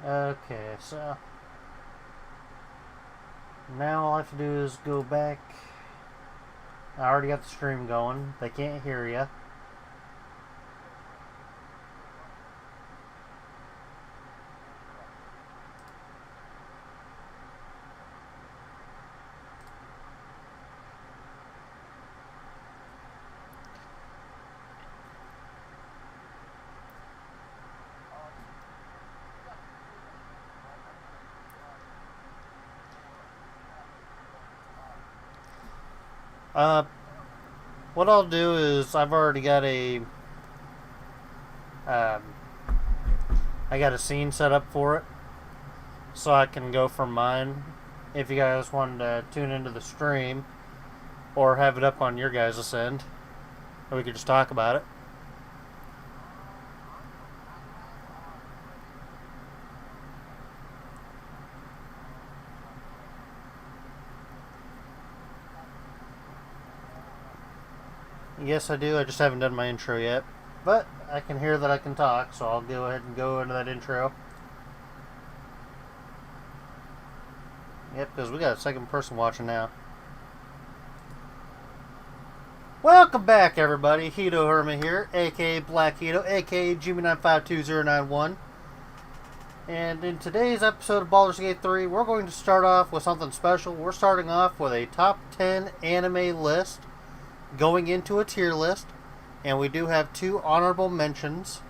Okay, so now all I have to do is go back. I already got the stream going. They can't hear you. Uh, what I'll do is I've already got um, I got a scene set up for it, so I can go from mine. If you guys wanted to tune into the stream or have it up on your guys' end, or we could just talk about it. Yes, I do. I just haven't done my intro yet. But I can hear that I can talk, so I'll go ahead and go into that intro. Yep, because we got a second person watching now. Welcome back, everybody. Heto Herman here, aka Black Heto, aka Jimmy952091. And in today's episode of Baldurs Gate 3, we're going to start off with something special. We're starting off with a top 10 anime list, going into a tier list, and we do have 2 honorable mentions.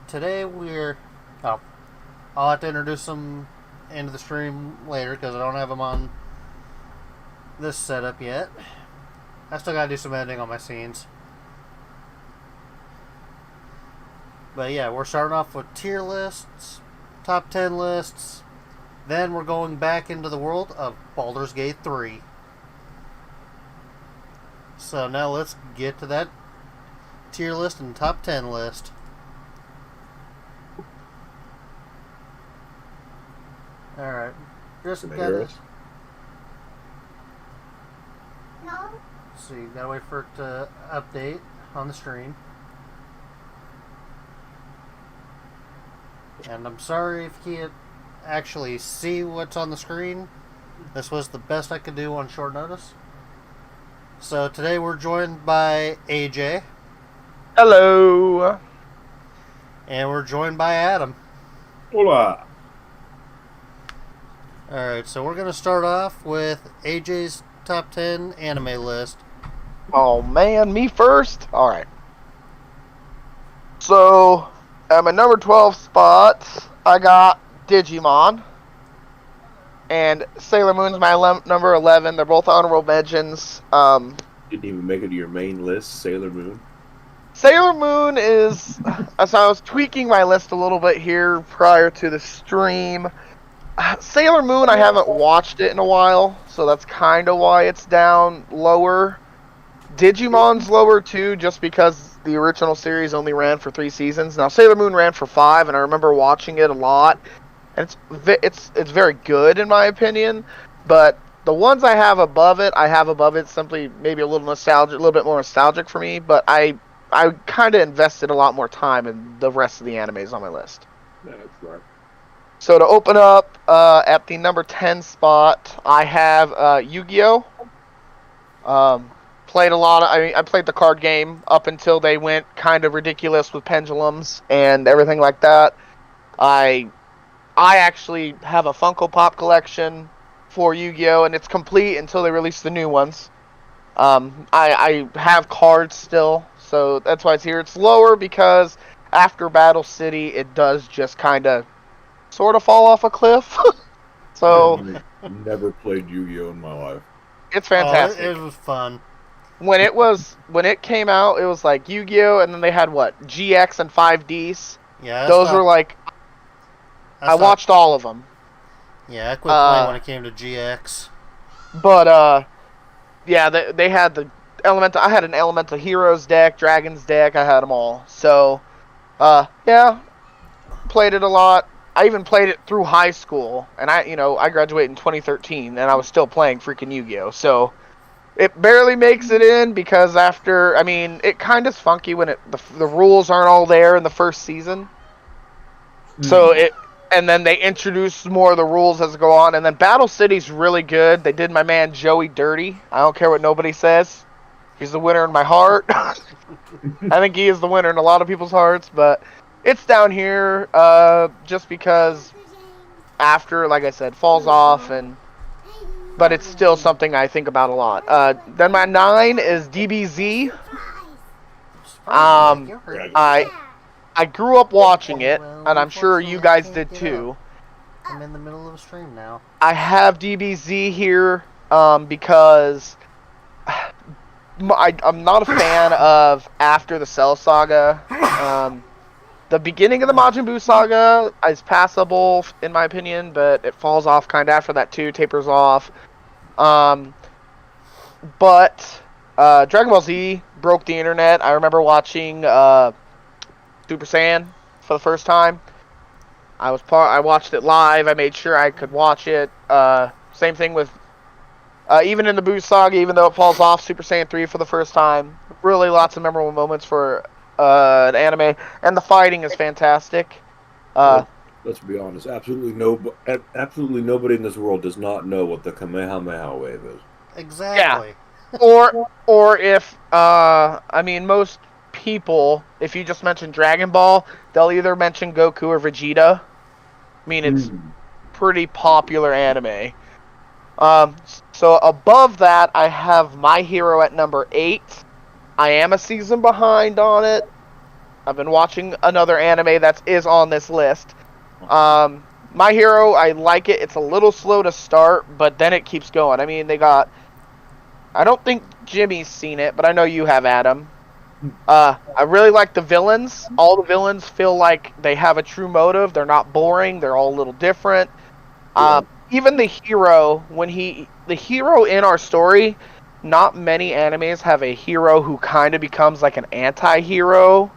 Today I'll have to introduce them into the stream later because I don't have them on this setup yet. I still gotta do some editing on my scenes. But yeah, we're starting off with tier lists, top 10 lists, then we're going back into the world of Baldur's Gate 3. So now let's get to that tier list and top 10 list. Alright. Just gotta... No. So you gotta wait for it to update on the stream. And I'm sorry if you can't actually see what's on the screen. This was the best I could do on short notice. So today we're joined by AJ. Hello. And we're joined by Adam. Hola. Alright, so we're going to start off with AJ's top 10 anime list. Oh man, me first? Alright. So, at my number 12 spot, I got Digimon. And Sailor Moon's my number 11. They're both honorable mentions. Didn't even make it to your main list, Sailor Moon. Sailor Moon is... As I was tweaking my list a little bit here prior to the stream, Sailor Moon, I haven't watched it in a while, so that's kind of why it's down lower. Digimon's lower too, just because the original series only ran for 3 seasons. Now, Sailor Moon ran for 5, and I remember watching it a lot. And it's very good in my opinion, but the ones I have above it simply maybe a little bit more nostalgic for me. But I kind of invested a lot more time in the rest of the animes on my list. Yeah, that's right. So to open up at the number 10 spot, I have Yu-Gi-Oh. Played a lot. I played the card game up until they went kind of ridiculous with pendulums and everything like that. I actually have a Funko Pop collection for Yu-Gi-Oh, and it's complete until they release the new ones. I have cards still, so that's why it's here. It's lower because after Battle City, it does just kind of sort of fall off a cliff. So I've never played Yu-Gi-Oh in my life. It's fantastic. It was fun. When it came out, it was like Yu-Gi-Oh, and then they had what, GX and 5Ds. Yeah, those were like I watched all of them. Yeah, I quit playing when it came to GX. But yeah, they had the Elemental. I had an Elemental Heroes deck, Dragons deck. I had them all. So, yeah, played it a lot. I even played it through high school, and I graduated in 2013, and I was still playing freaking Yu-Gi-Oh. So it barely makes it in because it kind of funky when the rules aren't all there in the first season. So and then they introduce more of the rules as they go on, and then Battle City's really good. They did my man Joey dirty. I don't care what nobody says. He's the winner in my heart. I think he is the winner in a lot of people's hearts, but it's down here just because after, like I said, falls off, but it's still something I think about a lot. Then my 9 is DBZ. I grew up watching it, and I'm sure you guys did too. I'm in the middle of a stream now. I have DBZ here because I'm not a fan of after the Cell Saga. The beginning of the Majin Buu Saga is passable, in my opinion, but it falls off kind of after that too, tapers off. But Dragon Ball Z broke the internet. I remember watching Super Saiyan for the first time. I watched it live. I made sure I could watch it. Same thing with even in the Buu Saga, even though it falls off, Super Saiyan 3 for the first time. Really lots of memorable moments for an anime, and the fighting is fantastic. Let's be honest. Absolutely nobody in this world does not know what the Kamehameha wave is. Exactly. Yeah. or if most people, if you just mention Dragon Ball, they'll either mention Goku or Vegeta. I mean, it's pretty popular anime. So above that, I have My Hero at number 8. I am a season behind on it. I've been watching another anime that is on this list. My Hero, I like it. It's a little slow to start, but then it keeps going. I mean, I don't think Jimmy's seen it, but I know you have, Adam. I really like the villains. All the villains feel like they have a true motive. They're not boring. They're all a little different. Even the hero, the hero in our story, not many animes have a hero who kind of becomes like an anti-hero,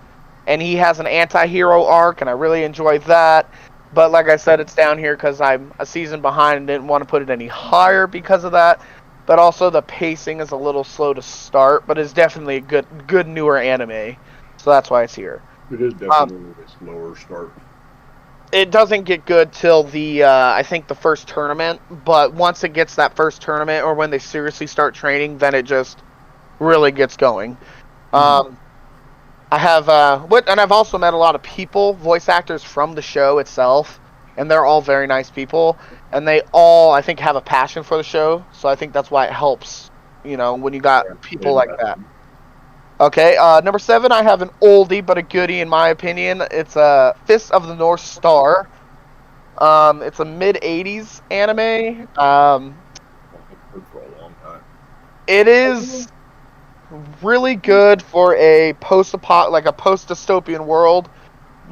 and he has an anti-hero arc, and I really enjoy that. But like I said, it's down here because I'm a season behind and didn't want to put it any higher because of that. But also the pacing is a little slow to start, but it's definitely a good newer anime, so that's why it's here. It is definitely a slower start. It doesn't get good till I think the first tournament, but once it gets that first tournament, or when they seriously start training, then it just really gets going. I have and I've also met a lot of people, voice actors from the show itself, and they're all very nice people, and they all, I think, have a passion for the show, so I think that's why it helps, when you got people like that. Okay, number 7, I have an oldie but a goodie in my opinion. It's Fist of the North Star. It's a mid-'80s anime. It is really good for a post-dystopian world.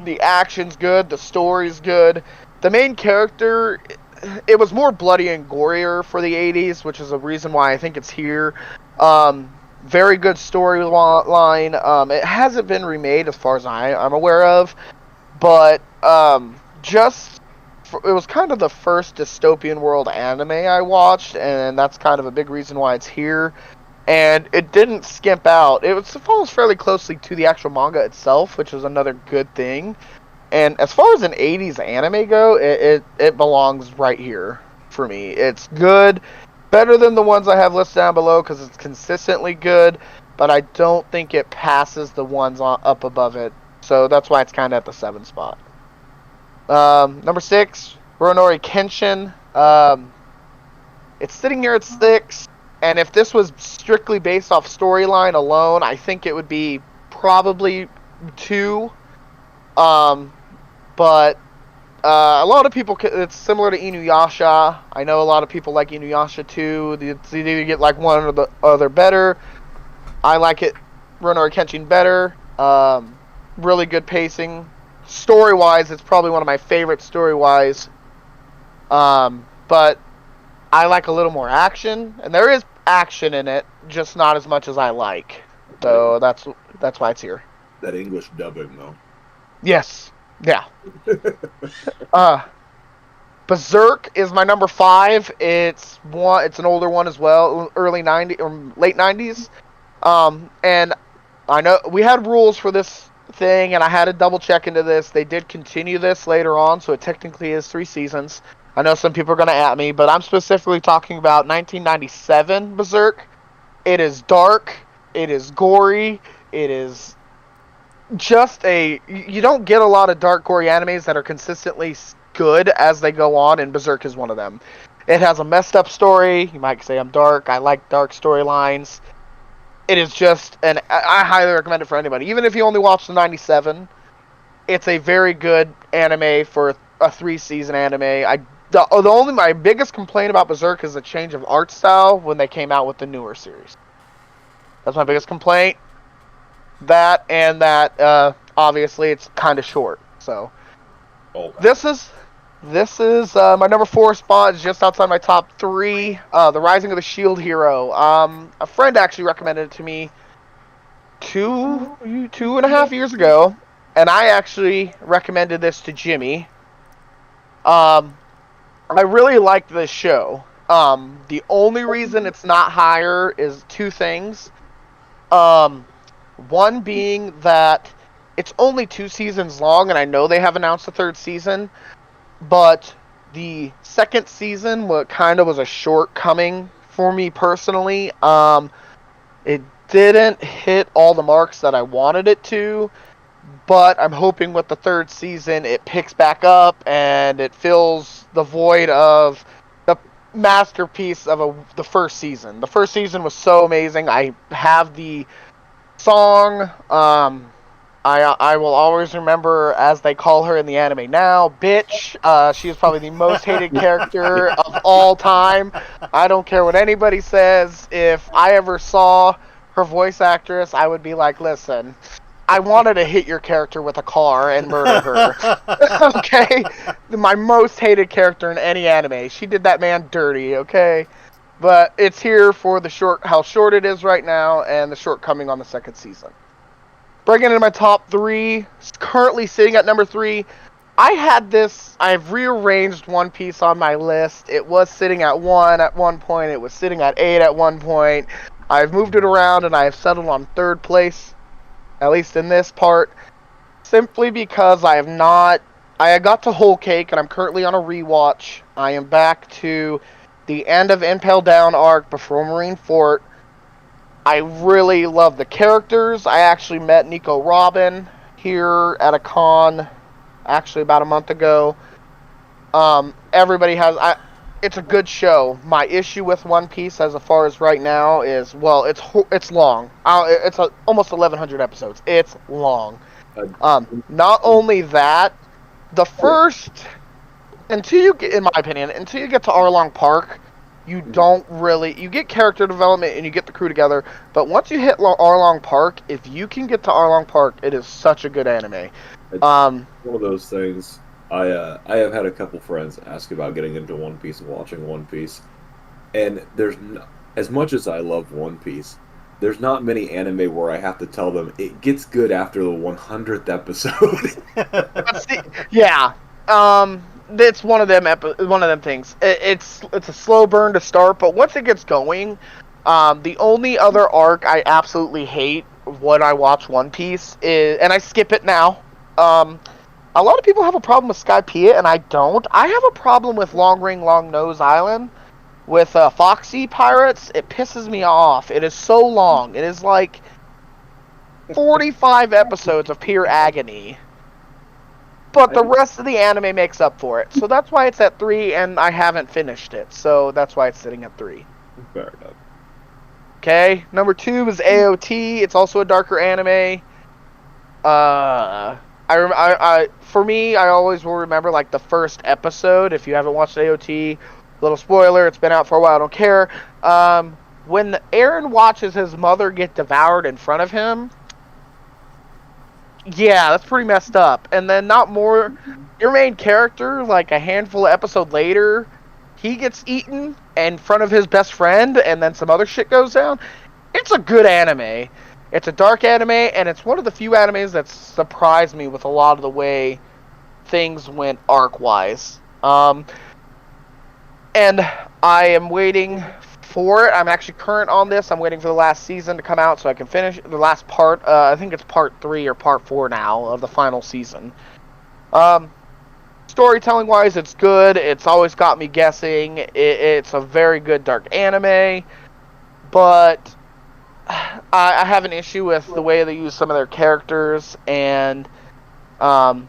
The action's good, the story's good. The main character, it was more bloody and gorier for the 80s, which is a reason why I think it's here. Very good storyline. It hasn't been remade as far as I'm aware of, but it was kind of the first dystopian world anime I watched, and that's kind of a big reason why it's here. And it didn't skimp out. It follows fairly closely to the actual manga itself, which is another good thing. And as far as an 80s anime go, it belongs right here for me. It's good. Better than the ones I have listed down below because it's consistently good, but I don't think it passes the ones up above it. So that's why it's kind of at the 7th spot. Number 6, Rurouni Kenshin. It's sitting here at 6, and if this was strictly based off storyline alone, I think it would be probably 2. But a lot of people, it's similar to Inuyasha. I know a lot of people like Inuyasha too. It's either you get like one or the other better. I like it, Rurouni Kenshin better. Really good pacing. Story-wise, it's probably one of my favorite story-wise. But I like a little more action, and there is action in it, just not as much as I like. So that's why it's here. That English dubbing, though. Yes. Yeah. Berserk is my number 5. It's an older one as well, early 90s or late 90s. And I know we had rules for this thing, and I had to double check into this. They did continue this later on, so it technically is 3 seasons. I know some people are going to at me, but I'm specifically talking about 1997 Berserk. It is dark. It is gory. It is just you don't get a lot of dark, gory animes that are consistently good as they go on, and Berserk is one of them. It has a messed up story. You might say I'm dark. I like dark storylines. It is just, and I highly recommend it for anybody. Even if you only watch the 97, it's a very good anime for a 3-season anime. My biggest complaint about Berserk is the change of art style when they came out with the newer series. That's my biggest complaint. That, and that, obviously it's kind of short. So, this is my number 4 spot. Is just outside my top 3. The Rising of the Shield Hero. A friend actually recommended it to me 2.5 years ago, and I actually recommended this to Jimmy. I really liked this show. The only reason it's not higher is 2 things. One being that it's only 2 seasons long, and I know they have announced a 3rd season, but the 2nd season was a shortcoming for me personally. It didn't hit all the marks that I wanted it to, but I'm hoping with the 3rd season it picks back up and it fills the void of the masterpiece of the 1st season. The 1st season was so amazing. I have the song. I will always remember, as they call her in the anime now, Bitch. She is probably the most hated character of all time. I don't care what anybody says. If I ever saw her voice actress, I would be like, listen, I wanted to hit your character with a car and murder her. Okay? My most hated character in any anime. She did that man dirty, okay? But it's here for how short it is right now, and the shortcoming on the 2nd season. Bringing in my top 3, currently sitting at number 3. I've rearranged One Piece on my list. It was sitting at 1 at one point. It was sitting at 8 at one point. I've moved it around, and I've settled on 3rd place, at least in this part, simply because I got to Whole Cake, and I'm currently on a rewatch. I am back to the end of Impel Down arc before Marine Fort. I really love the characters. I actually met Nico Robin here at a con, actually about a month ago. It's a good show. My issue with One Piece, as far as right now, is, well, it's long. It's almost 1,100 episodes. It's long. Not only that, the first, in my opinion, until you get to Arlong Park, you get character development and you get the crew together, but once you hit Arlong Park, if you can get to Arlong Park, it is such a good anime. It's one of those things. I have had a couple friends ask about getting into One Piece and watching One Piece, and as much as I love One Piece, there's not many anime where I have to tell them it gets good after the 100th episode. Yeah. It's one of them things. It's a slow burn to start, but once it gets going, the only other arc I absolutely hate when I watch One Piece is, and I skip it now. A lot of people have a problem with Skypiea, and I don't. I have a problem with Long Ring Long Nose Island with Foxy Pirates. It pisses me off. It is so long. It is like 45 episodes of pure agony. But the rest of the anime makes up for it. So that's why it's at 3, and I haven't finished it. So that's why it's sitting at 3. Fair enough. Okay, number 2 is AOT. It's also a darker anime. For me, I always will remember, like, the first episode. If you haven't watched AOT, little spoiler, it's been out for a while, I don't care. When Aaron watches his mother get devoured in front of him, yeah, that's pretty messed up. And then your main character, like a handful of episodes later, he gets eaten in front of his best friend, and then some other shit goes down. It's a good anime. It's a dark anime, and it's one of the few animes that surprised me with a lot of the way things went arc-wise. And I am waiting for it. I'm actually current on this. I'm waiting for the last season to come out so I can finish the last part. I think it's part 3 or part 4 now of the final season. Storytelling wise, it's good. It's always got me guessing. It's a very good dark anime, but I have an issue with the way they use some of their characters, and I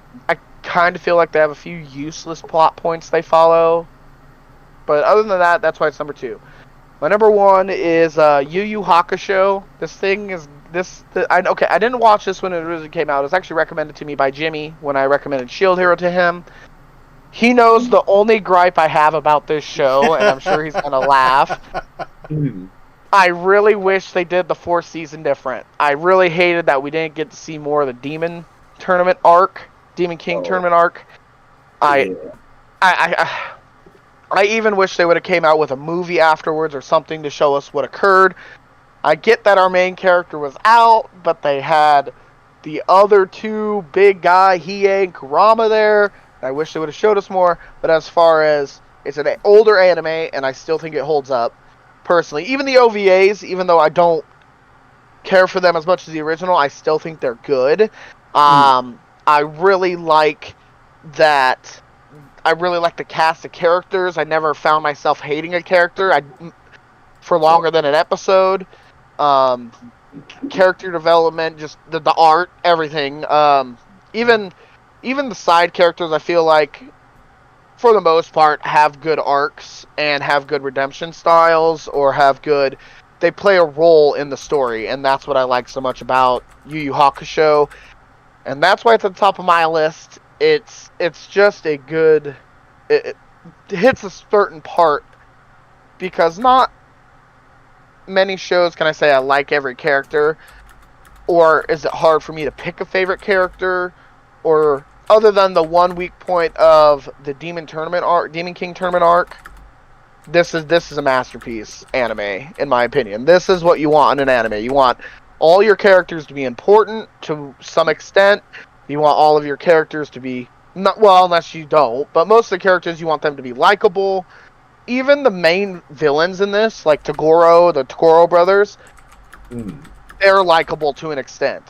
kind of feel like they have a few useless plot points they follow. But other than that, that's why it's number 2. My number 1 is Yu Yu Hakusho. I didn't watch this when it originally came out. It was actually recommended to me by Jimmy when I recommended Shield Hero to him. He knows the only gripe I have about this show, and I'm sure he's gonna laugh. I really wish they did the 4th season different. I really hated that we didn't get to see more of the Demon Tournament arc, Demon King Tournament arc. I even wish they would have came out with a movie afterwards or something to show us what occurred. I get that our main character was out, but they had the other 2 big guy, Hiei and Kurama, there. I wish they would have showed us more, but as far as it's an older anime, and I still think it holds up, personally. Even the OVAs, even though I don't care for them as much as the original, I still think they're good. I really like that. I really like the cast of characters. I never found myself hating a character for longer than an episode. Character development, just the art, everything. Even the side characters, I feel like, for the most part, have good arcs and have good redemption styles, or they play a role in the story, and that's what I like so much about Yu Yu Hakusho, and that's why it's at the top of my list. It's just a good, it hits a certain part, because not many shows can I say I like every character, or is it hard for me to pick a favorite character, or other than the one weak point of the Demon King tournament arc, this is a masterpiece anime, in my opinion. This is what you want in an anime. You want all your characters to be important to some extent. You want all of your characters to be, not well, unless you don't, but most of the characters, you want them to be likable. Even the main villains in this, like the Toguro brothers, they're likable to an extent.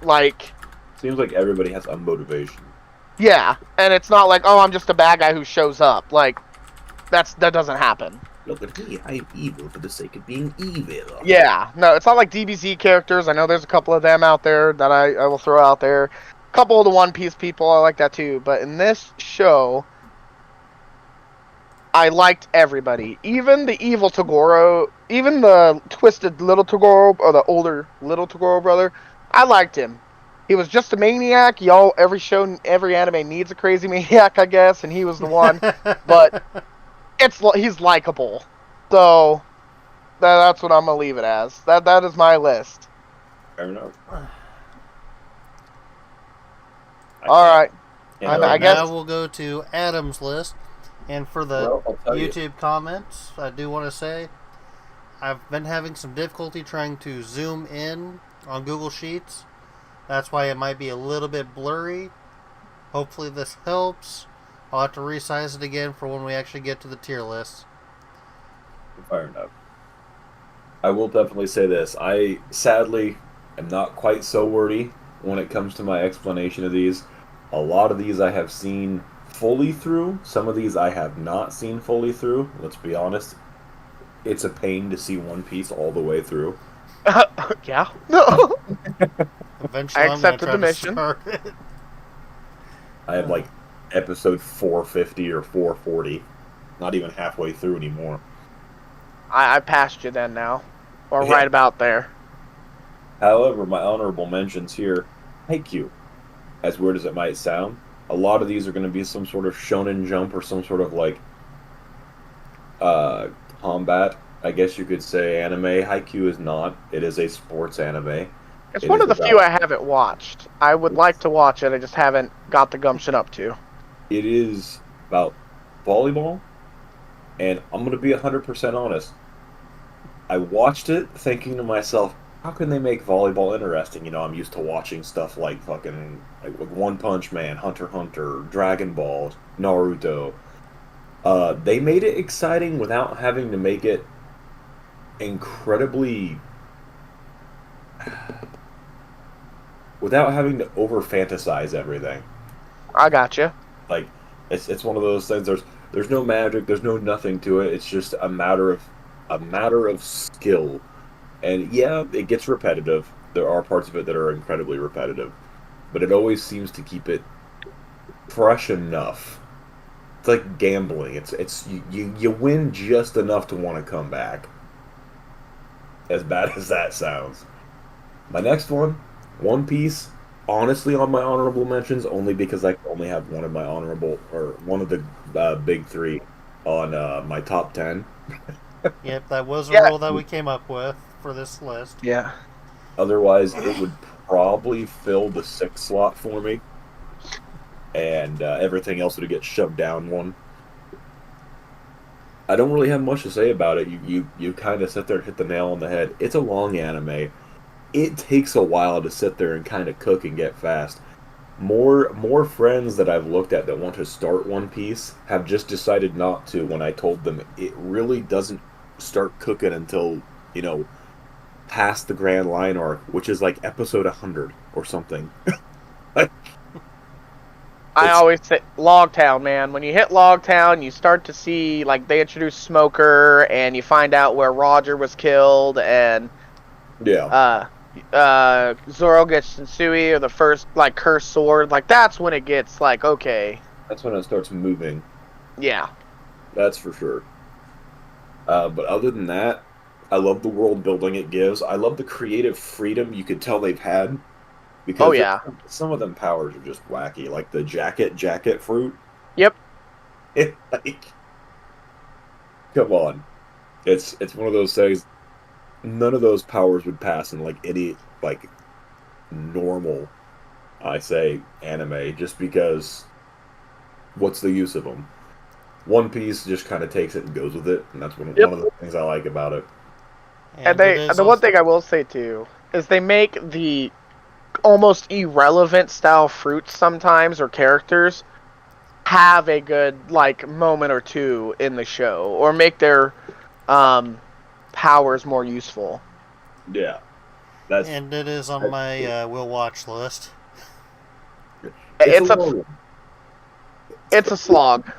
Like, seems like everybody has a motivation. Yeah, and it's not like, oh, I'm just a bad guy who shows up. Like, that doesn't happen. Look at me, I'm evil for the sake of being evil. Yeah, no, it's not like DBZ characters. I know there's a couple of them out there that I will throw out there. A couple of the One Piece people, I like that too. But in this show, I liked everybody. Even the evil Toguro, even the twisted little Toguro, or the older little Toguro brother, I liked him. He was just a maniac. Every show, every anime needs a crazy maniac, I guess, and he was the one. But he's likable, so that's what I'm gonna leave it as. That is my list. Fair enough. All right. I guess now we'll go to Adam's list, and for the YouTube comments, I do want to say I've been having some difficulty trying to zoom in on Google Sheets. That's why it might be a little bit blurry. Hopefully this helps. I'll have to resize it again for when we actually get to the tier list. Fair enough. I will definitely say this. I, sadly, am not quite so wordy when it comes to my explanation of these. A lot of these I have seen fully through. Some of these I have not seen fully through. Let's be honest. It's a pain to see One Piece all the way through. Yeah. No. Eventually, I accepted the mission. I have like episode 450 or 440. Not even halfway through anymore. I passed you then now. Or Yeah. right about there. However, my honorable mentions here, Haikyuu. As weird as it might sound, a lot of these are going to be some sort of shonen jump or some sort of like combat, I guess you could say, anime. Haikyuu is not. It is a sports anime. It's one of the few I haven't watched. I would like to watch it, I just haven't got the gumption up to. It is about volleyball, and I'm going to be 100% honest. I watched it thinking to myself, how can they make volleyball interesting? You know, I'm used to watching stuff like fucking like One Punch Man, Hunter x Hunter, Dragon Ball, Naruto. They made it exciting without having to make it incredibly, without having to over fantasize everything. I gotcha. Like it's one of those things. There's no magic. There's no nothing to it. It's just a matter of skill. And yeah, it gets repetitive. There are parts of it that are incredibly repetitive, but it always seems to keep it fresh enough. It's like gambling. You win just enough to want to come back. As bad as that sounds. My next one, One Piece. Honestly, on my honorable mentions, only because I only have one of my honorable or one of the big three on my top 10. Yep, that was a Yeah. rule that we came up with for this list. Yeah. Otherwise, it would probably fill the sixth slot for me, and everything else would get shoved down one. I don't really have much to say about it. You kind of sit there and hit the nail on the head. It's a long anime. It takes a while to sit there and kind of cook and get fast. More friends that I've looked at that want to start One Piece have just decided not to when I told them it really doesn't start cooking until, you know, past the Grand Line arc, which is like episode 100 or something. I It's always say Logtown, man. When you hit Logtown, you start to see like they introduce Smoker, and you find out where Roger was killed, and yeah, Zoro gets Shinsui or the first like cursed sword. Like that's when it gets like okay, that's when it starts moving. yeah, That's for sure. But other than that, I love the world building it gives. I love the creative freedom you could tell they've had oh because yeah, some of them powers are just wacky, like the jacket fruit. yep. It, like, come on, it's one of those things. None of those powers would pass in like any like normal, I say, anime, just because what's the use of them? One Piece just kind of takes it and goes with it, and that's one Yep. of the things I like about it. And And it is the one also, thing I will say too is they make the almost irrelevant style fruits sometimes or characters have a good like moment or two in the show or make their um powers more useful. Yeah, that's and it is on that's my cool. will watch list. It's a It's a long one. it's a slog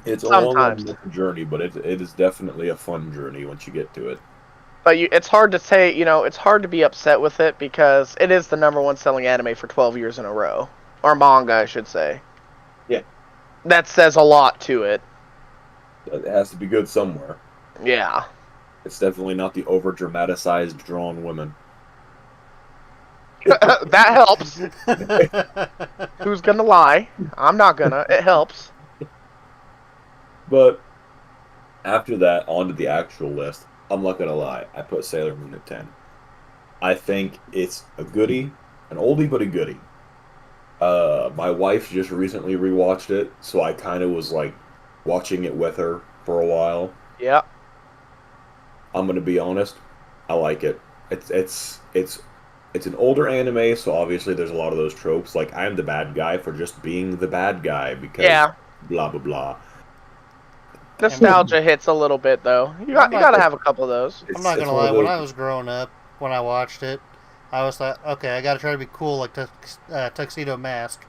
It's a long sometimes. one journey, but it is definitely a fun journey once you get to it. But it's hard to say, it's hard to be upset with it because it is the number one selling anime for 12 years in a row. Or manga, I should say. Yeah, That says a lot to it. it has to be good somewhere. Yeah. It's definitely not the over dramatized drawn women. That helps. Who's gonna lie? I'm not gonna. It helps. But after that, onto the actual list. I'm not gonna lie, I put Sailor Moon at 10. I think it's a goodie, an oldie but a goodie. My wife just recently rewatched it, so I kind of was like watching it with her for a while. Yeah. I'm gonna be honest, I like it. It's an older anime, so obviously there's a lot of those tropes. Like I'm the bad guy for just being the bad guy because Yeah. blah blah blah. Nostalgia hits a little bit though. You I'm not. gotta have a couple of those. I'm It's not it's gonna one lie. of When those. I was growing up, when I watched it, I was like, okay, I gotta try to be cool like Tuxedo Mask.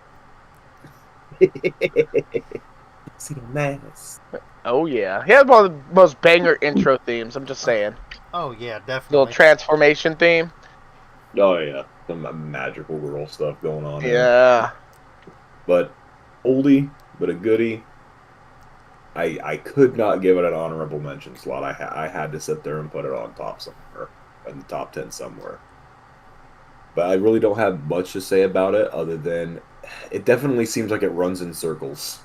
See the mask. Oh yeah. He had one of the most banger intro themes, I'm just saying. Oh yeah, Little definitely. transformation theme. Oh yeah, some magical girl stuff going on there. Yeah. But oldie, but a goodie. I could not give it an honorable mention slot. I had to sit there and put it on top somewhere, in the top 10 somewhere. But I really don't have much to say about it other than it definitely seems like it runs in circles.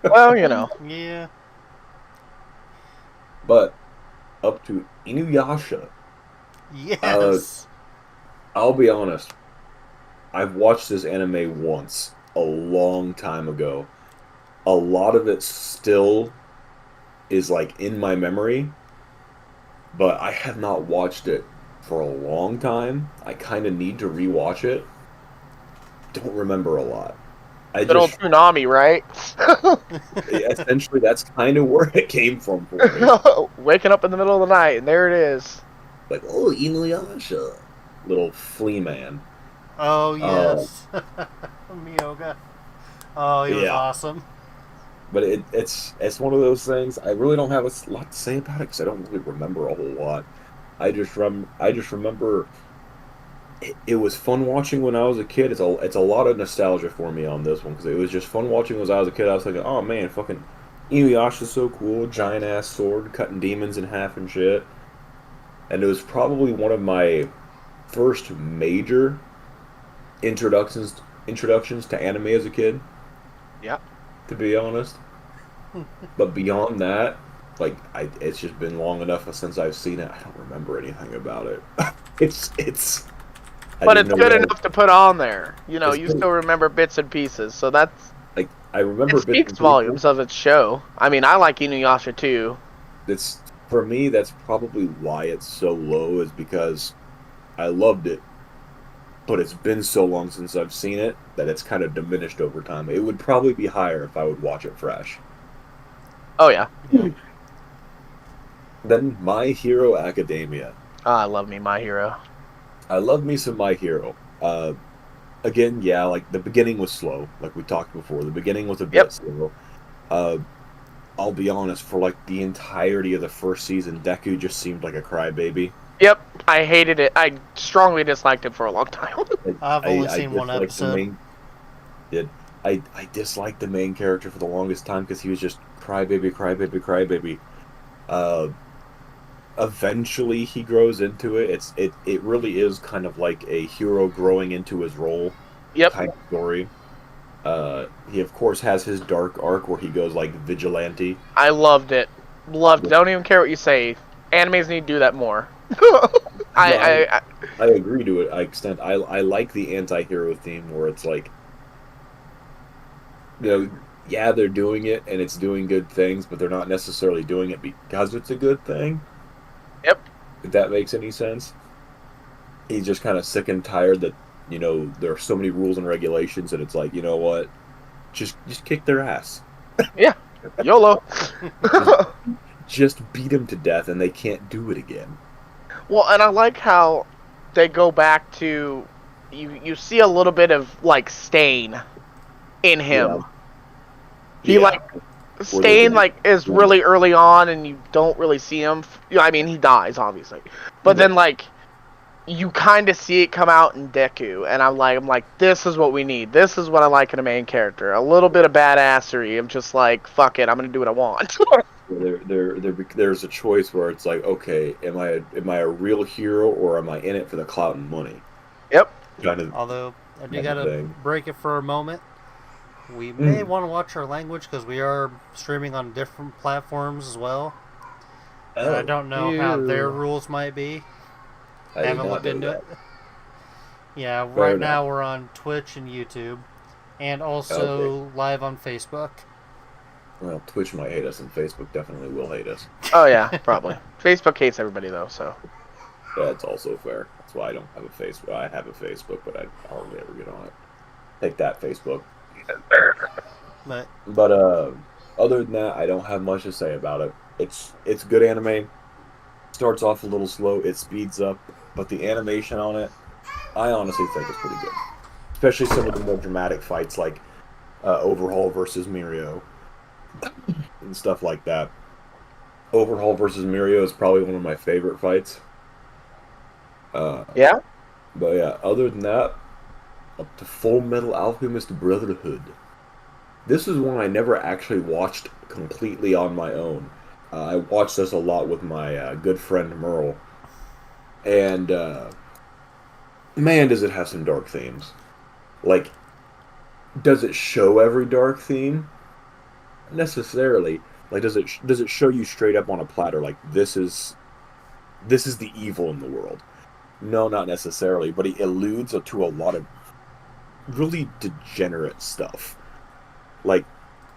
Well, you know. Yeah. But up to Inuyasha, uh, Yes. I'll be honest. I've watched this anime once, a long time ago. A lot of it still is like in my memory, but I have not watched it for a long time. I kind of need to rewatch it. Don't remember a lot. I Good old just tsunami, right? essentially that's kind of where it came from for me. Waking up in the middle of the night, and there it is. Like, oh, Inuyasha, little flea man. Oh Uh, yes, Miyoga. Oh, he was yeah, awesome. but it's one of those things. I really don't have a lot to say about it because I don't really remember a whole lot. I just remember it was fun watching when I was a kid. It's a lot of nostalgia for me on this one because it was just fun watching when I was a kid. I was thinking, oh man, fucking Inuyasha's so cool, giant ass sword cutting demons in half and shit. And it was probably one of my first major introductions to anime as a kid, Yeah. to be honest. But beyond that, like it's just been long enough since I've seen it. I don't remember anything about it. it's. I But just it's know good that enough to put on there. You know, it's you good. still remember bits and pieces, so that's Like I it remember bits speaks and pieces. volumes of its show. I mean, I like Inuyasha too. It's for me. That's probably why it's so low. Is because I loved it, but it's been so long since I've seen it that it's kind of diminished over time. It would probably be higher if I would watch it fresh. Oh yeah. Yeah. Then My Hero Academia. Oh, I love me, My Hero. I love me some My Hero. Again, yeah, like the beginning was slow, like we talked before. The beginning was a bit Yep. slow. Uh, I'll be honest, for like the entirety of the first season, Deku just seemed like a crybaby. Yep. I hated it. I strongly disliked it for a long time. I've only seen one disliked the episode. main. Did I disliked the main character for the longest time because he was just crybaby, crybaby, crybaby. Uh, Eventually he grows into it. It really is kind of like a hero growing into his role Yep. kind of story. He of course has his dark arc where he goes like vigilante. I loved it. Loved it. Don't even care what you say. Animes need to do that more. I I agree to an extent. I like the anti-hero theme where it's like, you know, yeah, they're doing it and it's doing good things, but they're not necessarily doing it because it's a good thing. Yep. If that makes any sense. He's just kind of sick and tired that, you know, there are so many rules and regulations that it's like, you know what? Just kick their ass. Yeah. YOLO. Just beat them to death and they can't do it again. Well, and I like how they go back to you see a little bit of like stain in him. He like Stain like is really early on and you don't really see him. I mean, he dies obviously. But then like you kind of see it come out in Deku, and I'm like, this is what we need. This is what I like in a main character. A little bit of badassery. I'm just like, fuck it, I'm gonna do what I want. There's a choice where it's like, okay, am I a real hero or am I in it for the clout and money? Yep. Kind of. Although I do kind of gotta thing. break it for a moment. We may want to watch our language because we are streaming on different platforms as well. And I don't know how their rules might be. I did Haven't not looked know into that. it. Yeah, Fair right enough. now we're on Twitch and YouTube, and also live on Facebook. Well, Twitch might hate us, and Facebook definitely will hate us. Oh yeah, probably. Facebook hates everybody though, so. That's also fair. That's why I don't have a Facebook. I have a Facebook, but I hardly ever get on it. Take that, Facebook. But Other than that, I don't have much to say about it. It's good anime. Starts off a little slow, it speeds up, but the animation on it, I honestly think is pretty good. Especially some of the more dramatic fights like Overhaul versus Mirio and stuff like that. Overhaul versus Mirio is probably one of my favorite fights. Yeah? But yeah, other than that, up to Full Metal Alchemist Brotherhood. This is one I never actually watched completely on my own. I watched this a lot with my good friend Merle. And, man, does it have some dark themes. Like, does it show every dark theme? Not necessarily. Like, does it show you straight up on a platter, like, this is the evil in the world? No, not necessarily, but he alludes to a lot of really degenerate stuff. Like,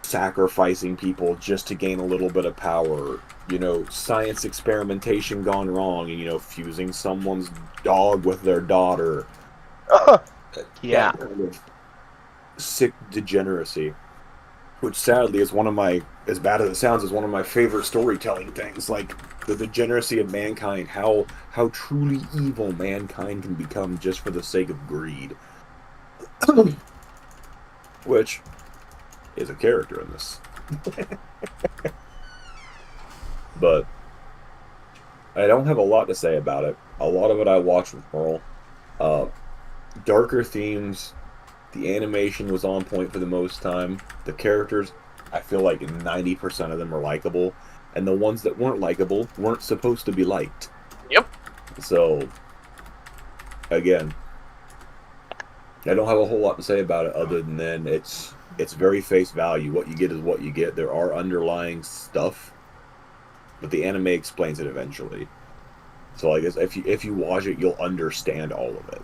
sacrificing people just to gain a little bit of power, you know, science experimentation gone wrong, and, you know, fusing someone's dog with their daughter. Yeah. sick degeneracy, which sadly is one of my, as bad as it sounds, is one of my favorite storytelling things. Like the degeneracy of mankind, how truly evil mankind can become just for the sake of greed, which is a character in this. But I don't have a lot to say about it. A lot of it I watched with Merle. Uh, Darker themes. The animation was on point for the most time. The characters, I feel like 90% of them are likable. And the ones that weren't likable weren't supposed to be liked. Yep. So, again, I don't have a whole lot to say about it other than it's very face value. What you get is what you get. There are underlying stuff, but the anime explains it eventually. So I guess if you watch it, you'll understand all of it.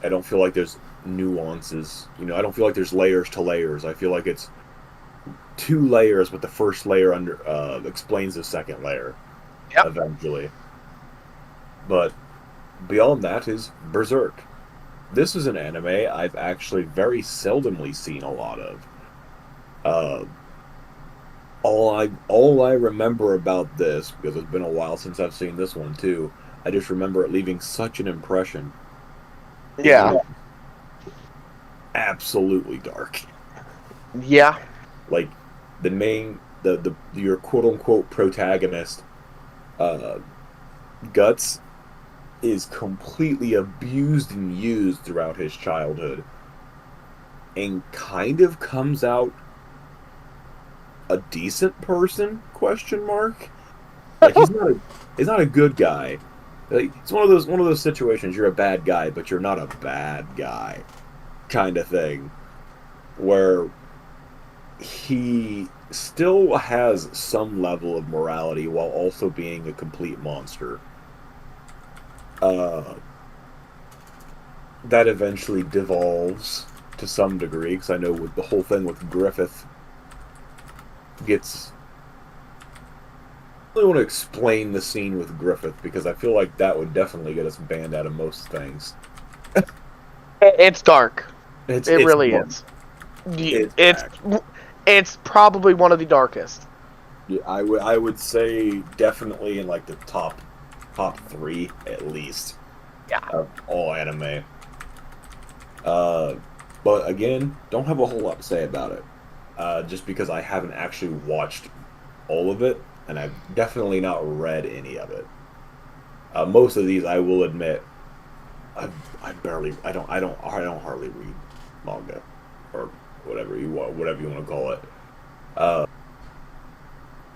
I don't feel like there's nuances. You know, I don't feel like there's layers to layers. I feel like it's 2 layers, but the first layer explains the second layer. Yep. Eventually. But beyond that is Berserk. This is an anime I've actually very seldomly seen a lot of. All I remember about this, because it's been a while since I've seen this one too, I just remember it leaving such an impression. Yeah. Absolutely dark. Yeah. Like your quote unquote protagonist, Guts, is completely abused and used throughout his childhood, and kind of comes out a decent person? Question mark. Like he's not a good guy. Like, it's one of those situations. You're a bad guy, but you're not a bad guy, kind of thing, where he still has some level of morality while also being a complete monster. That eventually devolves to some degree, because I know with the whole thing with Griffith gets. I really want to explain the scene with Griffith, because I feel like that would definitely get us banned out of most things. It's dark. It really dark. is. It's probably one of the darkest. Yeah, I would say definitely in like the top 3 at least. Yeah. Of all anime. But again, don't have a whole lot to say about it. Just because I haven't actually watched all of it, and I've definitely not read any of it. Most of these, I will admit, I don't hardly read manga or whatever you want to call it.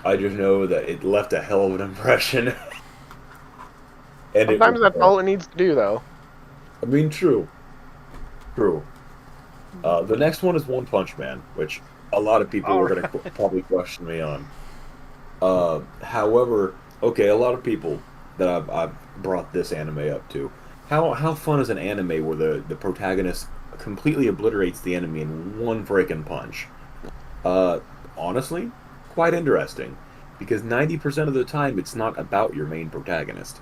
I just know that it left a hell of an impression. And sometimes that's all it needs to do, though. I mean, true. The next one is One Punch Man, which a lot of people are going to probably question me on. However, okay, a lot of people that I've brought this anime up to. How fun is an anime where the protagonist completely obliterates the enemy in one freaking punch? Honestly, quite interesting, because 90% of the time it's not about your main protagonist.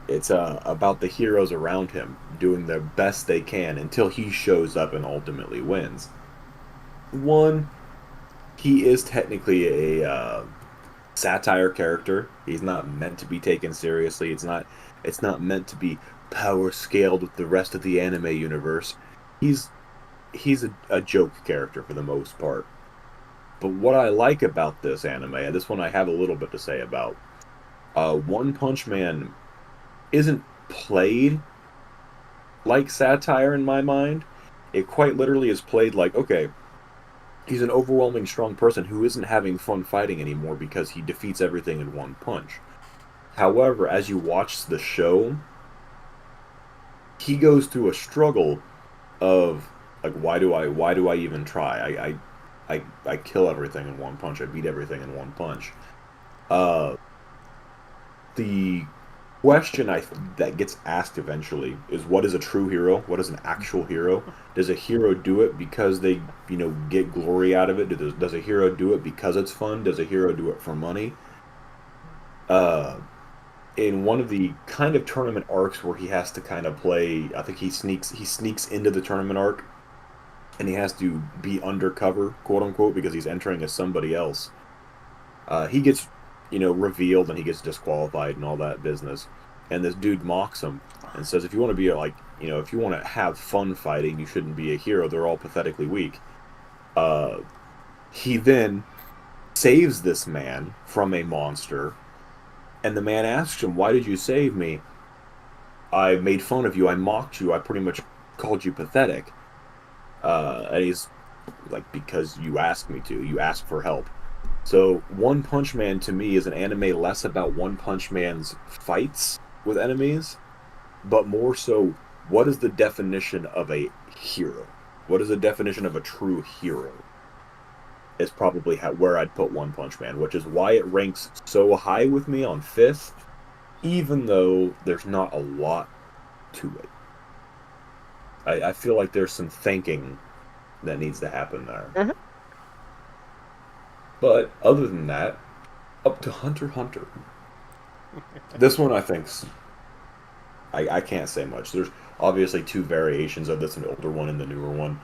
It's about the heroes around him doing their best they can until he shows up and ultimately wins. One, he is technically a satire character. He's not meant to be taken seriously. It's not meant to be power scaled with the rest of the anime universe. He's a joke character for the most part. But what I like about this anime, and this one I have a little bit to say about, One Punch Man isn't played like satire in my mind. It quite literally is played like, okay, he's an overwhelming strong person who isn't having fun fighting anymore because he defeats everything in one punch. However, as you watch the show, he goes through a struggle of like, why do I even try? I kill everything in one punch. I beat everything in one punch. The question that gets asked eventually is, what is a true hero? What is an actual hero? Does a hero do it because they, get glory out of it? Does a hero do it because it's fun? Does a hero do it for money? in one of the kind of tournament arcs where he has to kind of play. I think he sneaks into the tournament arc, and he has to be undercover, quote unquote, because he's entering as somebody else. He gets, revealed, and he gets disqualified and all that business. And this dude mocks him and says, if you want to be if you want to have fun fighting, you shouldn't be a hero. They're all pathetically weak. He then saves this man from a monster, and the man asks him, why did you save me? I made fun of you. I mocked you. I pretty much called you pathetic. And he's like, because you asked me to. You asked for help. So One Punch Man to me is an anime less about One Punch Man's fights with enemies, but more so, what is the definition of a hero? What is the definition of a true hero? Is probably where I'd put One Punch Man, which is why it ranks so high with me on 5th, even though there's not a lot to it. I feel like there's some thinking that needs to happen there. Mm-hmm. But other than that, up to Hunter x Hunter. This one I think's... I can't say much. There's obviously 2 variations of this, an older one and the newer one.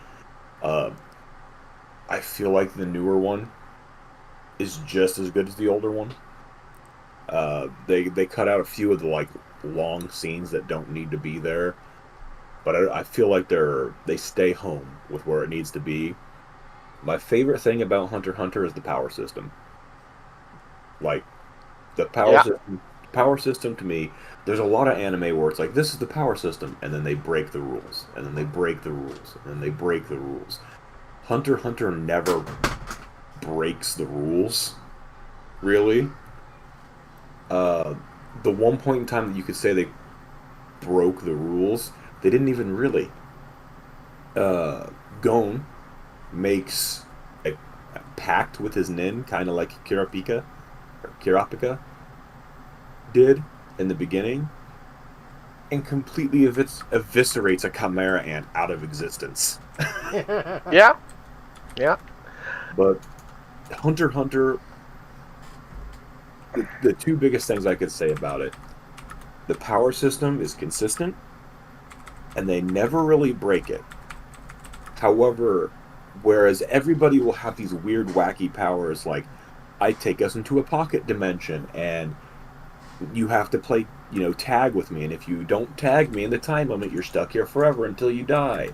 I feel like the newer one is just as good as the older one. They cut out a few of the long scenes that don't need to be there, but I feel like they stay home with where it needs to be. My favorite thing about Hunter x Hunter is the power system. Like, the power system to me, there's a lot of anime where it's like, this is the power system, and then they break the rules, and then they break the rules, and then they break the rules. Hunter x Hunter never breaks the rules, really. The one point in time that you could say they broke the rules, they didn't even really. Gon makes a pact with his nin, kind of like Kurapika did in the beginning, and completely eviscerates a Chimera Ant out of existence. Yeah. Yeah. But Hunter x Hunter, the 2 biggest things I could say about it, the power system is consistent, and they never really break it. However, whereas everybody will have these weird, wacky powers, like, I take us into a pocket dimension, and you have to play, tag with me, and if you don't tag me in the time limit, you're stuck here forever until you die.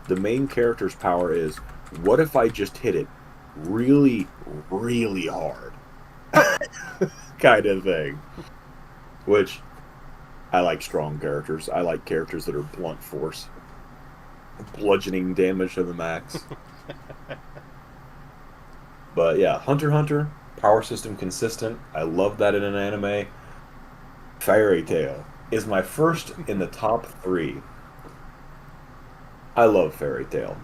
The main character's power is, what if I just hit it really, really hard? Kind of thing. Which, I like strong characters. I like characters that are blunt force. Bludgeoning damage to the max. But yeah, Hunter x Hunter, power system consistent. I love that in an anime. Fairy Tail is my first in the top 3. I love Fairy Tail,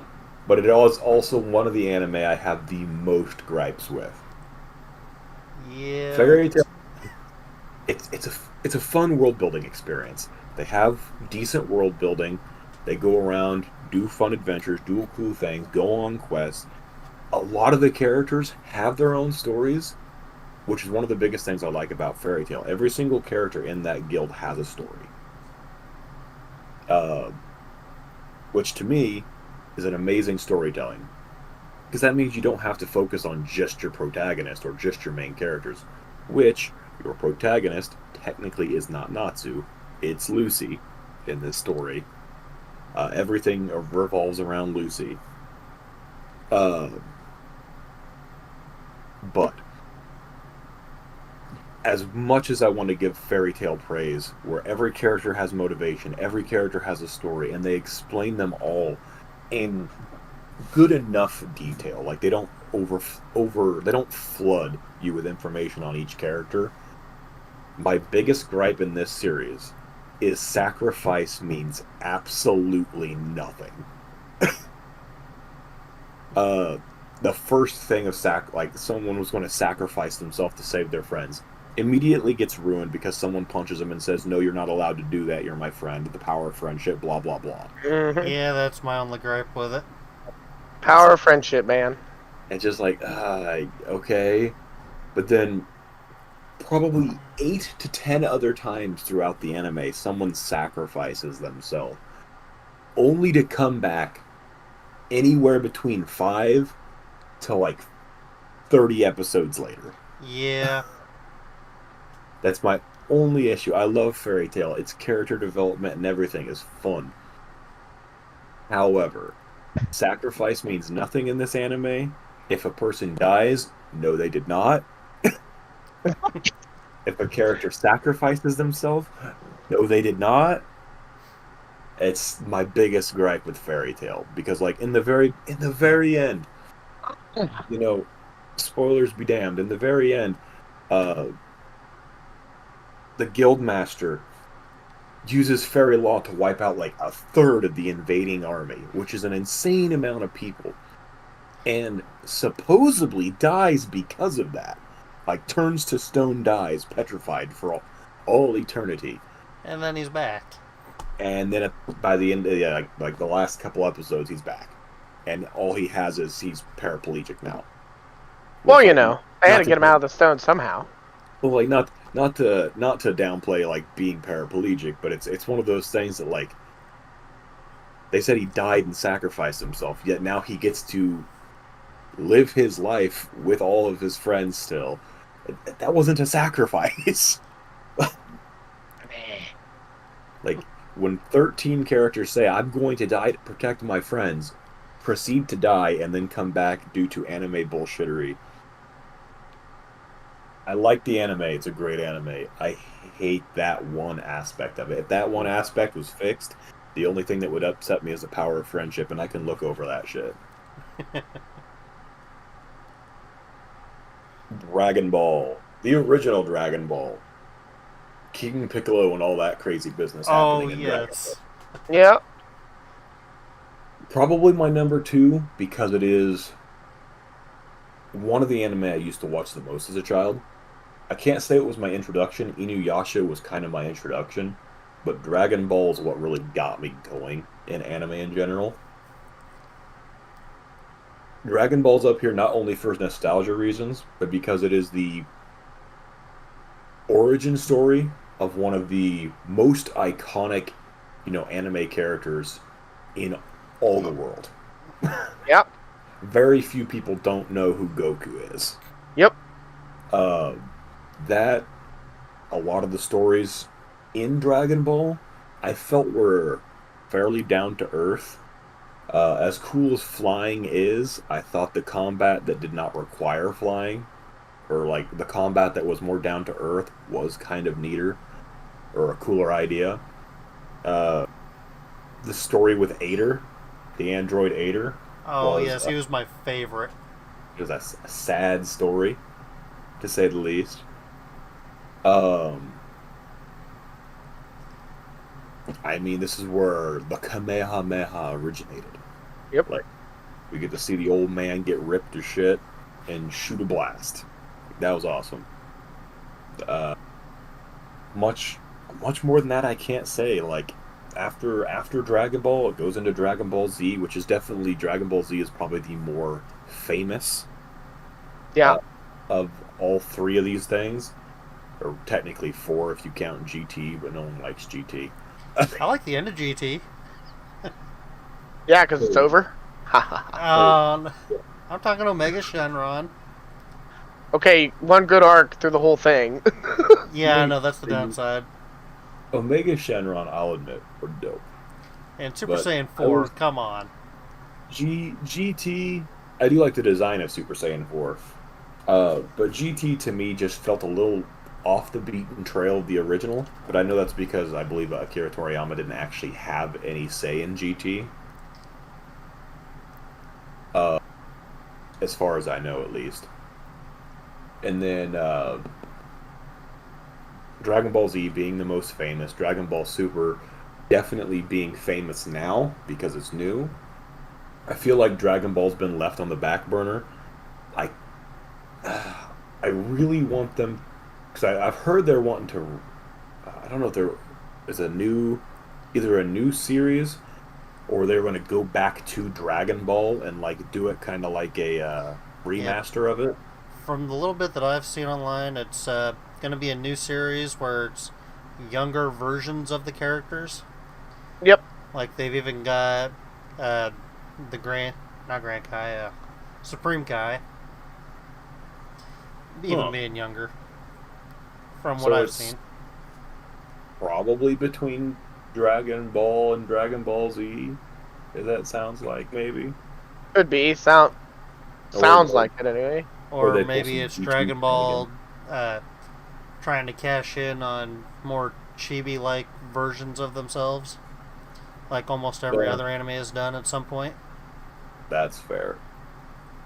but it is also one of the anime I have the most gripes with. Yeah. Fairy Tail, it's a fun world building experience. They have decent world building. They go around, do fun adventures, do cool things, go on quests. A lot of the characters have their own stories, which is one of the biggest things I like about Fairy Tail. Every single character in that guild has a story. Which to me is an amazing storytelling. Because that means you don't have to focus on just your protagonist or just your main characters. Which, your protagonist technically is not Natsu. It's Lucy in this story. Everything revolves around Lucy. But as much as I want to give Fairy Tail praise, where every character has motivation, every character has a story, and they explain them all in good enough detail, like they don't they don't flood you with information on each character. My biggest gripe in this series is sacrifice means absolutely nothing. The first thing of someone was going to sacrifice themselves to save their friends, immediately gets ruined because someone punches them and says, no, you're not allowed to do that, you're my friend, the power of friendship, blah blah blah. Mm-hmm. Yeah, that's my only gripe with it. Power of friendship, man. And just like, okay. But then probably 8 to 10 other times throughout the anime, someone sacrifices themselves, only to come back anywhere between 5 to like 30 episodes later. Yeah. That's my only issue. I love Fairy Tail. Its character development and everything is fun. However, sacrifice means nothing in this anime. If a person dies, no, they did not. If a character sacrifices themselves, no, they did not. It's my biggest gripe with Fairy Tail because, like, in the very end, you know, spoilers be damned. In the very end, uh, the Guildmaster uses fairy law to wipe out like a third of the invading army, which is an insane amount of people, and supposedly dies because of that. Like, turns to stone, dies, petrified for all eternity. And then he's back. And then by the end, like the last couple episodes, he's back, and all he has is he's paraplegic now. Well, Which, you like, know, I had not to get him out of the stone somehow. Well, like not to downplay like being paraplegic, but it's one of those things that, like, they said he died and sacrificed himself, yet now he gets to live his life with all of his friends still. That wasn't a sacrifice. Like, when 13 characters say, I'm going to die to protect my friends, proceed to die, and then come back due to anime bullshittery. I like the anime. It's a great anime. I hate that one aspect of it. If that one aspect was fixed, the only thing that would upset me is the power of friendship, and I can look over that shit. Dragon Ball. The original Dragon Ball. King Piccolo and all that crazy business happening in Dragon yes. Ball. Yeah. Probably my number 2, because it is one of the anime I used to watch the most as a child. I can't say it was my introduction. Inuyasha was kind of my introduction, but Dragon Ball is what really got me going in anime in general. Dragon Ball's up here not only for nostalgia reasons, but because it is the origin story of one of the most iconic, anime characters in all the world. Yep. Very few people don't know who Goku is. Yep. That a lot of the stories in Dragon Ball I felt were fairly down to earth. As cool as flying is, I thought the combat that did not require flying, or like the combat that was more down to earth, was kind of neater, or a cooler idea. The story with Ader, the android Ader. Oh, yes, he was my favorite. It was a sad story, to say the least. I mean, this is where the Kamehameha originated. Yep. Like, we get to see the old man get ripped to shit and shoot a blast. That was awesome. Much more than that I can't say. Like, after Dragon Ball, it goes into Dragon Ball Z, which is definitely, Dragon Ball Z is probably the more famous of all 3 of these things. Or technically 4 if you count GT, but no one likes GT. I like the end of GT. Yeah, because it's over. I'm talking Omega Shenron. Okay, one good arc through the whole thing. Yeah, I know, that's the downside. Omega Shenron, I'll admit, were dope. And Super But Saiyan 4, come on. GT, I do like the design of Super Saiyan 4. But GT to me just felt a little off the beaten trail of the original. But I know that's because I believe Akira Toriyama didn't actually have any say in GT. As far as I know, at least. And then Dragon Ball Z being the most famous, Dragon Ball Super definitely being famous now because it's new. I feel like Dragon Ball's been left on the back burner. I really want them, because I've heard they're wanting to. I don't know if there is either a new series, or they're going to go back to Dragon Ball and like do it kind of like a remaster of it. From the little bit that I've seen online, it's going to be a new series where it's younger versions of the characters. Yep. Like they've even got uh, the not Grand Kai, Supreme Kai, even being younger. From what So I've it's seen, probably between Dragon Ball and Dragon Ball Z. That sounds like maybe. Could be. Or- Sounds like it anyway. Or or they pull maybe some it's GT Dragon Ball shenanigans. trying to cash in on more chibi-like versions of themselves, like almost every Yeah. other anime has done at some point. That's fair.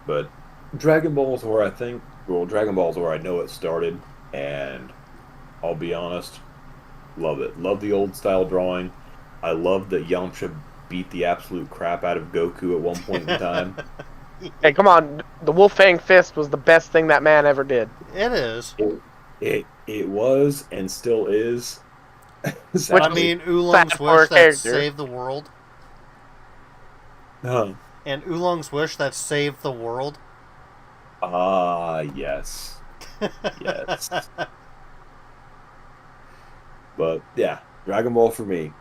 But Dragon Ball's where I think, well, Dragon Ball's where I know it started, and I'll be honest, love it. Love the old style drawing. I love that Yamcha beat the absolute crap out of Goku at one point in time. Hey, come on. The Wolf Fang Fist was the best thing that man ever did. It is. It was and still is. I Sadly. mean, Oolong's sad for wish a that character. saved the world, Huh. and Oolong's wish that saved the world. Ah, yes. Yes. But yeah, Dragon Ball for me.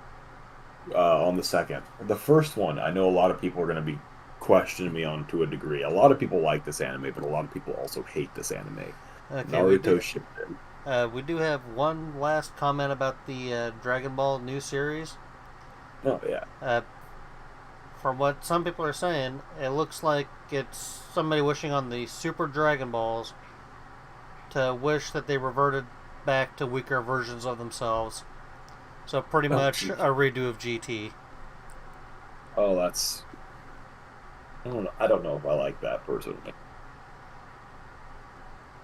On the second. The first one, I know a lot of people are going to be questioning me on to a degree. A lot of people like this anime, but a lot of people also hate this anime. Okay, Naruto Shippuden. we do have one last comment about the Dragon Ball new series. Oh yeah. From what some people are saying, it looks like it's somebody wishing on the Super Dragon Balls to wish that they reverted back to weaker versions of themselves. So pretty much geez. a redo of GT. Oh, that's. I don't know if I like that personally.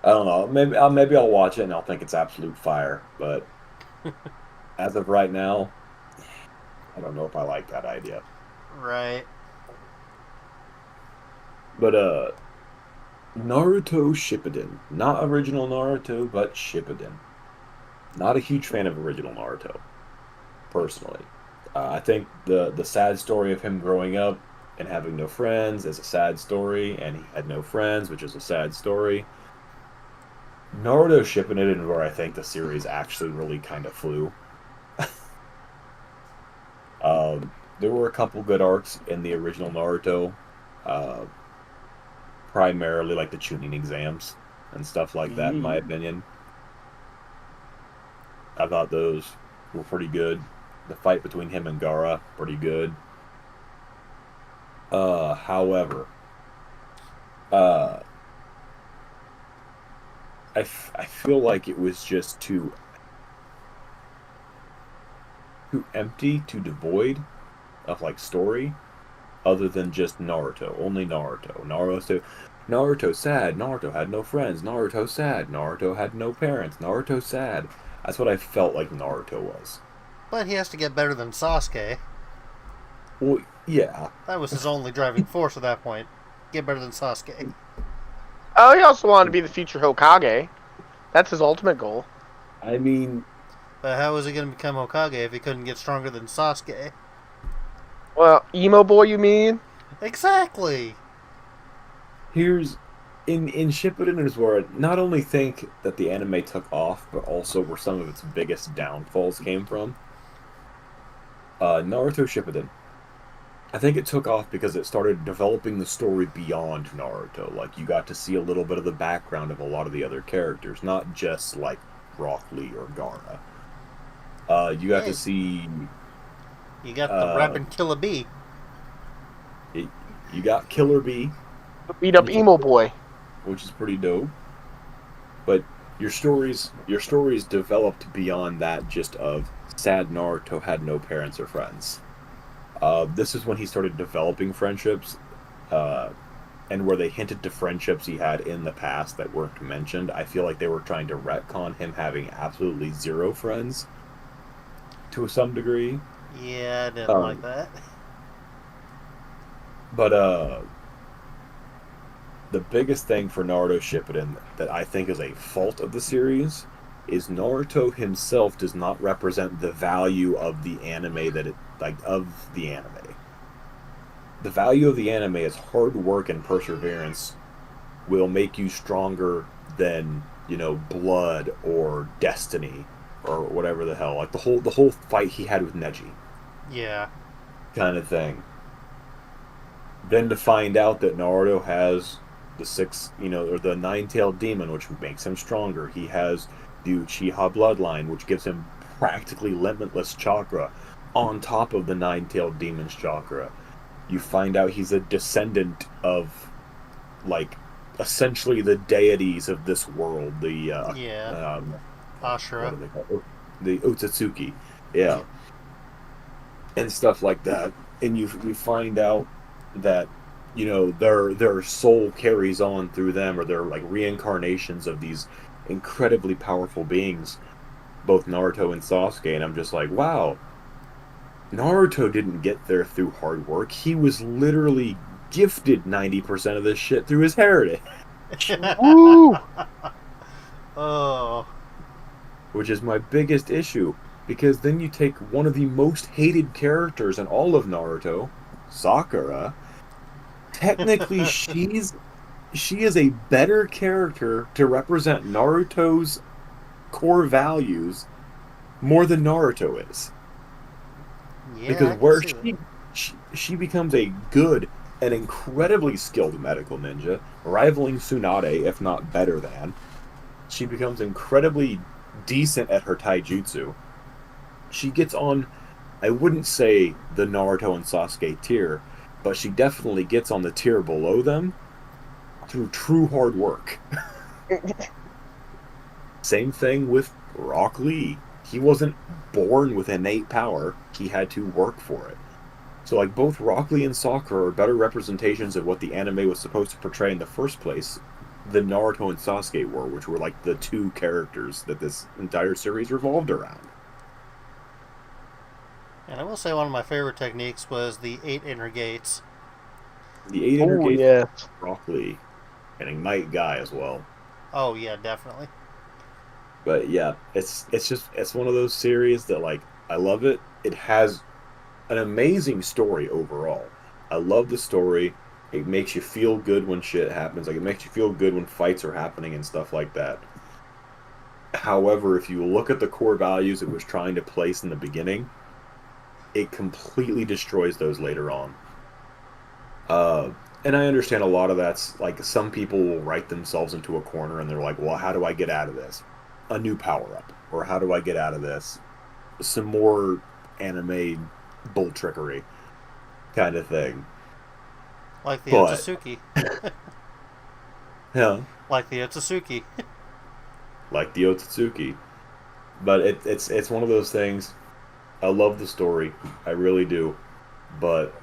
I don't know. Maybe I'll watch it and I'll think it's absolute fire. But as of right now, I don't know if I like that idea. Right. But Naruto Shippuden, not original Naruto, but Shippuden. Not a huge fan of original Naruto, personally. I think the sad story of him growing up and having no friends is a sad story, and he had no friends, which is a sad story. Naruto Shippuden is where I think the series actually really kind of flew. There were a couple good arcs in the original Naruto, primarily like the tuning exams and stuff like that, in my opinion. I thought those were pretty good. The fight between him and Gaara, pretty good. However, I feel like it was just too empty, too devoid of like story, other than just Naruto. Only Naruto. Naruto sad. Naruto had no friends. Naruto sad. Naruto had no parents. Naruto sad. That's what I felt like Naruto was. But he has to get better than Sasuke. Well, yeah. That was his only driving force at that point. Get better than Sasuke. Oh, he also wanted to be the future Hokage. That's his ultimate goal. I mean, But how was he going to become Hokage if he couldn't get stronger than Sasuke? Well, emo boy, you mean? Exactly. here's in Shippuden is where I not only think that the anime took off, but also where some of its biggest downfalls came from. Naruto Shippuden. I think it took off because it started developing the story beyond Naruto. Like, you got to see a little bit of the background of a lot of the other characters, not just, like, Rock Lee or Gaara. You got to see... You got the rapping Killer Bee. You got Killer Bee, Beat up emo boy. which is pretty dope. But your stories developed beyond that just of sad Naruto had no parents or friends. This is when he started developing friendships, and where they hinted to friendships he had in the past that weren't mentioned. I feel like they were trying to retcon him having absolutely zero friends to some degree. Yeah, I didn't like that. But the biggest thing for Naruto Shippuden that I think is a fault of the series is Naruto himself does not represent the value of the anime of the anime. The value of the anime is hard work and perseverance will make you stronger than blood or destiny or whatever the hell. Like the whole fight he had with Neji, Yeah. kind of thing. Then to find out that Naruto has the six, or the nine-tailed demon, which makes him stronger. He has the Uchiha bloodline, which gives him practically limitless chakra on top of the nine-tailed demon's chakra. You find out he's a descendant of, like, essentially the deities of this world. Yeah. What Ashura. are they called? The Otsutsuki. Yeah. And stuff like that. And we find out that their soul carries on through them, or they're like reincarnations of these incredibly powerful beings, both Naruto and Sasuke. And I'm just like, wow, Naruto didn't get there through hard work. He was literally gifted 90% of this shit through his heritage. Woo! Oh. Which is my biggest issue, because then you take one of the most hated characters in all of Naruto, Sakura. Technically, she is a better character to represent Naruto's core values more than Naruto is. Yeah, Because I can where see that. she becomes a good and incredibly skilled medical ninja, rivaling Tsunade, if not better than. She becomes incredibly decent at her taijutsu. She gets on, I wouldn't say the Naruto and Sasuke tier, but she definitely gets on the tier below them through true hard work. Same thing with Rock Lee. He wasn't born with innate power, he had to work for it. So, like, both Rock Lee and Sakura are better representations of what the anime was supposed to portray in the first place than Naruto and Sasuke were, which were like the two characters that this entire series revolved around. And I will say one of my favorite techniques was the 8 inner gates. The eight inner Oh gates, yes. Rock Lee, and Ignite Guy as well. Oh, yeah, definitely. But yeah, it's one of those series that, like, I love it. It has an amazing story overall. I love the story. It makes you feel good when shit happens. Like, it makes you feel good when fights are happening and stuff like that. However, if you look at the core values it was trying to place in the beginning, it completely destroys those later on. Uh, and I understand a lot of that's like some people will write themselves into a corner and they're like, well, how do I get out of this? A new power up. Or how do I get out of this? Some more anime bull trickery kind of thing. Like the But, Otsutsuki. yeah, Like the Otsutsuki. like the Otsutsuki. But it's one of those things. I love the story. I really do. But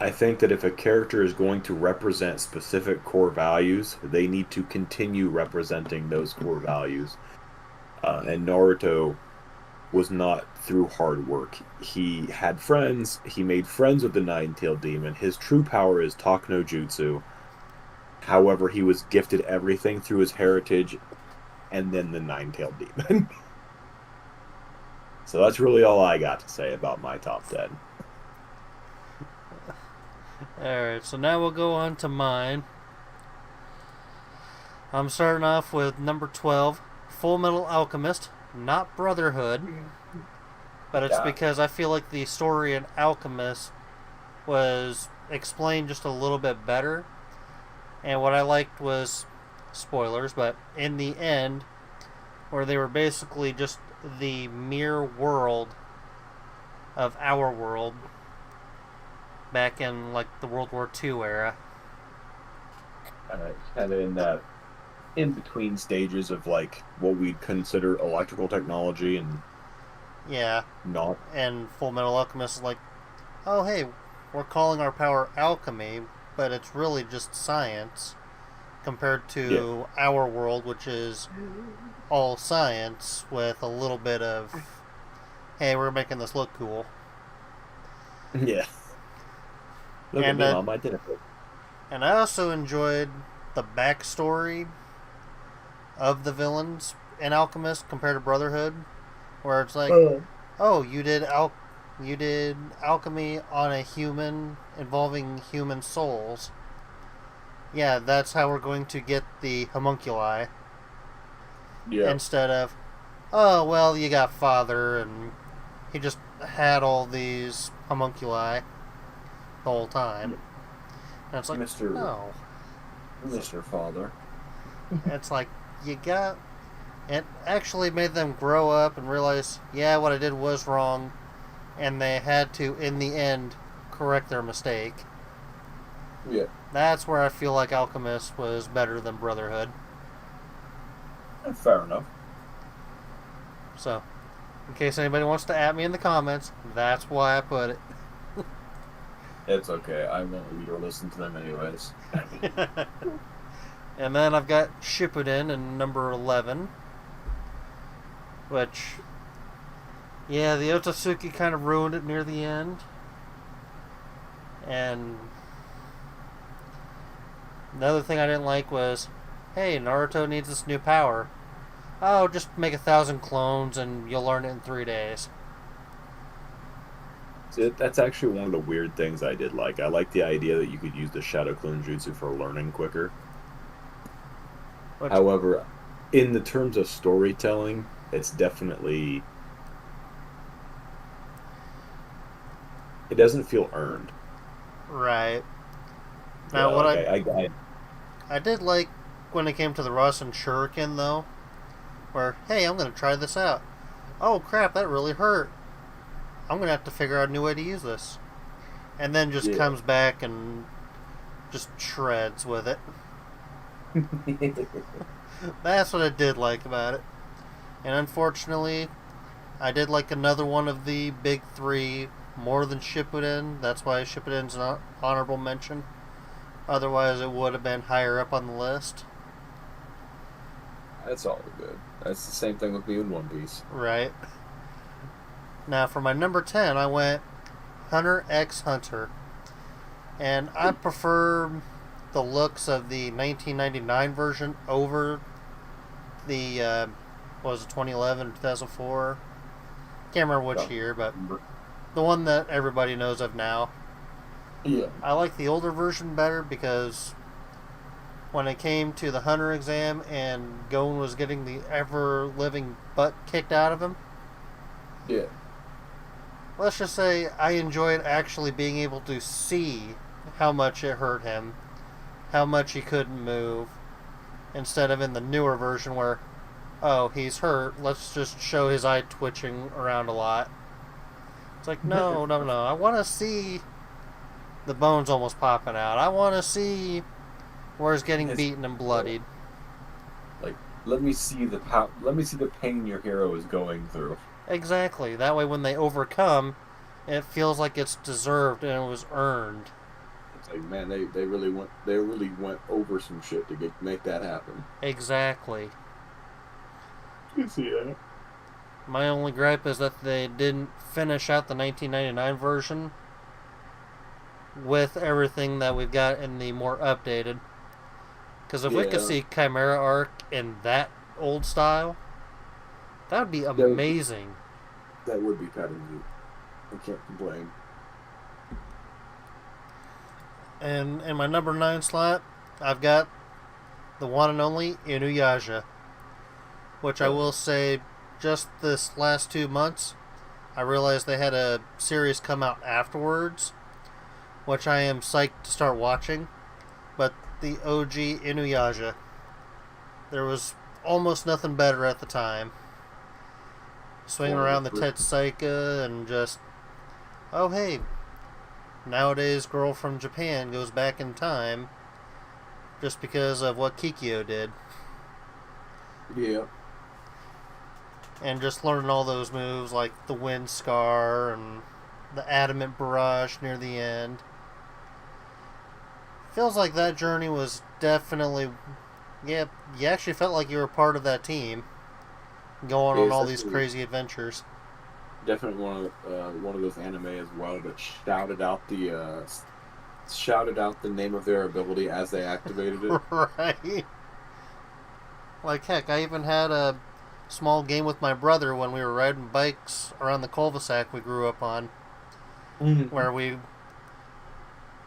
I think that if a character is going to represent specific core values, they need to continue representing those core values. And Naruto was not through hard work. He had friends. He made friends with the Nine-Tailed Demon. His true power is Talk no Jutsu. However, he was gifted everything through his heritage and then the Nine-Tailed Demon. So that's really all I got to say about my top 10. Alright, so now we'll go on to mine. I'm starting off with number 12, Full Metal Alchemist, not Brotherhood, but it's Yeah. because I feel like the story in Alchemist was explained just a little bit better. And what I liked was, spoilers, but in the end, where they were basically just the mere world of our world back in like the World War II era. Kind of in that in between stages of like what we'd consider electrical technology and Yeah, not. and Full Metal Alchemist is like, oh hey, we're calling our power alchemy, but it's really just science compared to our world, which is all science with a little bit of, hey, we're making this look cool. Yeah. Look at And me, Mom. I did it. and I also enjoyed the backstory of the villains in Alchemist compared to Brotherhood, where it's like, oh, you did alchemy on a human involving human souls. Yeah, that's how we're going to get the homunculi. Yeah. instead of, oh, well, you got father, and he just had all these homunculi the whole time. And it's like, Mr. no. Mr. Father. It's like, you got... It actually made them grow up and realize, yeah, what I did was wrong, and they had to, in the end, correct their mistake. Yeah. That's where I feel like Alchemist was better than Brotherhood. Fair enough. So, in case anybody wants to at me in the comments, that's why I put it. It's okay. I won't read or listen to them anyways. And then I've got Shippuden in number 11. Which, yeah, the Otsutsuki kind of ruined it near the end. And another thing I didn't like was, hey, Naruto needs this new power. Oh, just make 1,000 clones and you'll learn it in 3 days. That's actually one of the weird things I did like. I like the idea that you could use the Shadow Clone Jutsu for learning quicker. Which, However, in the terms of storytelling, it's definitely... It doesn't feel earned. right. Yeah, Now, what like I did like when it came to the Rasen Shuriken, though, where, hey, I'm going to try this out. Oh, crap, that really hurt. I'm going to have to figure out a new way to use this. And then just Yeah. comes back and just shreds with it. That's what I did like about it. And unfortunately, I did like another one of the big three more than Shippuden. That's why Shippuden's an honorable mention. Otherwise, it would have been higher up on the list. That's all good. That's the same thing with me in One Piece. Right. Now, for my number 10, I went Hunter x Hunter. And I prefer the looks of the 1999 version over the, what was it, 2011 or 2004? Can't remember which year, but the one that everybody knows of now. Yeah. I like the older version better because when it came to the Hunter exam and Gon was getting the ever-living butt kicked out of him, Yeah. let's just say I enjoyed actually being able to see how much it hurt him, how much he couldn't move, instead of in the newer version where, oh, he's hurt, let's just show his eye twitching around a lot. It's like, no, no, no. I want to see the bones almost popping out. I want to see where he's getting beaten and bloodied. Like, let me see the pain your hero is going through. Exactly. That way when they overcome, it feels like it's deserved and it was earned. It's like, man, they really went over some shit to make that happen. Exactly. You can see that. My only gripe is that they didn't finish out the 1999 version with everything that we've got in the more updated. Because if we could see Chimera Arc in that old style, that would be amazing. That would be kind of neat. I can't complain. And in my number 9 slot, I've got the one and only Inuyasha. Which I will say, just this last 2 months, I realized they had a series come out afterwards, which I am psyched to start watching. But the OG Inuyasha, there was almost nothing better at the time. Swinging around the Tetsuika and just, oh hey, nowadays girl from Japan goes back in time just because of what Kikyo did. Yeah. And just learning all those moves like the Wind Scar and the Adamant Barrage near the end. Feels like that journey was definitely, yeah, you actually felt like you were part of that team, going on all these crazy adventures. Definitely one of those anime as well that shouted out the name of their ability as they activated it. Right. Like heck, I even had a small game with my brother when we were riding bikes around the cul-de-sac we grew up on, where we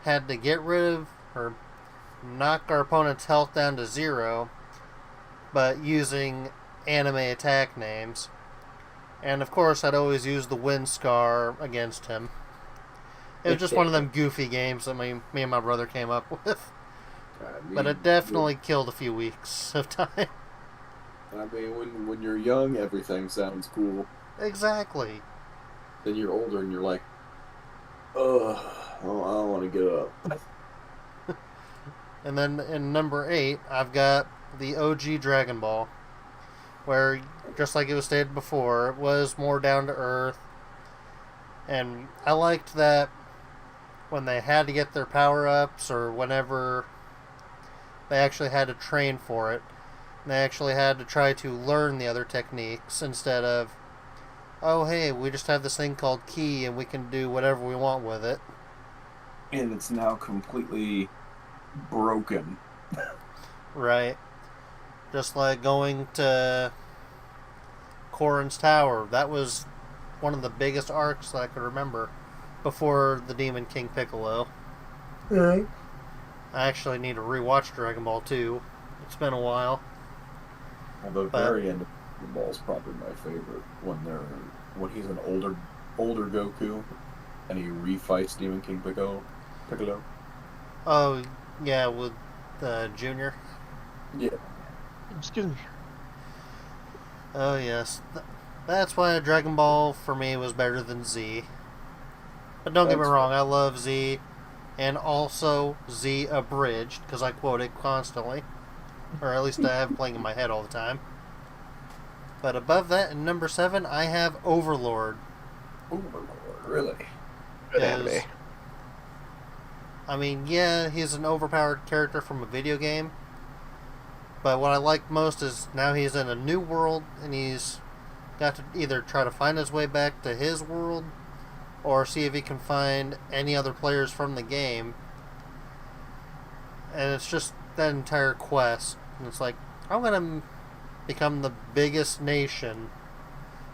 had to get rid of or knock our opponent's health down to 0, but using anime attack names. And of course, I'd always use the Wind Scar against him. It was just one of them goofy games that me and my brother came up with. But it definitely killed a few weeks of time. I mean, when you're young, everything sounds cool. Exactly. Then you're older and you're like, ugh, I don't want to get up. And then in number 8, I've got the OG Dragon Ball, where, just like it was stated before, it was more down to earth. And I liked that when they had to get their power-ups, or whenever they actually had to train for it, they actually had to try to learn the other techniques instead of, oh hey, we just have this thing called ki and we can do whatever we want with it. And it's now completely broken. Right. Just like going to Korin's Tower. That was one of the biggest arcs that I could remember before the Demon King Piccolo. Right. I actually need to rewatch Dragon Ball 2. It's been a while. Well, the very end of the ball is probably my favorite when he's an older Goku and he refights Demon King Piccolo. Oh, yeah, with Junior. Yeah. Excuse me. Oh, yes. That's why Dragon Ball, for me, was better than Z. But don't get me wrong, I love Z. And also Z Abridged, because I quote it constantly. Or at least I have it playing in my head all the time. But above that, in number 7, I have Overlord. Overlord, really? Good anime. I mean, yeah, he's an overpowered character from a video game. But what I like most is now he's in a new world, and he's got to either try to find his way back to his world, or see if he can find any other players from the game. And it's just that entire quest. And it's like, I'm going to become the biggest nation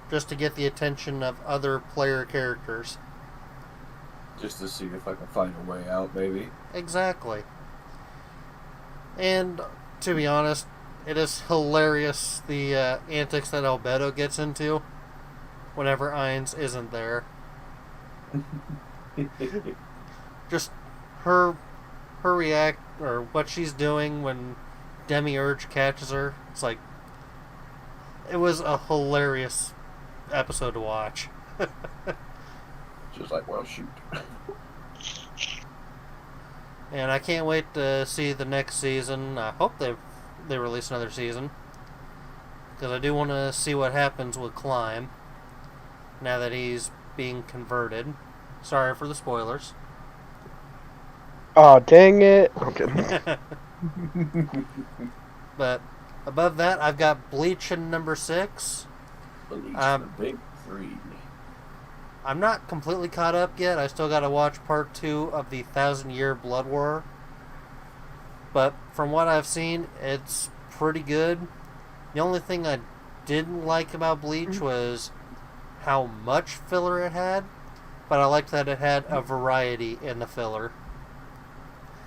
just to get the attention of other player characters. Just to see if I can find a way out, maybe. Exactly. And to be honest, it is hilarious the antics that Albedo gets into whenever Ainz isn't there. Just her react, or what she's doing when Demiurge catches her. It's like, it was a hilarious episode to watch. Just like, well, shoot. And I can't wait to see the next season. I hope they release another season, because I do want to see what happens with Climb now that he's being converted. Sorry for the spoilers. Oh, dang it. I'm kidding. But above that, I've got Bleach in number 6. Bleach, the big 3. I'm not completely caught up yet. I still got to watch part 2 of the 1,000-Year Blood War. But from what I've seen, it's pretty good. The only thing I didn't like about Bleach was how much filler it had. But I liked that it had a variety in the filler.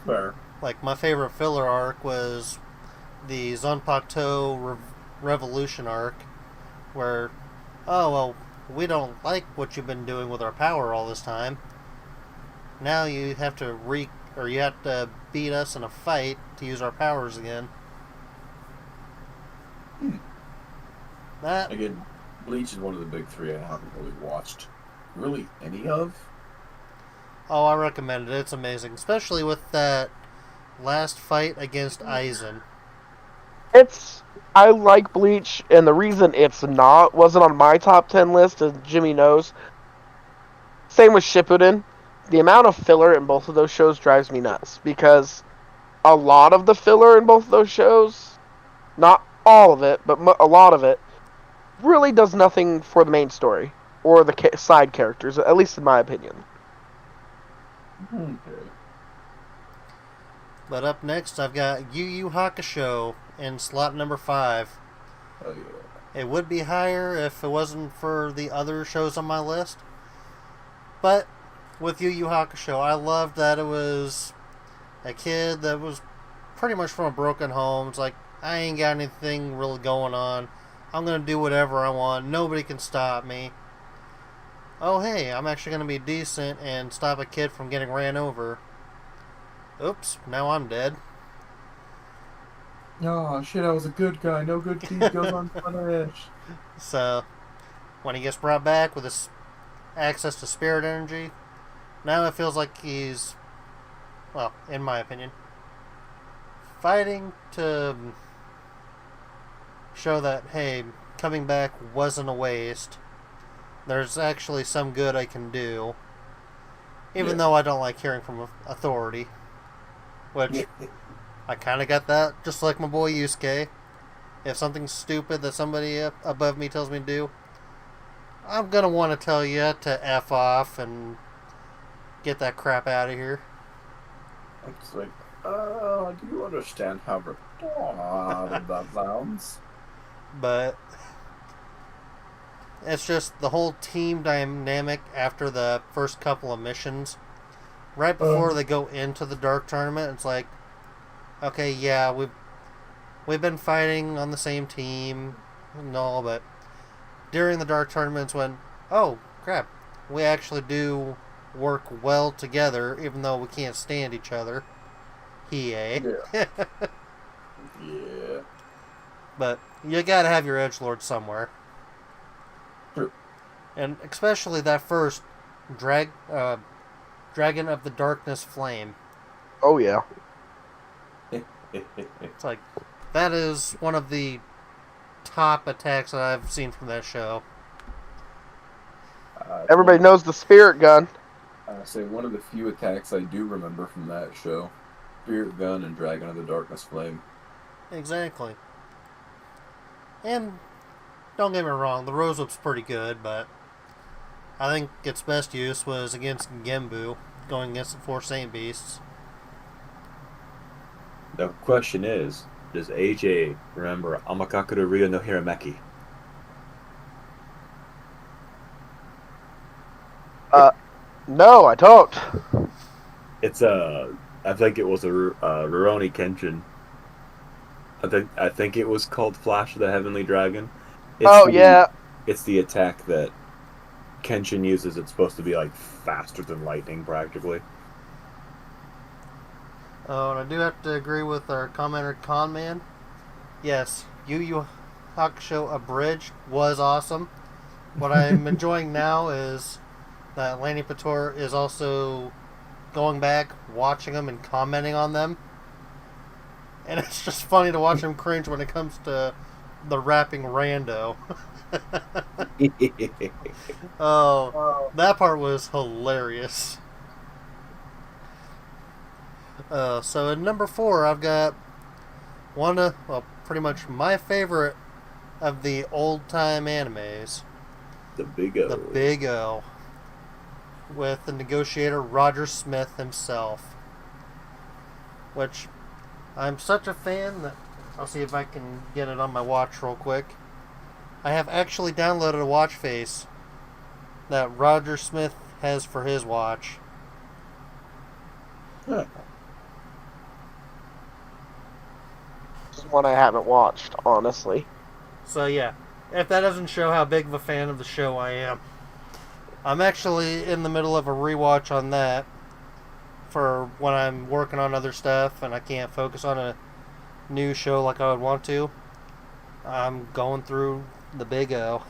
Fair. Like, my favorite filler arc was the Zanpakuto Revolution arc, where, oh, well, we don't like what you've been doing with our power all this time. Now you have to beat us in a fight to use our powers again. That, Again, Bleach is one of the big 3 I haven't really watched any of. oh, I recommend it. It's amazing, especially with that last fight against Aizen. I like Bleach, and the reason wasn't on my top 10 list, as Jimmy knows. Same with Shippuden. The amount of filler in both of those shows drives me nuts, because a lot of the filler in both of those shows, not all of it, but a lot of it, really does nothing for the main story, or the side characters, at least in my opinion. Okay. But up next, I've got Yu Yu Hakusho in slot number 5. Oh, yeah. It would be higher if it wasn't for the other shows on my list. But with Yu Yu Hakusho, I loved that it was a kid that was pretty much from a broken home. It's like, I ain't got anything really going on. I'm going to do whatever I want. Nobody can stop me. Oh, hey, I'm actually going to be decent and stop a kid from getting ran over. Oops, now I'm dead. Oh, shit, I was a good guy. No good deed goes unpunished. So, when he gets brought back with his access to spirit energy, now it feels like he's, well, in my opinion, fighting to show that, hey, coming back wasn't a waste. There's actually some good I can do. Even though I don't like hearing from authority. Which, I kind of got that, just like my boy Yusuke. If something's stupid that somebody above me tells me to do, I'm going to want to tell you to F off and get that crap out of here. It's like, do you understand how retarded that sounds? But it's just the whole team dynamic after the first couple of missions. Right before they go into the Dark Tournament, it's like, okay, yeah, we've been fighting on the same team and all, but during the Dark Tournaments when, oh, crap, we actually do work well together, even though we can't stand each other. Yeah. Yeah. But you gotta have your edgelord somewhere. True. And especially that first Dragon of the Darkness Flame. Oh yeah. It's like, that is one of the top attacks that I've seen from that show. Everybody knows the spirit gun. I say one of the few attacks I do remember from that show. Spirit Gun and Dragon of the Darkness Flame. Exactly. And don't get me wrong, the Rose Whip's pretty good, but I think its best use was against Genbu, going against the 4 Saint Beasts. The question is, does AJ remember Amakakuru Ryo no Hirameki? No, I don't. It's I think it was a Rurouni Kenshin. I think it was called Flash of the Heavenly Dragon. Yeah. It's the attack that Kenshin uses. It's supposed to be like faster than lightning, practically. Oh, and I do have to agree with our commenter Conman. Yes, Yu Yu Hakusho Abridged was awesome. What I'm enjoying now is that Lanny Pator is also going back, watching them, and commenting on them. And it's just funny to watch him cringe when it comes to the rapping rando. Oh, that part was hilarious. So at number 4, I've got one of, well, pretty much my favorite of the old-time animes. The Big O. The Big O. With the negotiator Roger Smith himself. Which, I'm such a fan that, I'll see if I can get it on my watch real quick. I have actually downloaded a watch face that Roger Smith has for his watch. Huh. This is one I haven't watched, honestly. So yeah, if that doesn't show how big of a fan of the show I am. I'm actually in the middle of a rewatch on that for when I'm working on other stuff and I can't focus on a new show like I would want to. I'm going through the Big O.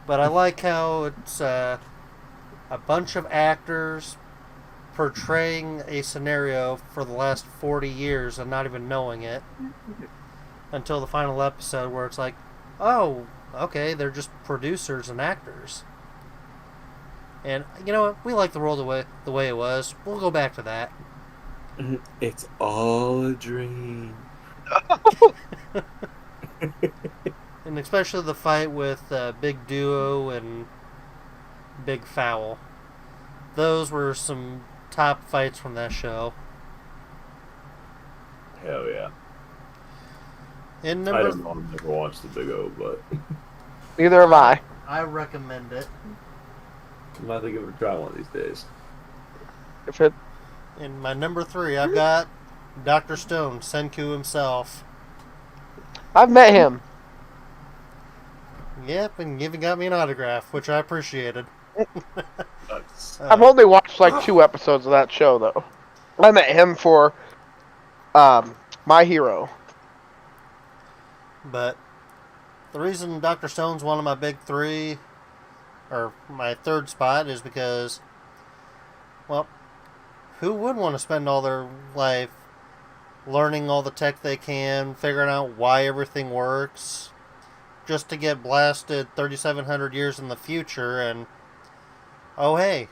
But I like how it's a bunch of actors portraying a scenario for the last 40 years and not even knowing it until the final episode where it's like, oh, okay, they're just producers and actors. And you know what? We like the world the way it was. We'll go back to that. It's all a dream. And especially the fight with Big Duo and Big Fowl. Those were some top fights from that show. Hell yeah. In I number, don't know. I've never watched the Big O, but Neither have I. I recommend it. I might have to give it a try one of these days. If it, In my number 3, I've got Dr. Stone, Senku himself. I've met him. Yep, and even got me an autograph, which I appreciated. Nice. I've only watched like 2 episodes of that show though. I met him for My Hero. But the reason Dr. Stone's one of my big 3, or my 3rd spot, is because, well, who would want to spend all their life learning all the tech they can, figuring out why everything works, just to get blasted 3,700 years in the future and, oh hey,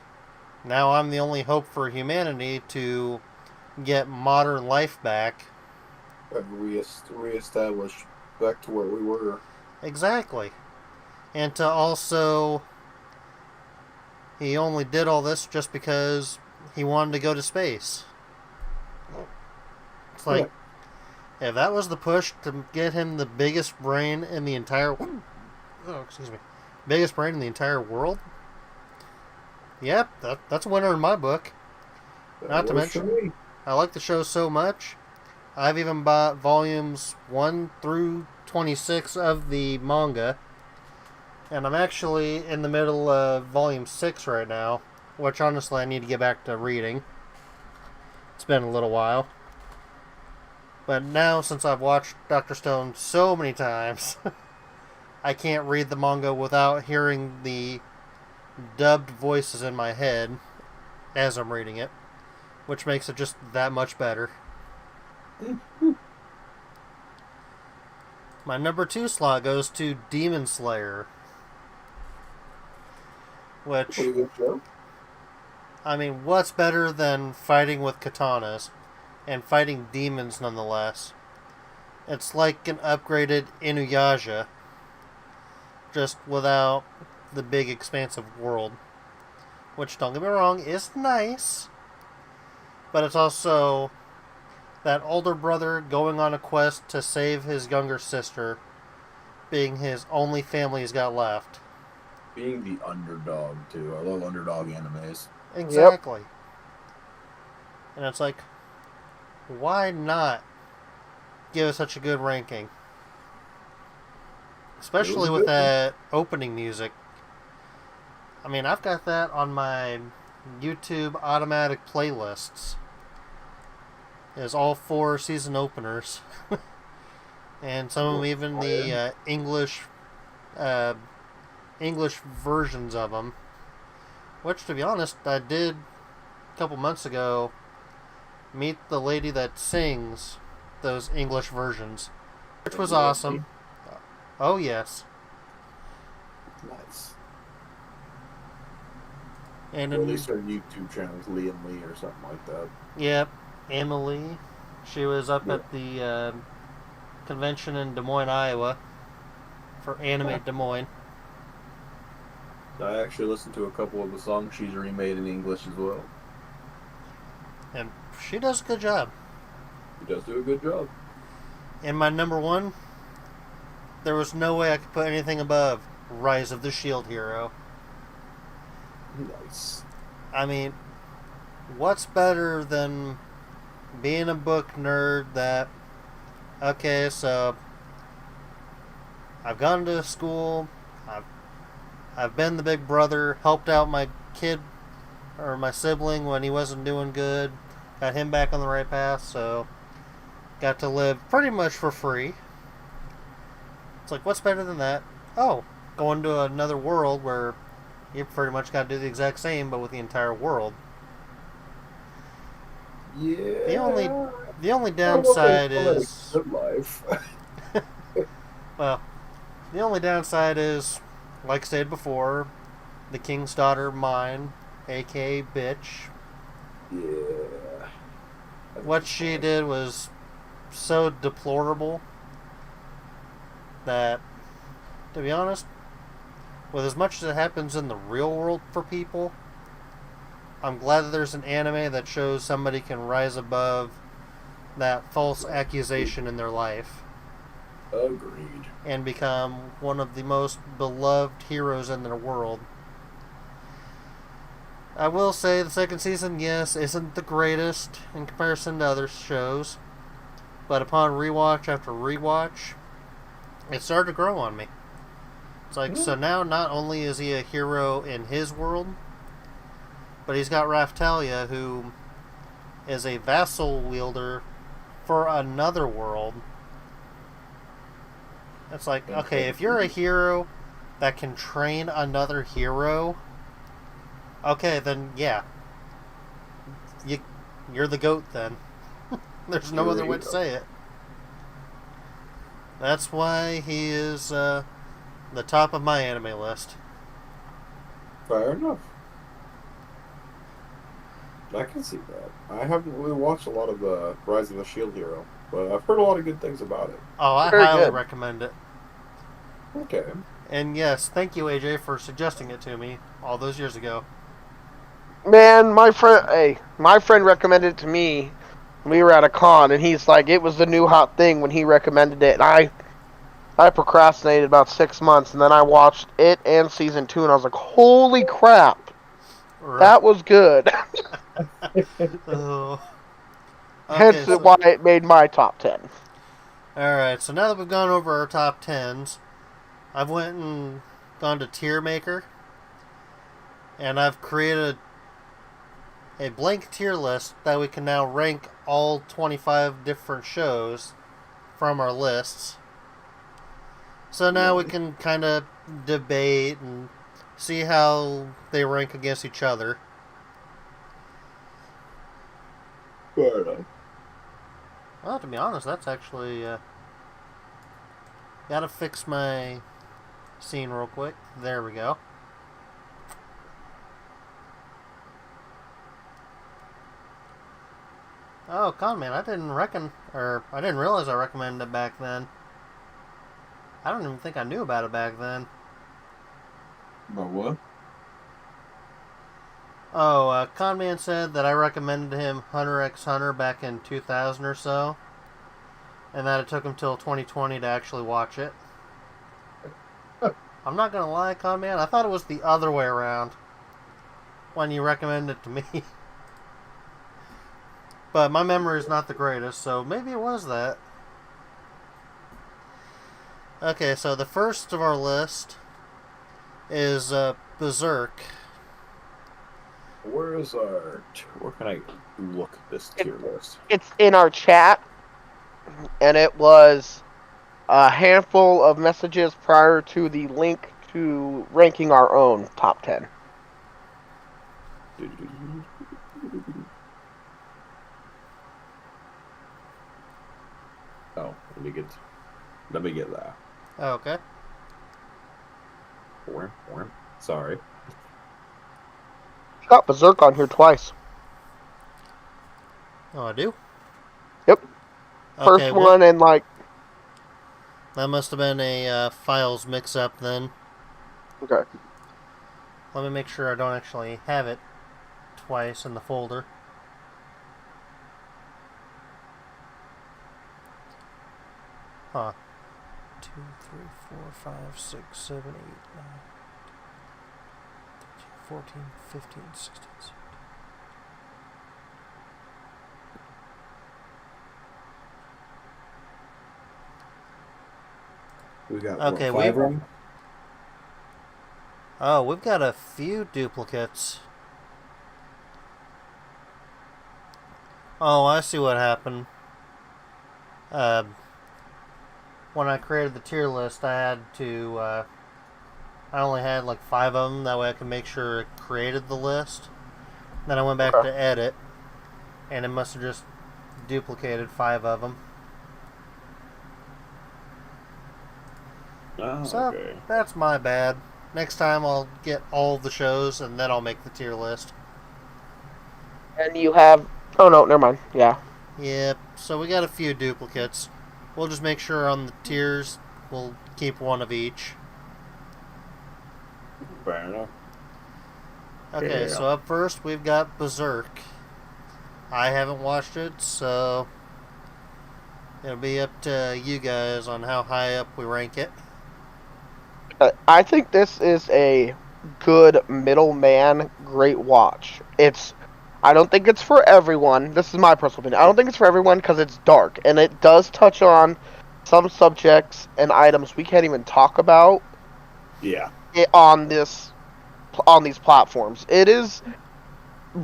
now I'm the only hope for humanity to get modern life back. Reestablish back to where we were. Exactly. And to also, he only did all this just because he wanted to go to space. It's like, if that was the push to get him the biggest brain in the entire, biggest brain in the entire world, yep, that's a winner in my book. Not to mention, I like the show so much, I've even bought volumes 1 through 26 of the manga, and I'm actually in the middle of volume 6 right now, which honestly I need to get back to reading. It's been a little while. But now, since I've watched Dr. Stone so many times, I can't read the manga without hearing the dubbed voices in my head as I'm reading it, which makes it just that much better. My number 2 slot goes to Demon Slayer, which, Pretty good show. I mean, what's better than fighting with katanas and fighting demons nonetheless? It's like an upgraded Inuyasha, just without the big expansive world, which, don't get me wrong, is nice, but it's also that older brother going on a quest to save his younger sister, being his only family he's got left. Being the underdog, too. I love underdog animes. Exactly. Yep. And it's like, why not give it such a good ranking? Especially with that opening music. I mean, I've got that on my YouTube automatic playlists. Is all 4 season openers. And some of them even the English versions of them. Which, to be honest, I did a couple months ago meet the lady that sings those English versions, which was awesome. Oh, yes. Nice. And at least her YouTube channel is Liam Lee or something like that. Yep, Emily. She was up at the convention in Des Moines, Iowa for Anime Des Moines. I actually listened to a couple of the songs she's remade in English as well. And she does a good job. She does do a good job. And my number 1, there was no way I could put anything above Rise of the Shield Hero. Nice. I mean, what's better than being a book nerd that, okay, so I've gone to school, I've been the big brother, helped out my kid or my sibling when he wasn't doing good, got him back on the right path, so got to live pretty much for free. It's like, what's better than that? Oh, going to another world where you pretty much got to do the exact same, but with the entire world. Yeah. The only downside is good life. well, the only downside is, like stated before, the king's daughter mine, aka bitch. Yeah. What she did was so deplorable that, to be honest, with as much as it happens in the real world for people, I'm glad that there's an anime that shows somebody can rise above that false accusation in their life. Agreed. And become one of the most beloved heroes in their world. I will say the second season, yes, isn't the greatest in comparison to other shows, but upon rewatch after rewatch, it started to grow on me. It's like, so now not only is he a hero in his world, but he's got Raftalia, who is a vassal wielder for another world. It's like, okay, if you're a hero that can train another hero, okay, then yeah, you're the GOAT then. There's no other way to say it. That's why he is the top of my anime list. Fair enough. I can see that. I haven't really watched a lot of Rise of the Shield Hero, but I've heard a lot of good things about it. Oh, I Very highly good. recommend it. Okay. And yes, thank you, AJ, for suggesting it to me all those years ago. Man, my friend recommended it to me. We were at a con, and he's like, it was the new hot thing when he recommended it. And I procrastinated about 6 months, and then I watched it and season 2, and I was like, holy crap, that was good. Oh. Hence why it made my top 10. Alright, so now that we've gone over our top 10s, I've went and gone to Tier Maker, and I've created a blank tier list that we can now rank all 25 different shows from our lists. So now we can kind of debate and see how they rank against each other. Fair enough. Well, to be honest, that's actually... gotta fix my scene real quick. There we go. Oh, Conman, I didn't realize I recommended it back then. I don't even think I knew about it back then. About what? Oh, Conman said that I recommended him Hunter x Hunter back in 2000 or so, and that it took him till 2020 to actually watch it. I'm not gonna lie, Conman, I thought it was the other way around when you recommended it to me. But my memory is not the greatest, so maybe it was that. Okay, so the first of our list is Berserk. Where can I look at this tier list? It's in our chat, and it was a handful of messages prior to the link to ranking our own top 10. Oh, let me get that. Oh, okay. Sorry. Got Berserk on here twice. Oh, I do? Yep. First Okay, one and like... that must have been a files mix-up then. Okay. Let me make sure I don't actually have it twice in the folder. Huh. 2, 3, 4, 5, 6, 7, 8, 9, 13, 14, 15, 16, 17. We got Okay, what, 5 of them? Oh, we've got a few duplicates. Oh, I see what happened. When I created the tier list, I had to, I only had like 5 of them, that way I could make sure it created the list. Then I went back to edit, and it must have just duplicated 5 of them. Oh, So, okay. that's my bad. Next time I'll get all of the shows, and then I'll make the tier list. And you have... Oh, no, never mind. Yeah. Yep, so we got a few duplicates. We'll just make sure on the tiers we'll keep one of each. Fair enough. Okay, Yeah. so up first we've got Berserk. I haven't watched it, so it'll be up to you guys on how high up we rank it. I think this is a good middleman, great watch. I don't think it's for everyone. This is my personal opinion. I don't think it's for everyone because it's dark, and it does touch on some subjects and items we can't even talk about Yeah. on these platforms. It is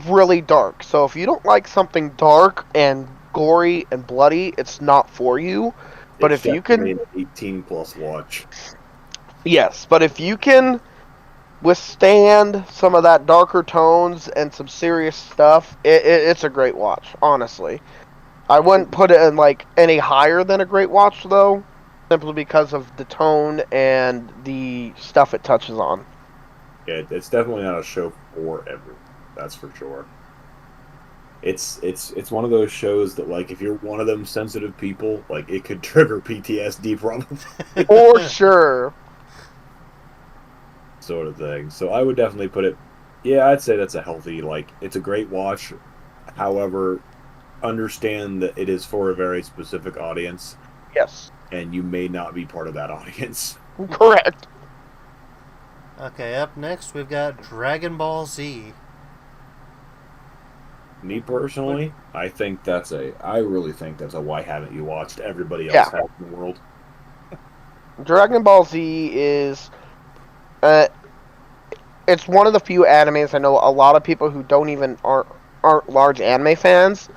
really dark. So if you don't like something dark and gory and bloody, it's not for you. But It's if you definitely can, an 18 plus watch. yes, but if you can withstand some of that darker tones and some serious stuff, it's a great watch, honestly. I wouldn't put it in like any higher than a great watch though, simply because of the tone and the stuff it touches on. Yeah, it's definitely not a show for everyone. That's for sure. It's one of those shows that, like, if you're one of them sensitive people, like, it could trigger PTSD probably. For sure. Sort of thing. So I would definitely put it. Yeah, I'd say that's a healthy. Like, it's a great watch. However, understand that it is for a very specific audience, Yes. and you may not be part of that audience. Correct. Okay, up next we've got Dragon Ball Z. Me personally, I think that's a. I really think that's a. Why haven't you watched? Everybody else Yeah. has in the world. Dragon Ball Z is uh, it's one of the few animes I know a lot of people who aren't large anime fans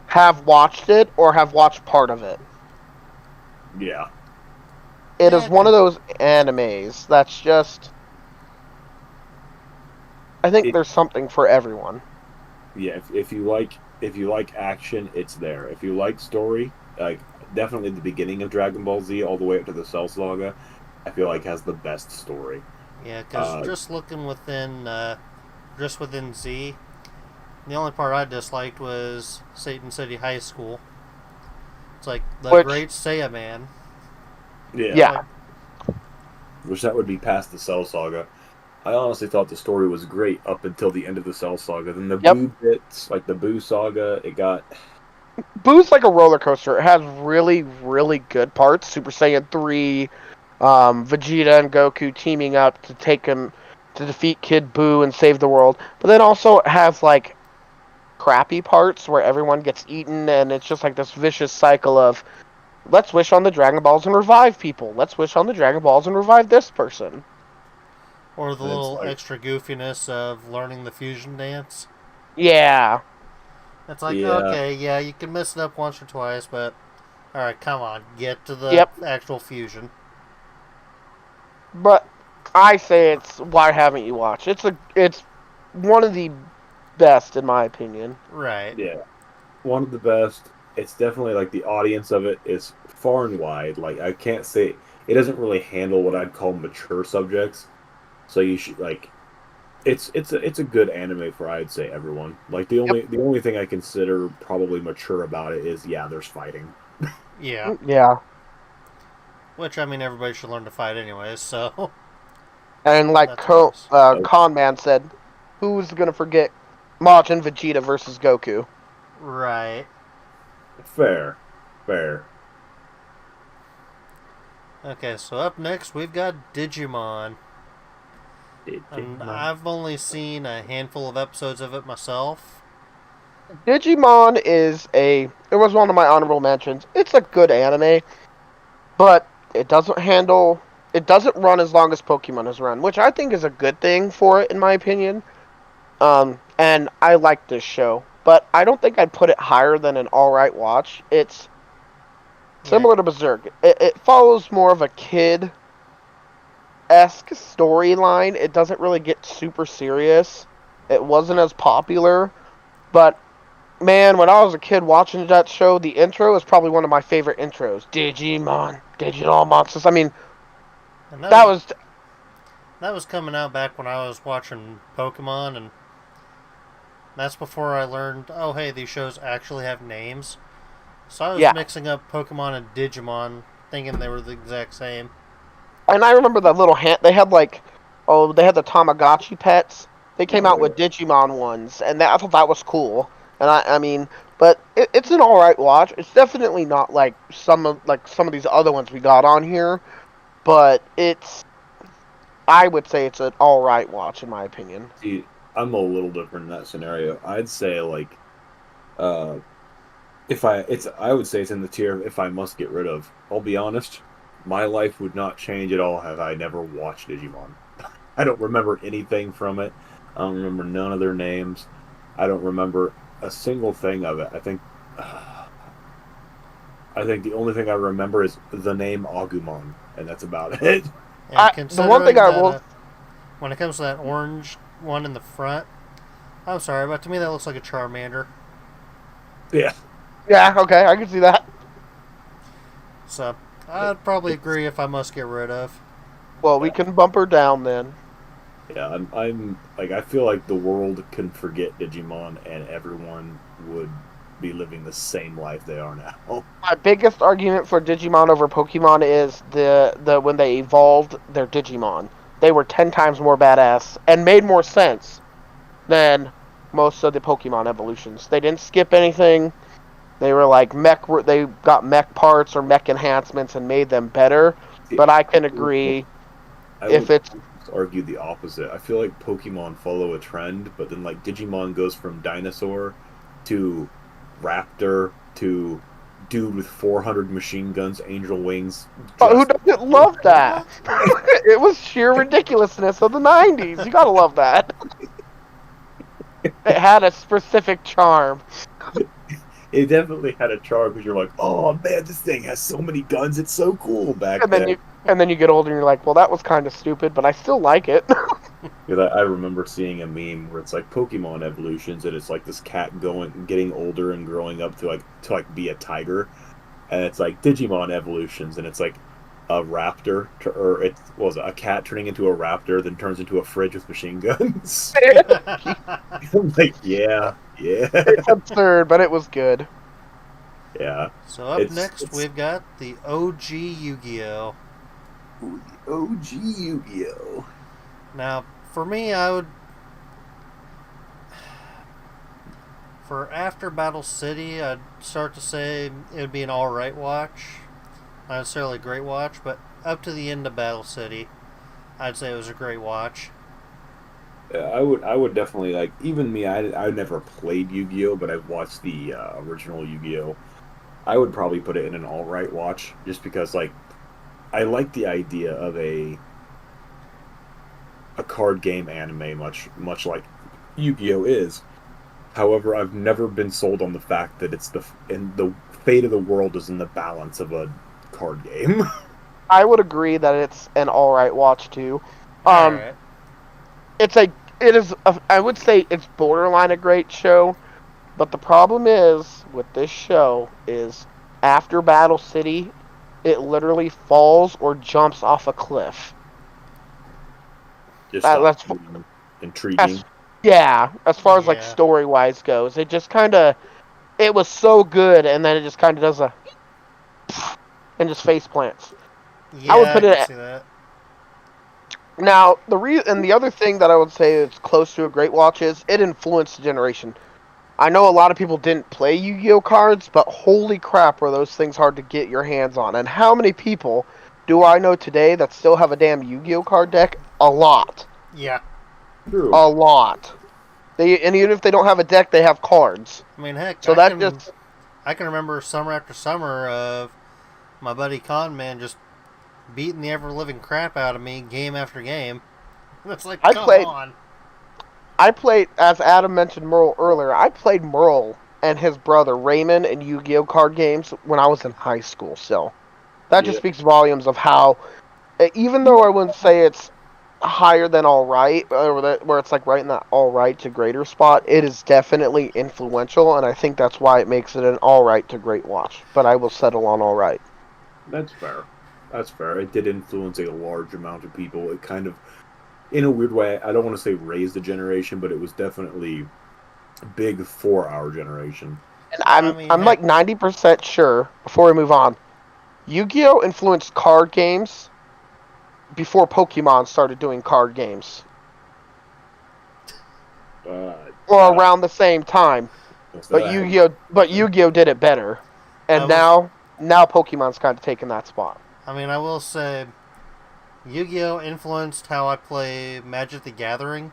have watched it or have watched part of it. Yeah. It Yeah, is one of those animes that's just I think It- there's something for everyone. Yeah, if you like action, it's there. If you like story, like definitely the beginning of Dragon Ball Z all the way up to the Cell Saga, I feel like has the best story. Yeah, because just within Z, the only part I disliked was Satan City High School. It's like the Which- Great Saiyaman. Yeah. Which that would be past the Cell Saga. I honestly thought the story was great up until the end of the Cell Saga. Then the Yep. Boo bits, like the Boo Saga, it got Boo's like a roller coaster. It has really, really good parts. Super Saiyan 3, Vegeta and Goku teaming up to defeat Kid Buu and save the world. But then also it has like crappy parts where everyone gets eaten and it's just like this vicious cycle of let's wish on the Dragon Balls and revive people. Let's wish on the Dragon Balls and revive this person. Or the And it's little like- extra goofiness of learning the fusion dance. Yeah. It's like, Yeah. okay, yeah, you can mess it up once or twice, but alright, come on, get to the Yep. actual fusion. But I say it's why haven't you watched? It's one of the best in my opinion. Right. yeah, one of the best. It's definitely like the audience of it is far and wide. Like I can't say it doesn't really handle what I'd call mature subjects. So you should like it's a good anime for I'd say everyone. Like the only thing I consider probably mature about it is there's fighting. Yeah. Yeah. Which, I mean, everybody should learn to fight anyways, so. And like That's nice. Con Man said, who's gonna forget Majin Vegeta versus Goku? Right. Fair. Fair. Okay, so up next we've got Digimon. And I've only seen a handful of episodes of it myself. Digimon it was one of my honorable mentions. It's a good anime, but it doesn't run as long as Pokemon has run, which I think is a good thing for it in my opinion. And I like this show, but I don't think I'd put it higher than an alright watch. It's similar to Berserk. It follows more of a kid-esque storyline. It doesn't really get super serious. It wasn't as popular, but man, when I was a kid watching that show, the intro is probably one of my favorite intros. Digimon, digital monsters. I mean, And that was that was coming out back when I was watching Pokemon, and that's before I learned, oh hey, these shows actually have names. So I was mixing up Pokemon and Digimon, thinking they were the exact same. and I remember that little they had the Tamagotchi pets. They came out with Digimon ones, and I thought that was cool. And I mean, but it's an alright watch. It's definitely not like some of these other ones we got on here, but I would say it's an alright watch in my opinion. See, I'm a little different in that scenario. I'd say like I would say it's in the tier of if I must get rid of. I'll be honest, my life would not change at all had I never watched Digimon. I don't remember anything from it. I don't remember none of their names. I don't remember a single thing of it. I think the only thing I remember is the name Agumon, and that's about it. And The one thing considering I that will, when it comes to that orange one in the front, I'm sorry, but to me that looks like a Charmander. Yeah. yeah, okay, I can see that. So I'd probably agree if I must get rid of. Well, we can bump her down then. Yeah, I'm like I feel like the world can forget Digimon and everyone would be living the same life they are now. My biggest argument for Digimon over Pokemon is the when they evolved their Digimon. They were 10 times more badass and made more sense than most of the Pokemon evolutions. They didn't skip anything. They were like mech. They got mech parts or mech enhancements and made them better. But I can agree I if would it's argue the opposite. I feel like Pokemon follow a trend, but then like Digimon goes from dinosaur to raptor to dude with 400 machine guns, angel wings. who dressed- doesn't love that? It was sheer ridiculousness of the 90s. You gotta love that. It had a specific charm. It definitely had a charm because you're like, oh man, this thing has so many guns. It's so cool back And then then. you get older and you're like, well, that was kind of stupid, but I still like it. Because I remember seeing a meme where it's like Pokemon evolutions, and it's like this cat getting older and growing up to be a tiger, and it's like Digimon evolutions, and it's like a raptor, or it was a cat turning into a raptor, then turns into a fridge with machine guns. I'm like, yeah, It's absurd, but it was good. yeah. So up It's- next it's- we've got the OG Yu-Gi-Oh! Ooh, the OG Yu-Gi-Oh! Now, for me, I would... For after Battle City, I'd start to say it would be an alright watch. Not necessarily a great watch, but up to the end of Battle City, I'd say it was a great watch. Yeah, I would definitely like. Even me, I never played Yu-Gi-Oh, but I've watched the original Yu-Gi-Oh. I would probably put it in an all right watch, just because like I like the idea of a card game anime, much like Yu-Gi-Oh is. However, I've never been sold on the fact that the fate of the world is in the balance of a card game. I would agree that it's an alright watch, too. Alright. I would say it's borderline a great show, but the problem is, with this show, is after Battle City, it literally falls or jumps off a cliff. Just That's intriguing. Yeah, as far as like Yeah. story wise goes, it just kind of it was so good, and then it just kind of does a and just face plants. Yeah, I would put can it- see that. Now the other thing that I would say is close to a great watch is it influenced the generation. I know a lot of people didn't play Yu-Gi-Oh cards, but holy crap, were those things hard to get your hands on? And how many people do I know today that still have a damn Yu-Gi-Oh card deck? A lot. Yeah. True. A lot. And even if they don't have a deck, they have cards. I mean, heck, So I can remember summer after summer of my buddy Conman just beating the ever-living crap out of me game after game. It's like, come on. I played, as Adam mentioned Merle earlier, I played Merle and his brother Raymond in Yu-Gi-Oh card games when I was in high school, so that just Yeah. speaks volumes of how, even though I wouldn't say it's higher than alright, where it's like right in that alright to greater spot, it is definitely influential, and I think that's why it makes it an alright to great watch, but I will settle on alright. That's fair. That's fair. It did influence a large amount of people. It kind of, in a weird way, I don't want to say raised the generation, but it was definitely big for our generation. And I'm I mean, like 90% sure, before we move on, Yu-Gi-Oh influenced card games before Pokemon started doing card games. Or around the same time. But Yu-Gi-Oh did it better. And now Pokemon's kind of taken that spot. I mean, I will say, Yu-Gi-Oh influenced how I play Magic the Gathering,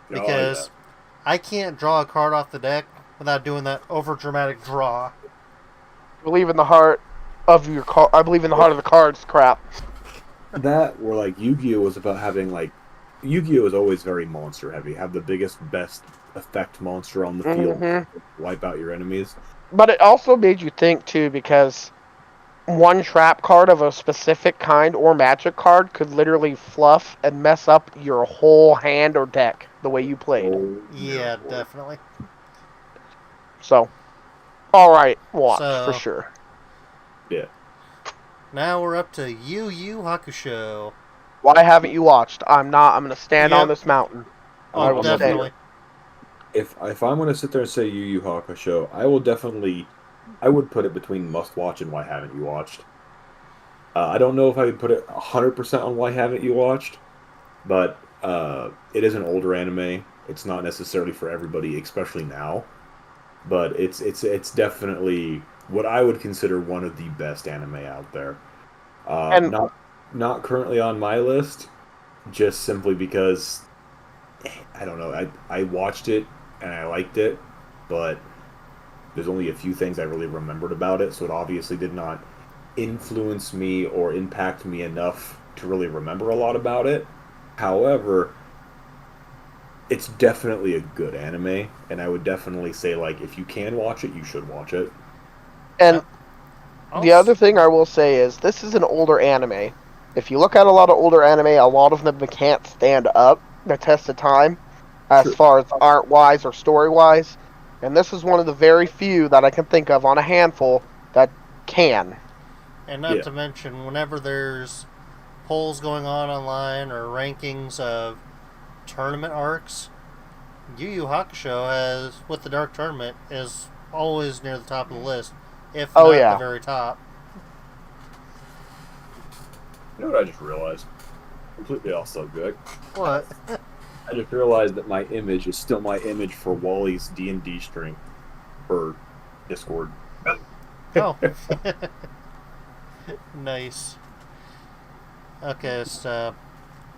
because I can't draw a card off the deck without doing that over-dramatic draw. believe in the heart of your card. I believe in the heart of the cards. Crap. That or like Yu-Gi-Oh was about having like Yu-Gi-Oh is always very monster heavy. Have the biggest, best effect monster on the field, wipe out your enemies. But it also made you think too, because one trap card of a specific kind or magic card could literally fluff and mess up your whole hand or deck the way you played. Oh, Yeah, definitely. So, all right, watch for So- sure. Yeah. Now we're up to Yu Yu Hakusho. Why haven't you watched? I'm not. I'm going to stand Yep. on this mountain. I Oh, will definitely. If I'm gonna sit there and say Yu Yu Hakusho, I would put it between must watch and why haven't you watched. I don't know if I would put it 100% on why haven't you watched, but it is an older anime. It's not necessarily for everybody, especially now. But it's definitely what I would consider one of the best anime out there. And- Not currently on my list, just simply because I don't know. I watched it and I liked it, but there's only a few things I really remembered about it, so it obviously did not influence me or impact me enough to really remember a lot about it. However, it's definitely a good anime, and I would definitely say, like, if you can watch it, you should watch it. And I'll the other thing I will say is this is an older anime. If you look at a lot of older anime, a lot of them can't stand up the test of time as True. far as art-wise or story-wise. And this is one of the very few that I can think of on a handful that can. And not Yeah. to mention, whenever there's polls going on online or rankings of tournament arcs, Yu Yu Hakusho has, with the Dark Tournament, is always near the top of the list, if Oh, not yeah. the very top. You know what I just realized? Completely also good. What? I just realized that my image is still my image for Wally's D&D stream for Discord. Oh. Nice. Okay, so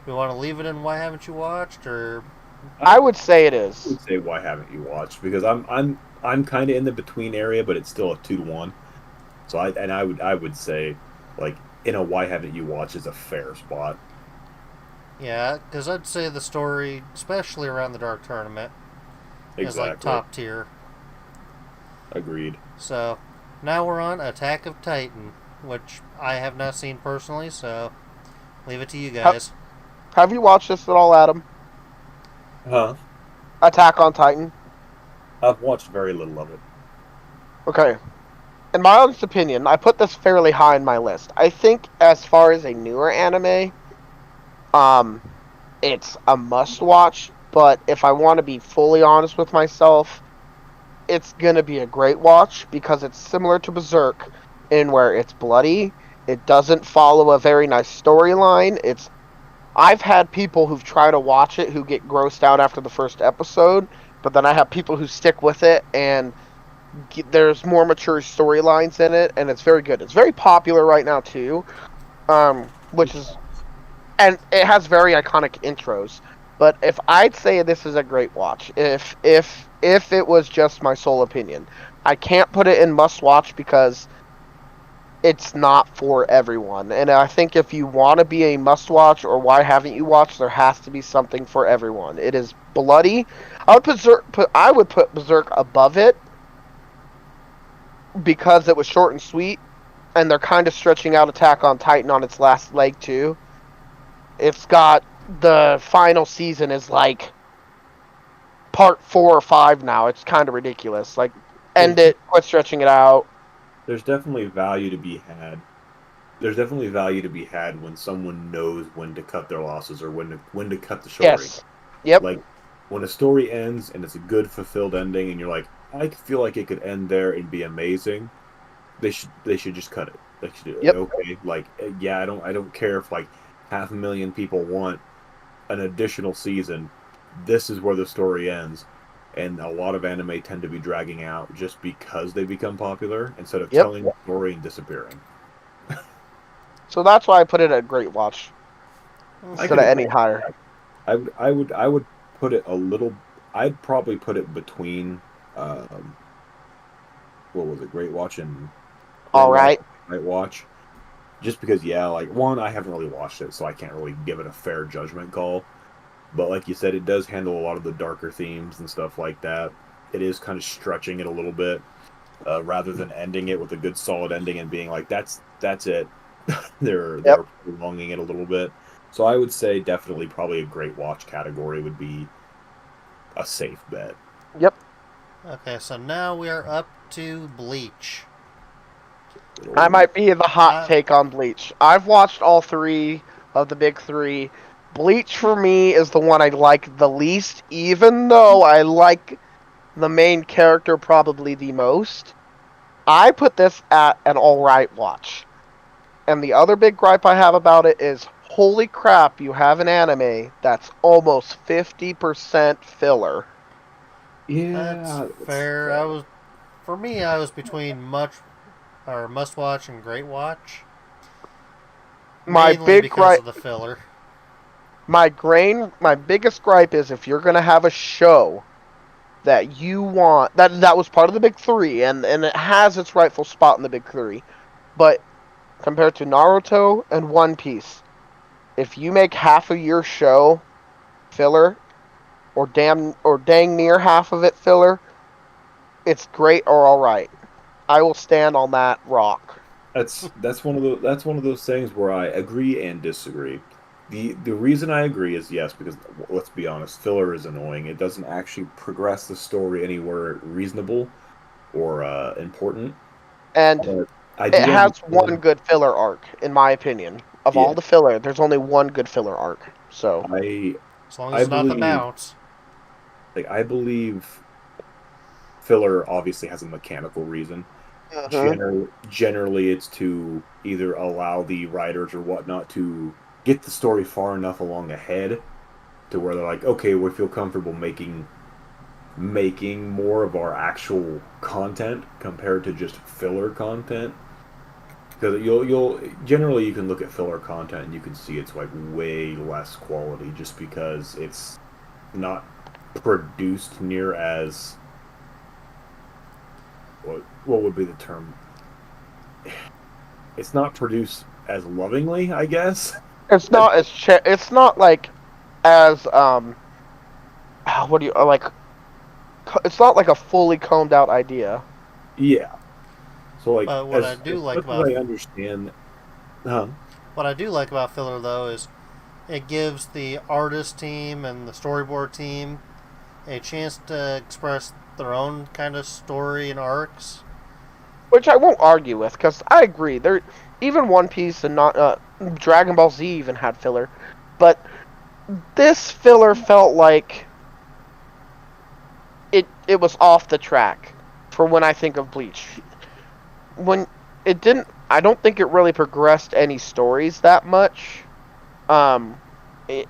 we want to leave it in why haven't you watched, or I would say it I is. would say why haven't you watched? Because I'm kind of in the between area, but it's still a 2-1. So I would say like in a why haven't you watched is a fair spot. yeah, because I'd say the story, especially around the Dark Tournament, is like Exactly. top tier. Agreed. So now we're on Attack of Titan, which I have not seen personally, so leave it to you guys. Have you watched this at all, Adam? Huh? Attack on Titan? I've watched very little of it. Okay. In my honest opinion, I put this fairly high in my list. I think as far as a newer anime, it's a must-watch, but if I want to be fully honest with myself, it's gonna be a great watch because it's similar to Berserk in where it's bloody. It doesn't follow a very nice storyline. I've had people who've tried to watch it who get grossed out after the first episode, but then I have people who stick with it and there's more mature storylines in it, and it's very good. It's very popular right now too, which is, and it has very iconic intros. But if I'd say this is a great watch, if it was just my sole opinion, I can't put it in must watch because it's not for everyone. And I think if you want to be a must watch or why haven't you watched, there has to be something for everyone. It is bloody. I would put Berserk above it because it was short and sweet, and they're kind of stretching out Attack on Titan on its last leg too. It's got the final season is like part 4 or 5 now. It's kind of ridiculous. Like, end it, quit stretching it out. There's definitely value to be had. There's definitely value to be had when someone knows when to cut their losses or when to cut the story. Yes. Yep. Like when a story ends and it's a good fulfilled ending, and you're like, I feel like it could end there and be amazing. They should just cut it. They should Yep. okay. Like yeah, I don't care if like 500,000 people want an additional season. This is where the story ends. And a lot of anime tend to be dragging out just because they become popular instead of Yep. telling the story and disappearing. So that's why I put it at great watch instead of any higher. I would put it a little. I'd probably put it between. What was it? Great Watch and All right. Might watch. Just because, yeah, like, one, I haven't really watched it, so I can't really give it a fair judgment call. But like you said, it does handle a lot of the darker themes and stuff like that. It is kind of stretching it a little bit, rather than ending it with a good solid ending and being like, that's it. they're Yep. prolonging it a little bit. So I would say definitely probably a great watch category would be a safe bet. Yep. Okay, so now we are up to Bleach. I might be the hot take on Bleach. I've watched all 3 of the big 3. Bleach for me is the one I like the least, even though I like the main character probably the most. I put this at an alright watch. And the other big gripe I have about it is, holy crap, you have an anime that's almost 50% filler. Yeah, That's fair. For me, I was between must watch and great watch. My Mainly big because gripe, of the filler. my biggest gripe is if you're gonna have a show that you want that was part of the big 3 and it has its rightful spot in the big 3, but compared to Naruto and One Piece, if you make half of your show filler or dang near half of it filler, it's great or all right. I will stand on that rock. that's one of those things where I agree and disagree. The reason I agree is yes, because let's be honest, filler is annoying. It doesn't actually progress the story anywhere reasonable or important. And But I it do has one understand. good filler arc, in my opinion. Of all Yeah, the filler, there's only one good filler arc. So I As long as I it's not the believe bounce. I believe filler obviously has a mechanical reason. Mhm. Generally, it's to either allow the writers or whatnot to get the story far enough along ahead to where they're like, okay, we feel comfortable making more of our actual content compared to just filler content. Because you'll generally you can look at filler content and you can see it's like way less quality just because it's not produced near as what would be the term? It's not produced as lovingly, I guess. it's not like as what do you like it's not like a fully combed out idea. Yeah. So like But what I do as like much as about I understand, huh? filler though is it gives the artist team and the storyboard team a chance to express their own kind of story and arcs. Which I won't argue with, because I agree. There, even One Piece and not Dragon Ball Z even had filler, but this filler felt like it was off the track for when I think of Bleach. When it didn't, I don't think it really progressed any stories that much. Um, it,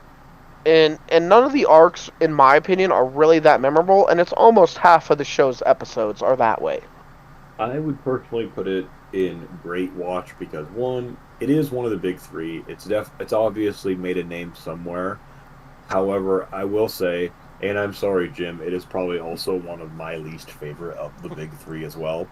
and none of the arcs, in my opinion, are really that memorable, and it's almost half of the show's episodes are that way. I would personally put it in great watch because one, it is one of the big 3. It's obviously made a name somewhere. However, I will say, and I'm sorry, Jim, it is probably also one of my least favorite of the big 3 as well.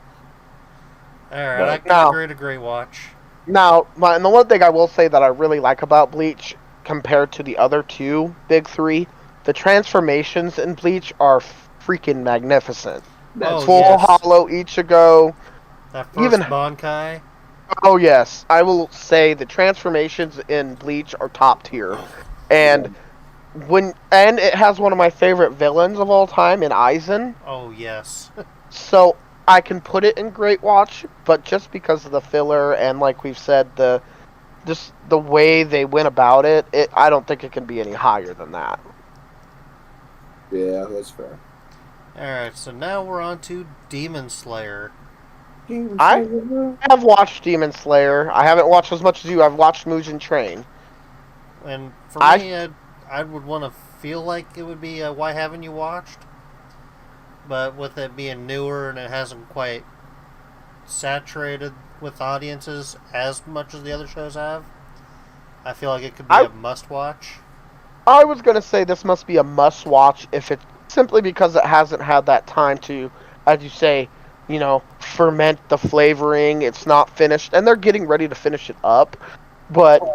Alright, I But can Now, agree to great watch. and the one thing I will say that I really like about Bleach compared to the other 2 big 3, the transformations in Bleach are freaking magnificent. that's Oh Full yes. Hollow Ichigo, That even first Bankai. oh yes, I will say the transformations in Bleach are top tier, and it has one of my favorite villains of all time in Aizen, Oh yes. so I can put it in Great Watch, but just because of the filler and like we've said just the way they went about it, I don't think it can be any higher than that. Yeah, that's fair. Alright, so now we're on to Demon Slayer. I have watched Demon Slayer. I haven't watched as much as you. I've watched Mugen Train. And for I me, I would want to feel like it would be Why Haven't You Watched? But with it being newer and it hasn't quite saturated with audiences as much as the other shows have, I feel like it could be I a must watch. I was gonna say this must be a must watch if it simply because it hasn't had that time to, as you say, ferment the flavoring. It's not finished, and they're getting ready to finish it up. But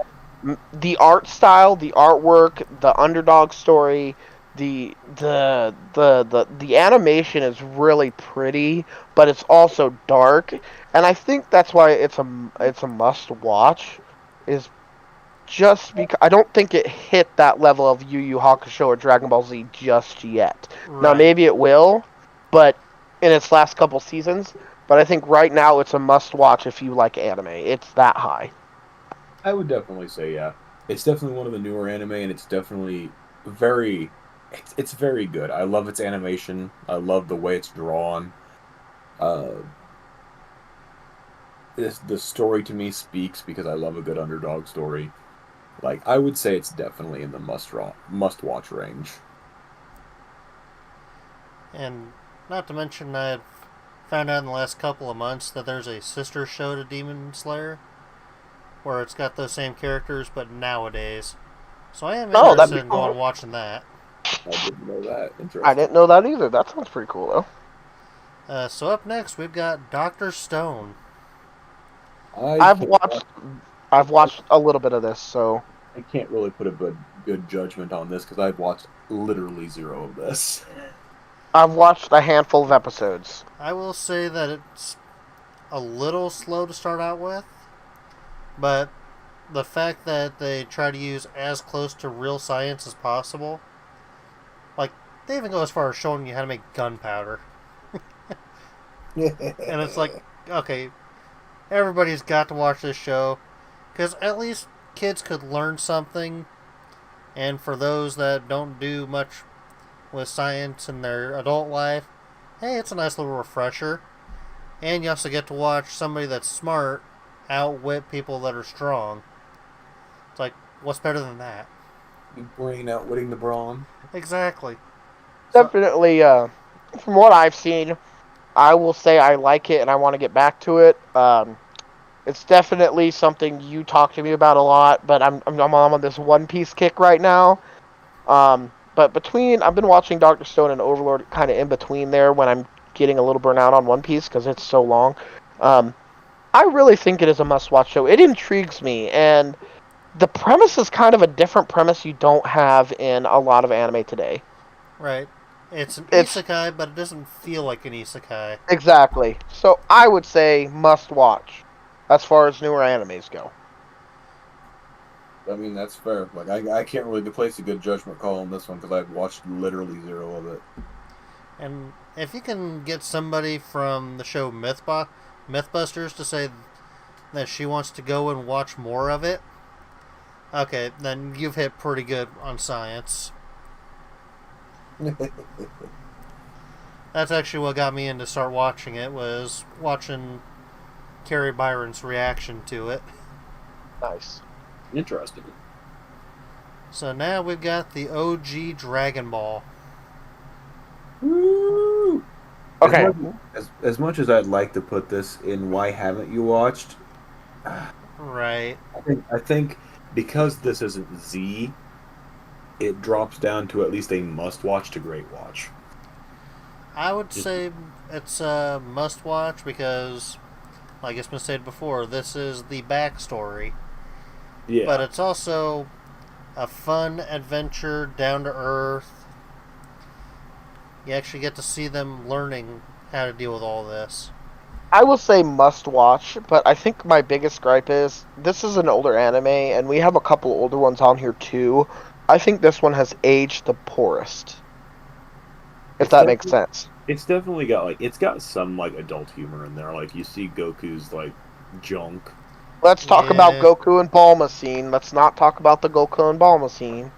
the art style, the artwork, the underdog story, the animation is really pretty, but it's also dark, and I think that's why it's a must watch. Is just because I don't think it hit that level of Yu Yu Hakusho or Dragon Ball Z just yet. Now Right. maybe it will, but in its last couple seasons. But I think right now it's a must watch if you like anime. It's that high. I would definitely say yeah. It's definitely one of the newer anime, and it's definitely very, it's very good. I love its animation. I love the way it's drawn. Uh, the story to me speaks because I love a good underdog story. Like I would say, it's definitely in the must watch range. And not to mention, I've found out in the last couple of months that there's a sister show to Demon Slayer where it's got those same characters, but nowadays. So I am Oh, that'd interested be in going cool. and watching that. I didn't know that. Interesting. I didn't know that either. That sounds pretty cool though. So up next, we've got Dr. Stone. I've watched a little bit of this, so I can't really put a good judgment on this because I've watched literally zero of this. I've watched a handful of episodes. I will say that it's a little slow to start out with, but the fact that they try to use as close to real science as possible, like they even go as far as showing you how to make gunpowder. And it's like, okay, everybody's got to watch this show because at least kids could learn something, and for those that don't do much with science in their adult life, hey, it's a nice little refresher. And you also get to watch somebody that's smart outwit people that are strong. It's like, what's better than that? Big brain outwitting the brawn. Exactly. So, Definitely, from what I've seen, I will say I like it and I want to get back to it. It's definitely something you talk to me about a lot, but I'm on this One Piece kick right now. But I've been watching Doctor Stone and Overlord kind of in between there when I'm getting a little burnout on One Piece because it's so long. I really think it is a must-watch show. It intrigues me, and the premise is kind of a different premise you don't have in a lot of anime today. right. It's an It's isekai, but it doesn't feel like an isekai. exactly. So I would say must-watch as far as newer animes go. I mean, that's fair. Like, I can't really place a good judgment call on this one because I've watched literally zero of it. And if you can get somebody from the show Mythbusters to say that she wants to go and watch more of it, okay, then you've hit pretty good on science. That's actually what got me into start watching it, was watching Carrie Byron's reaction to it. Nice. Interesting. So now we've got the OG Dragon Ball. Woo! Okay. As much as I'd like to put this in, why haven't you watched? Right. I think because this isn't Z, it drops down to at least a must-watch to great watch. I would say it's a must watch because, like it's been stated before, this is the backstory. Yeah. But it's also a fun adventure, down to earth. You actually get to see them learning how to deal with all this. I will say must watch, but I think my biggest gripe is this is an older anime, and we have a couple older ones on here too. I think this one has aged the poorest. If that makes sense. It's definitely got it's got some adult humor in there. Like you see Goku's junk. Let's talk about Yeah. Goku and Bulma scene. Let's not talk about the Goku and Bulma scene.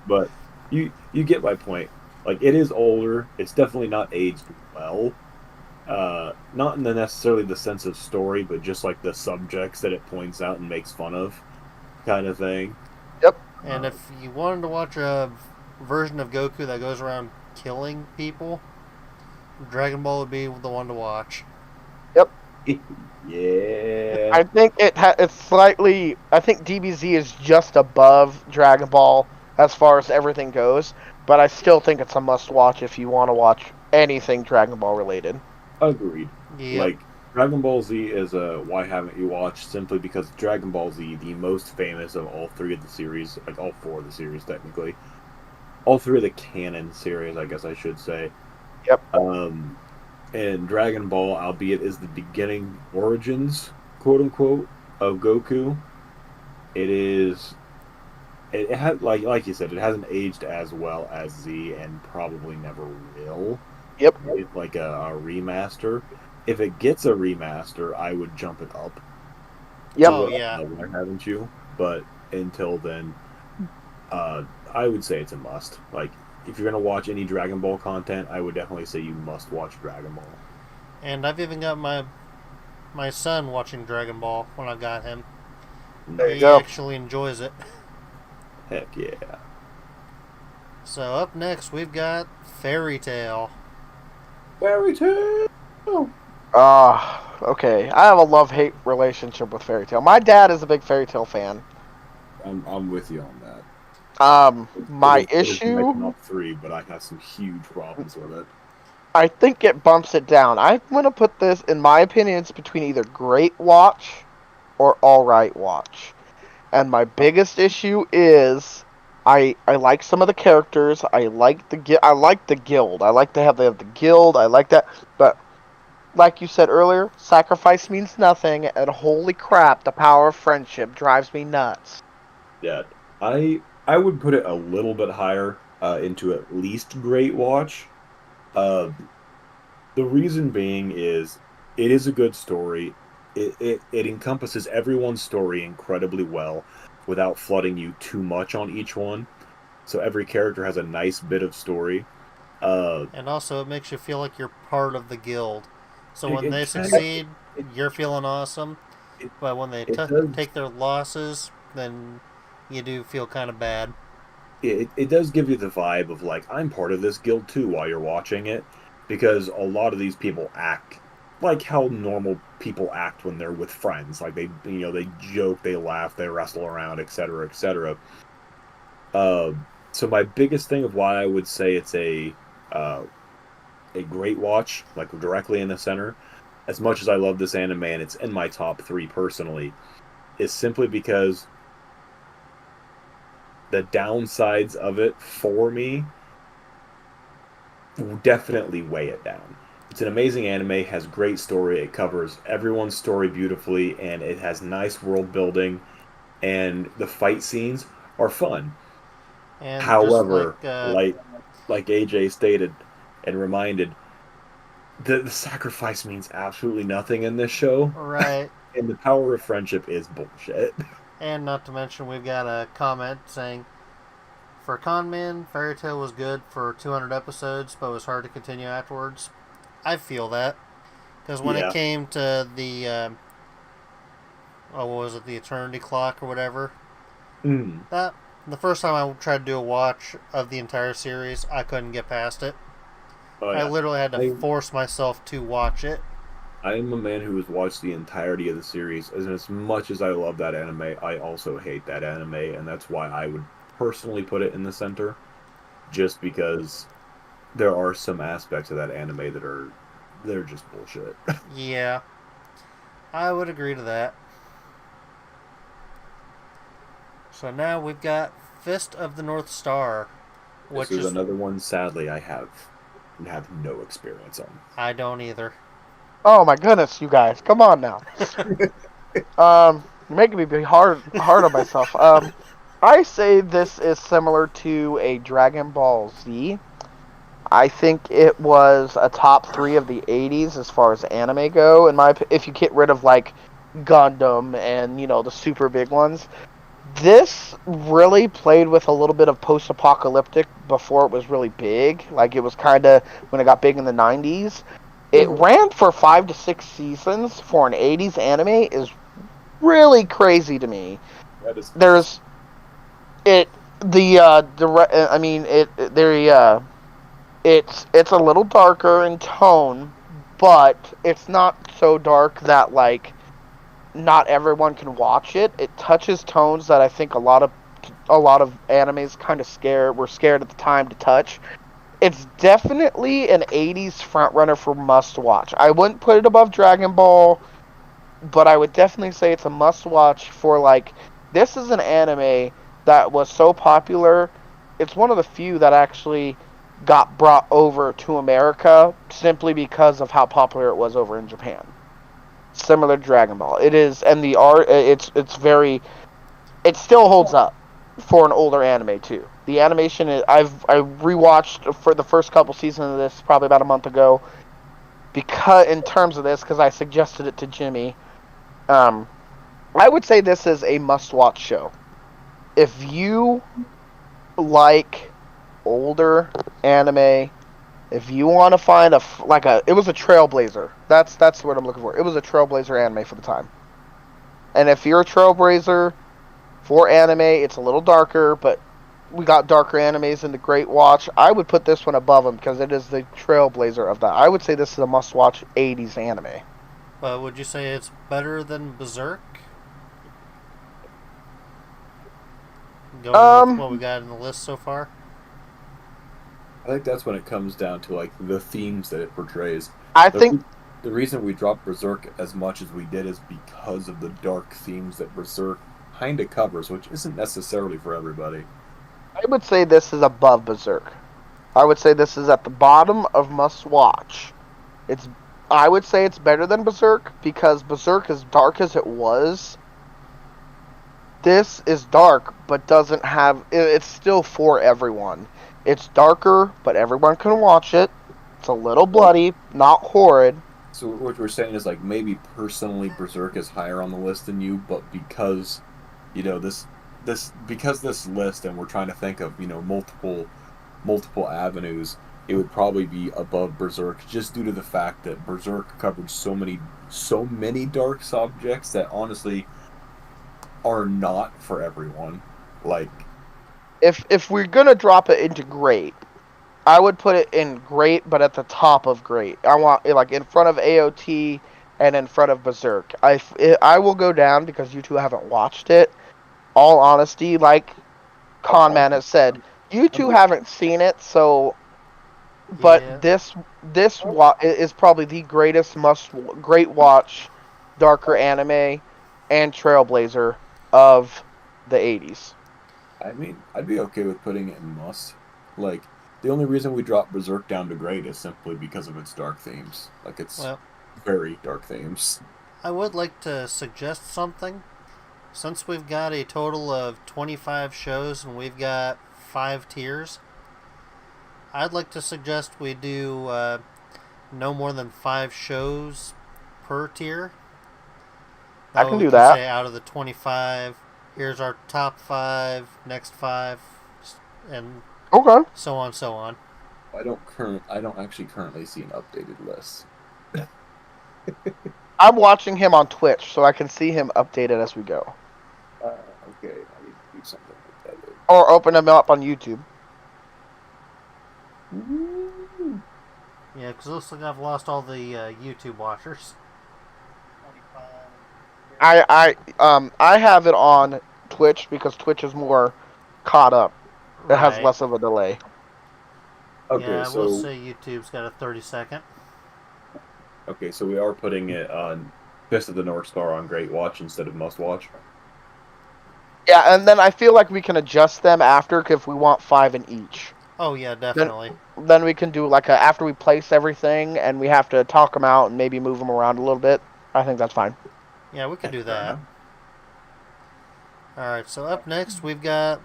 But you get my point. Like it is older. It's definitely not aged well. Not in necessarily the sense of story, but just the subjects that it points out and makes fun of, kind of thing. Yep. And if you wanted to watch a version of Goku that goes around killing people, Dragon Ball would be the one to watch. Yeah. I think it's slightly. I think DBZ is just above Dragon Ball as far as everything goes, but I still think it's a must-watch if you want to watch anything Dragon Ball related. Agreed. Yep. Like Dragon Ball Z is a why haven't you watched? Simply because Dragon Ball Z, the most famous of all three of the series, like all four of the series technically, all three of the canon series, I guess I should say. Yep. And Dragon Ball, albeit is the beginning origins, quote unquote, of Goku. It is. It has like you said, it hasn't aged as well as Z, and probably never will. Yep. It's like a remaster. If it gets a remaster, I would jump it up. Yep. Oh, yeah. Why haven't you? But until then, I would say it's a must. Like, if you're gonna watch any Dragon Ball content, I would definitely say you must watch Dragon Ball. And I've even got my son watching Dragon Ball when I got him. There you He go. actually enjoys it. Heck yeah. So up next we've got Fairy Tail. Fairy Tail. Okay. I have a love-hate relationship with Fairy Tail. My dad is a big Fairy Tail fan. I'm with you on that. My It is issue, my top three, but I have some huge problems with it. I think it bumps it down. I'm going to put this, in my opinion, it's between either great watch or alright watch. And my biggest issue is I like some of the characters. I like the guild. I like to have the guild. I like that. But like you said earlier, sacrifice means nothing, and holy crap, the power of friendship drives me nuts. Yeah, I would put it a little bit higher, into at least Great Watch. Uh, the reason being is it is a good story. It encompasses everyone's story incredibly well without flooding you too much on each one. So every character has a nice bit of story. And also it makes you feel like you're part of the guild. So It, when it they kind of succeed, it, you're feeling awesome. it, But when they it does take their losses, then you do feel kind of bad. it does give you the vibe of like I'm part of this guild too while you're watching it, because a lot of these people act like how normal people act when they're with friends. Like they joke, they laugh, they wrestle around, etc., etc. Uh, so my biggest thing of why I would say it's uh, a great watch, like directly in the center, as much as I love this anime and it's in my top three personally, is simply because the downsides of it for me definitely weigh it down. It's an amazing anime, has great story, it covers everyone's story beautifully, and it has nice world building, and the fight scenes are fun. And just like, However, like AJ stated and reminded, the sacrifice means absolutely nothing in this show, right. and the power of friendship is bullshit. And not to mention, we've got a comment saying, for Conman, Fairy Tail was good for 200 episodes, but was hard to continue afterwards. I feel that. Because when it Yeah. came to the, what was it, the Eternity Clock or whatever, Mm. that the first time I tried to do a watch of the entire series, I couldn't get past it. Oh, I yeah. literally had to I- force myself to watch it. I am a man who has watched the entirety of the series, and as much as I love that anime, I also hate that anime, and that's why I would personally put it in the center, just because there are some aspects of that anime that they're just bullshit. Yeah, I would agree to that. So now we've got Fist of the North Star, which This is is another one, sadly, I have no experience on. I don't either. Oh my goodness, you guys, come on now. You're making me be hard on myself. I say this is similar to a Dragon Ball Z. I think it was a top 3 of the 80s as far as anime go. If you get rid of like Gundam and the super big ones, this really played with a little bit of post-apocalyptic before it was really big. Like it was kind of when it got big in the 90s. It ran for 5 to 6 seasons for an 80s anime is really crazy to me. That is There's it the I mean it there it's a little darker in tone, but it's not so dark that like not everyone can watch it. It touches tones that I think a lot of animes kind of were scared at the time to touch. It's definitely an 80s frontrunner for must-watch. I wouldn't put it above Dragon Ball, but I would definitely say it's a must-watch for, like, this is an anime that was so popular. It's one of the few that actually got brought over to America simply because of how popular it was over in Japan. Similar to Dragon Ball. It is, and the art, it's very, it still holds up for an older anime too. The animation is, I rewatched for the first couple seasons of this probably about a month ago, because in terms of this, because I suggested it to Jimmy. I would say this is a must-watch show. If you like older anime, if you want to find it was a trailblazer. That's what I'm looking for. It was a trailblazer anime for the time. And if you're a trailblazer for anime, it's a little darker, but we got darker animes in the Great Watch. I would put this one above them because it is the trailblazer of that. I would say this is a must-watch 80s anime. But would you say it's better than Berserk? Going with what we got in the list so far? I think that's when it comes down to like the themes that it portrays. I think the reason we dropped Berserk as much as we did is because of the dark themes that Berserk kind of covers, which isn't necessarily for everybody. I would say this is above Berserk. I would say this is at the bottom of must-watch. I would say it's better than Berserk because Berserk, as dark as it was, this is dark but doesn't have. It's still for everyone. It's darker, but everyone can watch it. It's a little bloody, not horrid. So what we're saying is like maybe personally Berserk is higher on the list than you, but because because this list and we're trying to think of multiple avenues, it would probably be above Berserk just due to the fact that Berserk covered so many dark subjects that honestly are not for everyone. Like, if we're gonna drop it into great, I would put it in great, but at the top of great. I want it like in front of AOT and in front of Berserk. I will go down because you two haven't watched it. All honesty, like Conman has said, you two haven't seen it, so. But Yeah. this is probably the great watch, darker anime, and trailblazer of the 80s. I mean, I'd be okay with putting it in must. Like, the only reason we dropped Berserk down to great is simply because of its dark themes. Like, it's very dark themes. I would like to suggest something. Since we've got a total of 25 shows and we've got 5 tiers, I'd like to suggest we do no more than 5 shows per tier. I can do that. Say out of the 25, here's our top 5, next 5, and Okay. so on, so on. I don't actually currently see an updated list. I'm watching him on Twitch, so I can see him updated as we go. Okay, I need to do something like that. Or open him up on YouTube. Yeah, because it looks like I've lost all the YouTube watchers. I have it on Twitch because Twitch is more caught up. It has Right. less of a delay. Okay, Yeah, so we'll say YouTube's got a 30-second. okay, so we are putting it on Fist of the North Star on Great Watch instead of Must Watch. Yeah, and then I feel like we can adjust them after if we want 5 in each. Oh yeah, definitely. Then we can do like after we place everything and we have to talk them out and maybe move them around a little bit. I think that's fine. Yeah, we could do Fair that. enough. Alright, so up next we've got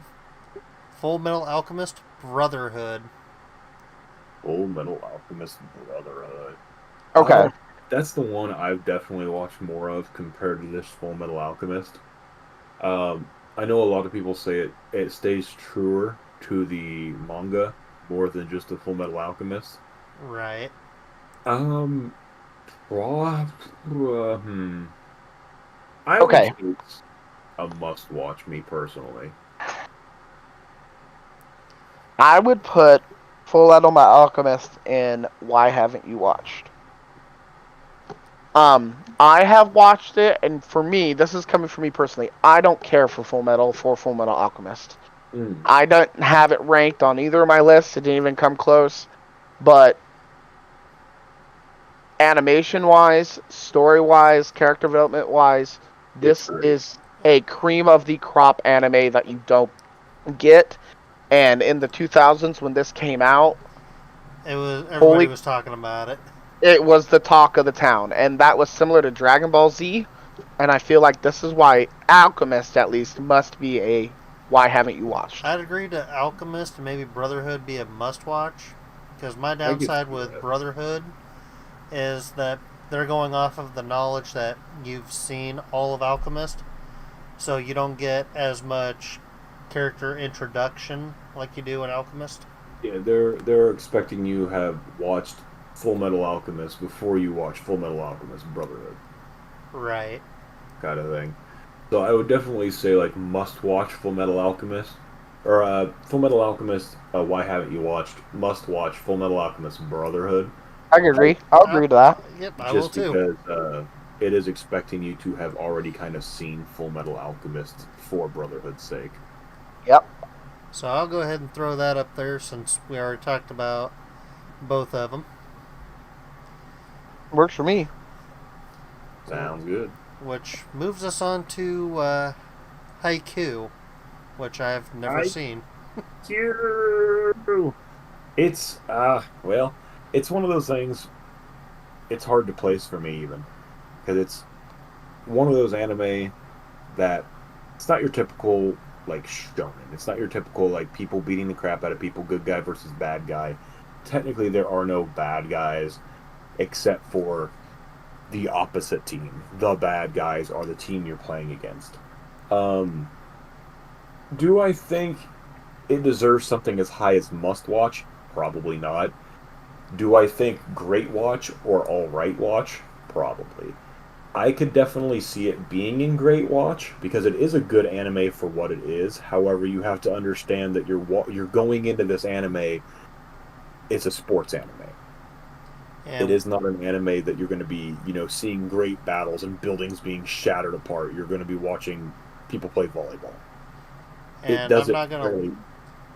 Full Metal Alchemist Brotherhood. Full Metal Alchemist Brotherhood. Okay. That's the one I've definitely watched more of compared to this Full Metal Alchemist. I know a lot of people say it stays truer to the manga more than just the Full Metal Alchemist. Right. I Okay. would say it's a must-watch, me personally. I would put Full Metal Alchemist in Why Haven't You Watched? I have watched it, and for me, this is coming from me personally, I don't care for Full Metal Alchemist. Mm. I don't have it ranked on either of my lists. It didn't even come close. But animation wise, story wise, character development wise, It's this great. is a cream of the crop anime that you don't get. And in the 2000s when this came out, Everybody holy, was talking about it. it was the talk of the town. And that was similar to Dragon Ball Z. And I feel like this is why Alchemist, at least, must be a why haven't you watched? I'd agree to Alchemist and maybe Brotherhood be a must-watch, because my I could downside see with that. Brotherhood is that they're going off of the knowledge that you've seen all of Alchemist, so you don't get as much character introduction like you do in Alchemist. Yeah, they're expecting you have watched Full Metal Alchemist before you watch Full Metal Alchemist Brotherhood, Right. kind of thing. So I would definitely say like must watch Full Metal Alchemist, or Full Metal Alchemist. Why haven't you watched? Must watch Full Metal Alchemist Brotherhood, I can agree. I'll agree to that. Yep, I will just too. because it is expecting you to have already kind of seen Full Metal Alchemist for Brotherhood's sake. Yep. So I'll go ahead and throw that up there since we already talked about both of them. Works for me. Sounds good. Which moves us on to Haiku, which I've never seen. Haikyuu. It's well, it's one of those things. It's hard to place for me even because it's one of those anime that it's not your typical like shonen. It's not your typical like people beating the crap out of people, good guy versus bad guy. Technically, there are no bad guys except for the opposite team. The bad guys are the team you're playing against. Um, do I think it deserves something as high as must watch? Probably not. Do I think great watch or all right watch? Probably. I could definitely see it being in Great Watch because it is a good anime for what it is. However, you have to understand that you're going into this anime. It's a sports anime. It And is not an anime that you're going to be, seeing great battles and buildings being shattered apart. You're going to be watching people play volleyball. It and does I'm it not fairly.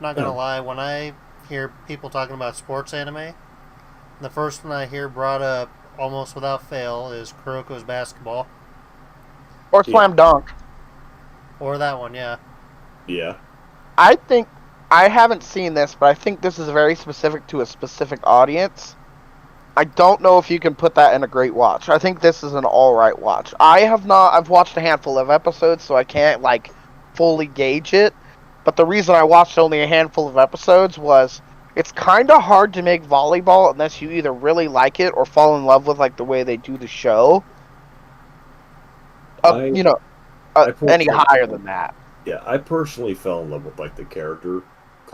gonna lie, when I hear people talking about sports anime, the first one I hear brought up almost without fail is Kuroko's Basketball, Or Yeah, Slam Dunk. or that one. Yeah, yeah. I think I haven't seen this, but I think this is very specific to a specific audience. I don't know if you can put that in a great watch. I think this is an alright watch. I have not I've watched a handful of episodes, so I can't like fully gauge it. But the reason I watched only a handful of episodes was it's kind of hard to make volleyball unless you either really like it or fall in love with like the way they do the show. I You know, I any personally higher than that. Yeah, I personally fell in love with like the character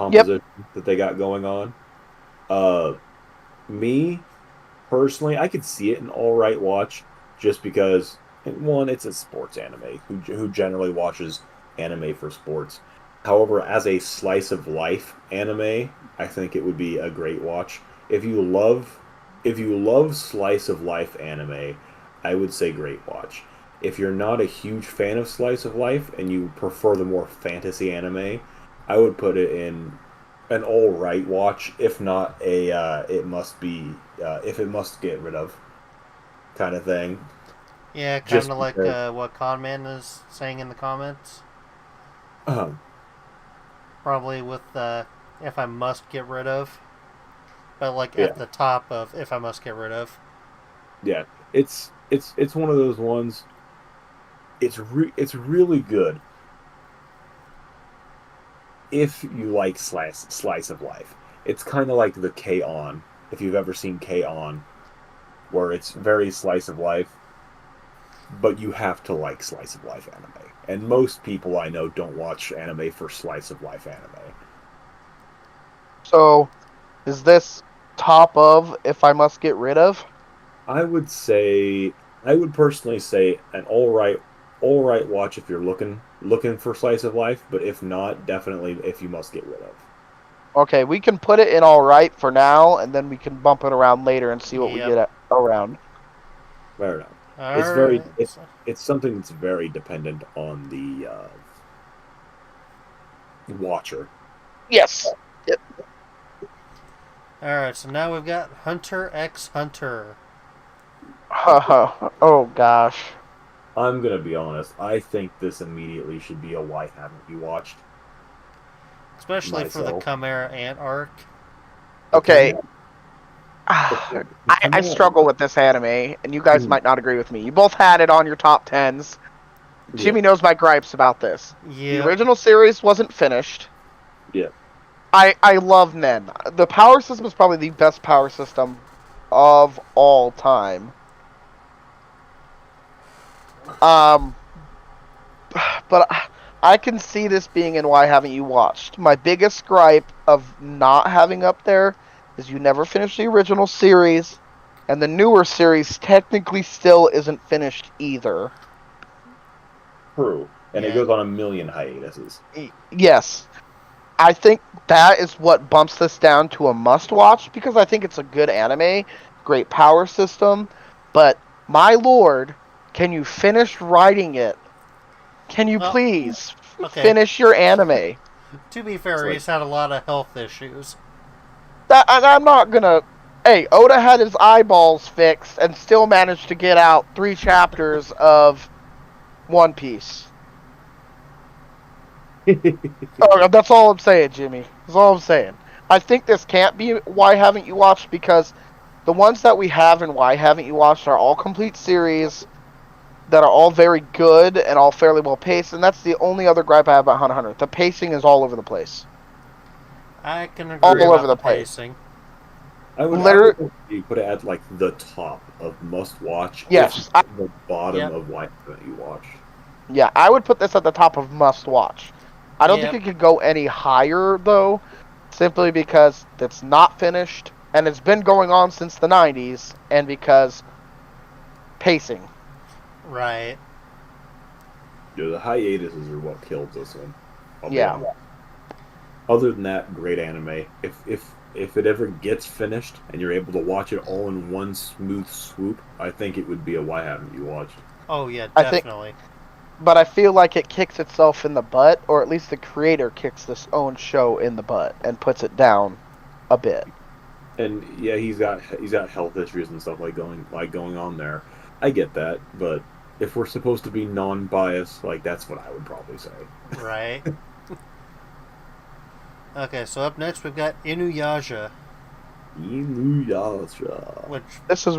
Yep. composition that they got going on. Uh, me personally, I could see it in all right watch just because one, it's a sports anime who generally watches anime for sports. However, as a slice of life anime, I think it would be a great watch. If you love if you love slice of life anime, I would say great watch. If you're not a huge fan of slice of life and you prefer the more fantasy anime, I would put it in an all right watch, if not a it must be if it must get rid of kind of thing. yeah, kind Just of like because, what Conman is saying in the comments. um, Probably with if I must get rid of, but like yeah, at the top of if I must get rid of. yeah, it's one of those ones. It's really good if you like slice of life. It's kind of like the K on, if you've ever seen K on, where it's very slice of life, but you have to like slice of life anime. And most people I know don't watch anime for slice of life anime. So, is this top of if I must get rid of? I would say I would personally say an all right watch if you're looking for slice of life, but if not, definitely if you must get rid of. Okay, we can put it in all right for now, and then we can bump it around later and see what we Yep. get at, around. Fair enough. All It's very right. it's something that's very dependent on the watcher. Yes. Yep. Alright, so now we've got Hunter x Hunter. Oh gosh. I'm gonna be honest. I think this immediately should be a why haven't you watched Especially for the myself. Chimera Ant arc. The Okay. Chimera, I, the I Chimera, struggle with this anime, and you guys mm, might not agree with me. You both had it on your top tens. yeah, Jimmy knows my gripes about this. The Yep. original series wasn't finished. yeah. I love Nen. The power system is probably the best power system of all time. Um, but I can see this being in Why Haven't You Watched? My biggest gripe of not having up there is you never finished the original series, and the newer series technically still isn't finished either. True, and it Yeah. goes on a million hiatuses. Yes. I think that is what bumps this down to a must-watch, because I think it's a good anime, great power system, but my lord, can you finish writing it? Can you Well, please okay. finish your anime? To be It's fair, like he's had a lot of health issues. I'm not gonna. Hey, Oda had his eyeballs fixed and still managed to get out 3 chapters of One Piece. Oh, that's all I'm saying, Jimmy. That's all I'm saying. I think this can't be Why Haven't You Watched, because the ones that we have and Why Haven't You Watched are all complete series that are all very good and all fairly well paced, and that's the only other gripe I have about Hunter x Hunter. The pacing is all over the place. I can agree All over about the the place. pacing. I Literally, would put it at like the top of must watch, if yes. not the bottom Yep. of why haven't you watched. Yeah, I would put this at the top of must watch. I don't think Yep. it could go any higher, though, simply because it's not finished, and it's been going on since the 90s, and because pacing. Right. The hiatuses are what killed this one. I'll be Yeah. honest. Other than that, great anime. If it ever gets finished and you're able to watch it all in one smooth swoop, I think it would be a why haven't you watched? Oh, yeah, I think, definitely. but I feel like it kicks itself in the butt, or at least the creator kicks this own show in the butt and puts it down a bit. And yeah, he's got health issues and stuff going on there. I get that, but if we're supposed to be non-biased, like that's what I would probably say. Right. Okay, so up next we've got Inuyasha, Inuyasha. which This is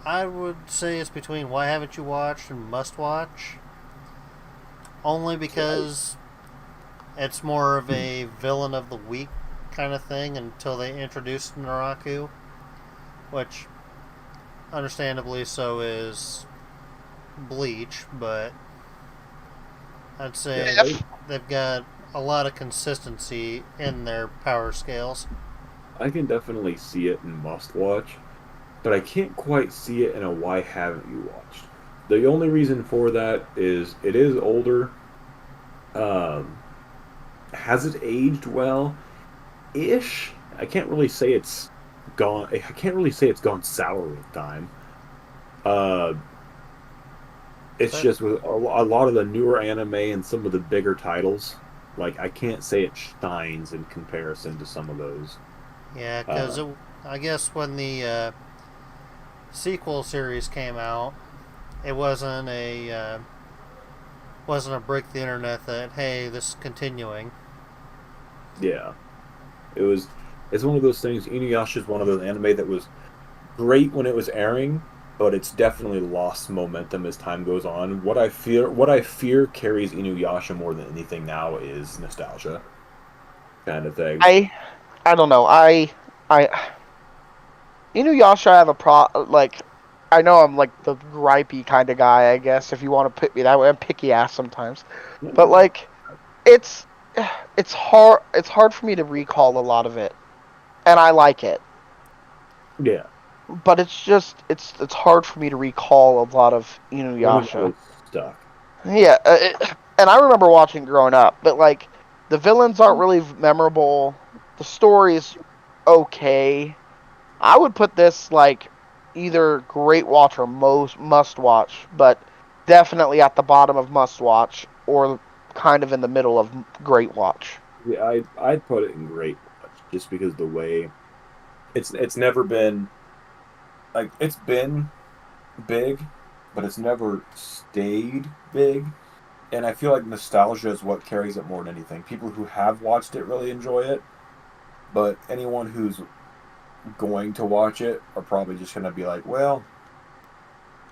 I would say is between Why Haven't You Watched and Must Watch. Only because it's more of a villain of the week kind of thing until they introduced Naraku, which understandably so is Bleach, but I'd say Yeah. they've got a lot of consistency in their power scales. I can definitely see it in must watch, but I can't quite see it in a why haven't you watched. The only reason for that is it is older. Um, has it aged well? Ish. I can't really say it's gone. I can't really say it's gone sour with time. Uh, it's But just with a lot of the newer anime and some of the bigger titles. Like I can't say it shines in comparison to some of those. yeah, Uh, because I guess when the sequel series came out, it wasn't a break the internet that hey, this is continuing. yeah, it was. It's one of those things. Inuyasha is one of those anime that was great when it was airing, but it's definitely lost momentum as time goes on. What I fear carries Inuyasha more than anything now is nostalgia, kind of thing. I don't know. I Inuyasha, I have a like. I know I'm like the gripey kind of guy, I guess, if you want to put me that way. I'm picky ass sometimes, but like, it's it's hard for me to recall a lot of it, and I like it, Yeah, but it's just it's hard for me to recall a lot of one of Inuyasha. those stuck. Yeah, and I remember watching growing up, but like the villains aren't really memorable. The story's okay. I would put this like either great watch or most must watch, but definitely at the bottom of must watch, or kind of in the middle of great watch. Yeah, I'd put it in great watch just because the way it's never been like it's been big, but it's never stayed big. And I feel like nostalgia is what carries it more than anything. People who have watched it really enjoy it, but anyone who's going to watch it are probably just gonna be like, well,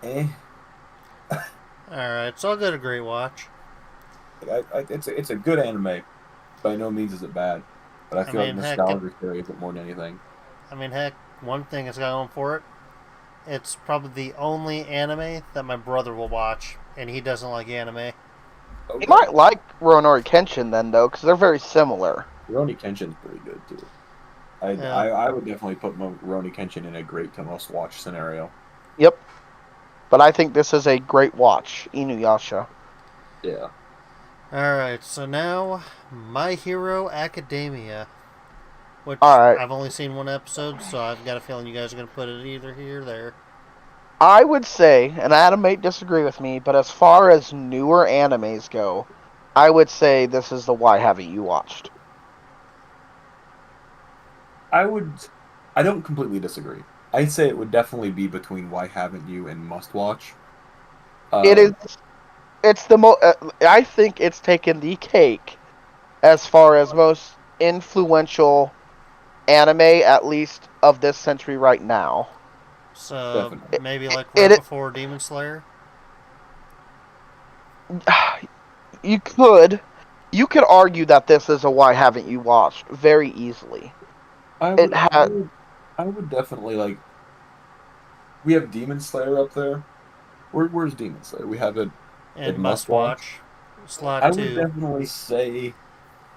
eh. Alright, so I'll go to Great Watch. It's a good anime. By no means is it bad, but I I feel like mean, heck, nostalgia carries it more than anything. one thing it's got going for it, it's probably the only anime that my brother will watch, and he doesn't like anime. You Okay. might like Rurouni Kenshin then, though, because they're very similar. Rurouni Kenshin's pretty good too. Yeah. I would definitely put Rurouni Kenshin in a great to must watch scenario. Yep. But I think this is a great watch, Inuyasha. Yeah. Alright, so now My Hero Academia. Which Alright. I've only seen one episode, so I've got a feeling you guys are going to put it either here or there. I would say, and Adam may disagree with me, but as far as newer animes go, I would say this is the Why Haven't You Watched? I don't completely disagree. I'd say it would definitely be between Why Haven't You and Must Watch. It is. It's the most. I think it's taken the cake as far as most influential anime, at least of this century right now. So Definitely. maybe like It- right it- before Demon Slayer? You could argue that this is a Why Haven't You Watched very easily. I It would, had. I would definitely like. We have Demon Slayer up there. Where's Demon Slayer? We have it. And It Must must watch. Watch. Slot I would 2. definitely say,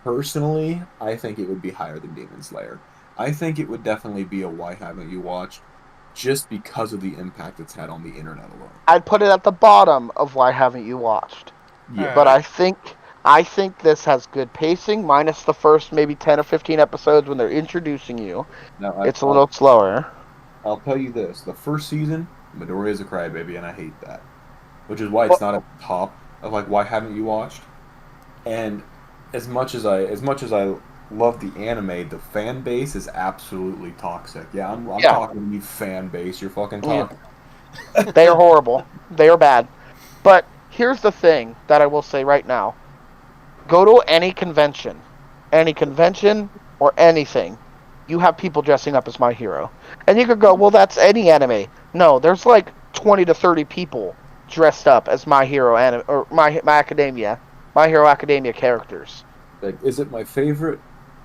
personally, I think it would be higher than Demon Slayer. I think it would definitely be a Why Haven't You Watched, just because of the impact it's had on the internet alone. I'd put it at the bottom of Why Haven't You Watched? Yeah, But I think this has good pacing, minus the first maybe 10 or 15 episodes when they're introducing you. now It's a little slower. I'll tell you this: the first season, Midoriya is a crybaby, and I hate that. Which is why it's not at the top of like Why Haven't You Watched? And as much as I love the anime, the fan base is absolutely toxic. Yeah, I'm Yeah. talking to you, fan base. You're fucking Yeah. toxic. They are horrible. They are bad. But here's the thing that I will say right now. Go to any convention or anything. You have people dressing up as My Hero. And you could go, well, that's any anime. No, there's like 20 to 30 people dressed up as My Hero or My Hero Academia characters. Like, is it my favorite?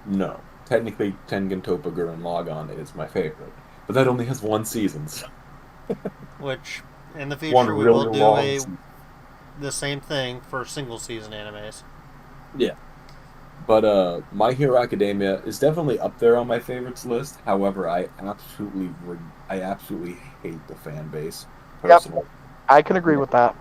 No. Technically, Tengen Toppa Gurren Lagann is my favorite, but that only has one season. So. Which, in the One future, we really will do long season. the same thing for single season animes. Yeah. But My Hero Academia is definitely up there on my favorites list. However, I absolutely hate the fan base personally. I can agree with that.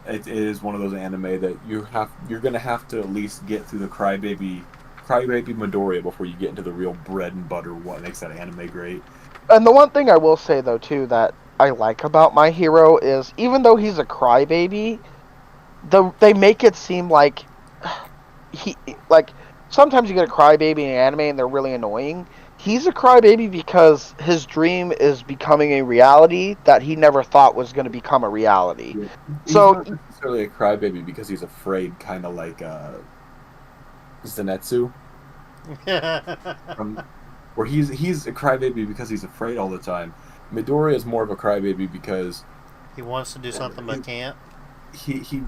It is one of those anime that you're gonna have to at least get through the crybaby Midoriya before you get into the real bread and butter what makes that anime great. And the one thing I will say, though, too, that I like about My Hero is, even though he's a crybaby, they make it seem like sometimes you get a crybaby in anime and they're really annoying. He's a crybaby because his dream is becoming a reality that he never thought was going to become a reality. Yeah. He's So- not necessarily a crybaby because he's afraid, kind of like Zenitsu, where he's a crybaby because he's afraid all the time. Midoriya is more of a crybaby because He wants to do something but can't. he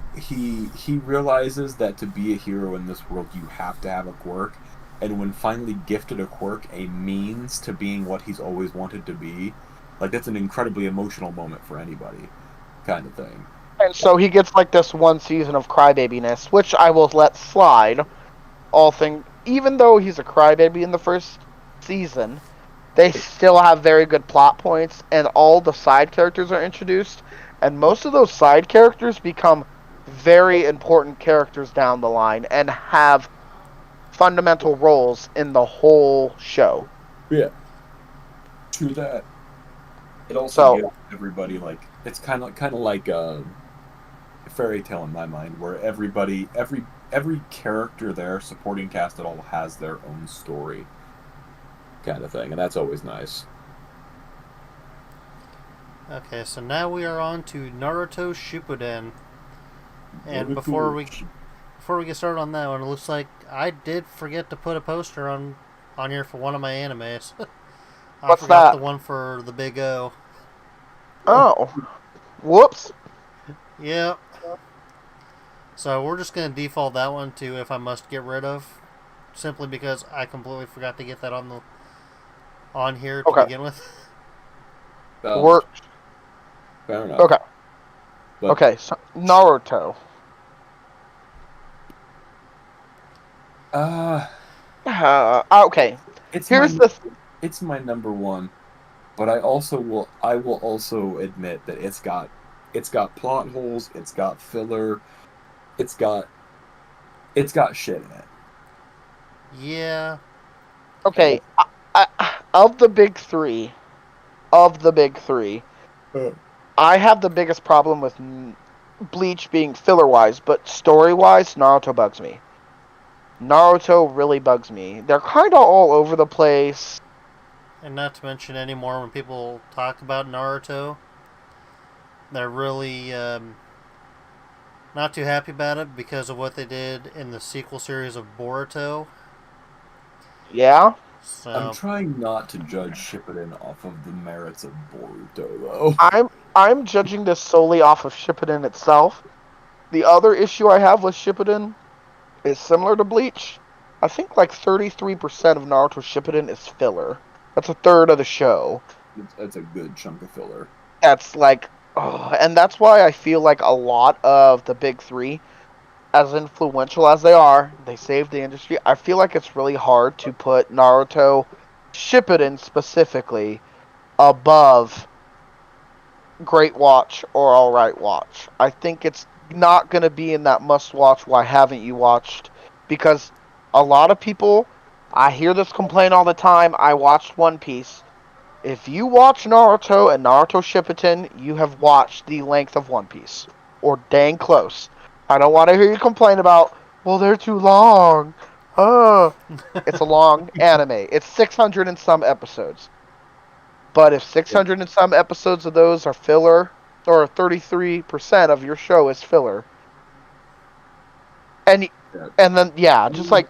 realizes that to be a hero in this world you have to have a quirk, and when finally gifted a quirk, a means to being what he's always wanted to be, like that's an incredibly emotional moment for anybody, kind of thing. And so he gets like this one season of crybabiness, which I will let slide. Even though he's a crybaby in the first season, they still have very good plot points, and all the side characters are introduced, and most of those side characters become very important characters down the line and have fundamental roles in the whole show. Yeah. True that. It also So- gives everybody like it's kind of like fairy tale in my mind, where every character there, supporting cast at all, has their own story, kind of thing, and that's always nice. Okay, so now we are on to Naruto Shippuden. And before we get started on that one, it looks like I did forget to put a poster on here for one of my animes. I What's forgot that? the one for the Big O. Oh. Whoops. Yep. So we're just going to default that one to if I must get rid of, simply because I completely forgot to get that on here to Okay. begin with. Work. Fair enough. Okay. But Okay, so Naruto. Okay. It's my number one, but I will also admit that it's got plot holes, it's got filler, it's got shit in it. Yeah. Okay. Of the big three, I have the biggest problem with Bleach being filler-wise, but story-wise, Naruto bugs me. Naruto really bugs me. They're kind of all over the place. And not to mention anymore, when people talk about Naruto, they're really not too happy about it because of what they did in the sequel series of Boruto. Yeah? So I'm trying not to judge Shippuden off of the merits of Boruto, though. I'm judging this solely off of Shippuden itself. The other issue I have with Shippuden is similar to Bleach. I think like 33% of Naruto Shippuden is filler. That's a third of the show. That's a good chunk of filler. That's like, oh, and that's why I feel like a lot of the big three, as influential as they saved the industry. I feel like it's really hard to put Naruto Shippuden specifically above Great Watch or Alright Watch. I think it's not going to be in that must watch. Why haven't you watched? Because a lot of people, I hear this complaint all the time. I watched One Piece. If you watch Naruto and Naruto Shippuden, you have watched the length of One Piece. Or dang close. I don't want to hear you complain about, well, they're too long. It's a long anime. It's 600 and some episodes. But if 600 and some episodes of those are filler, or 33% of your show is filler, and then just like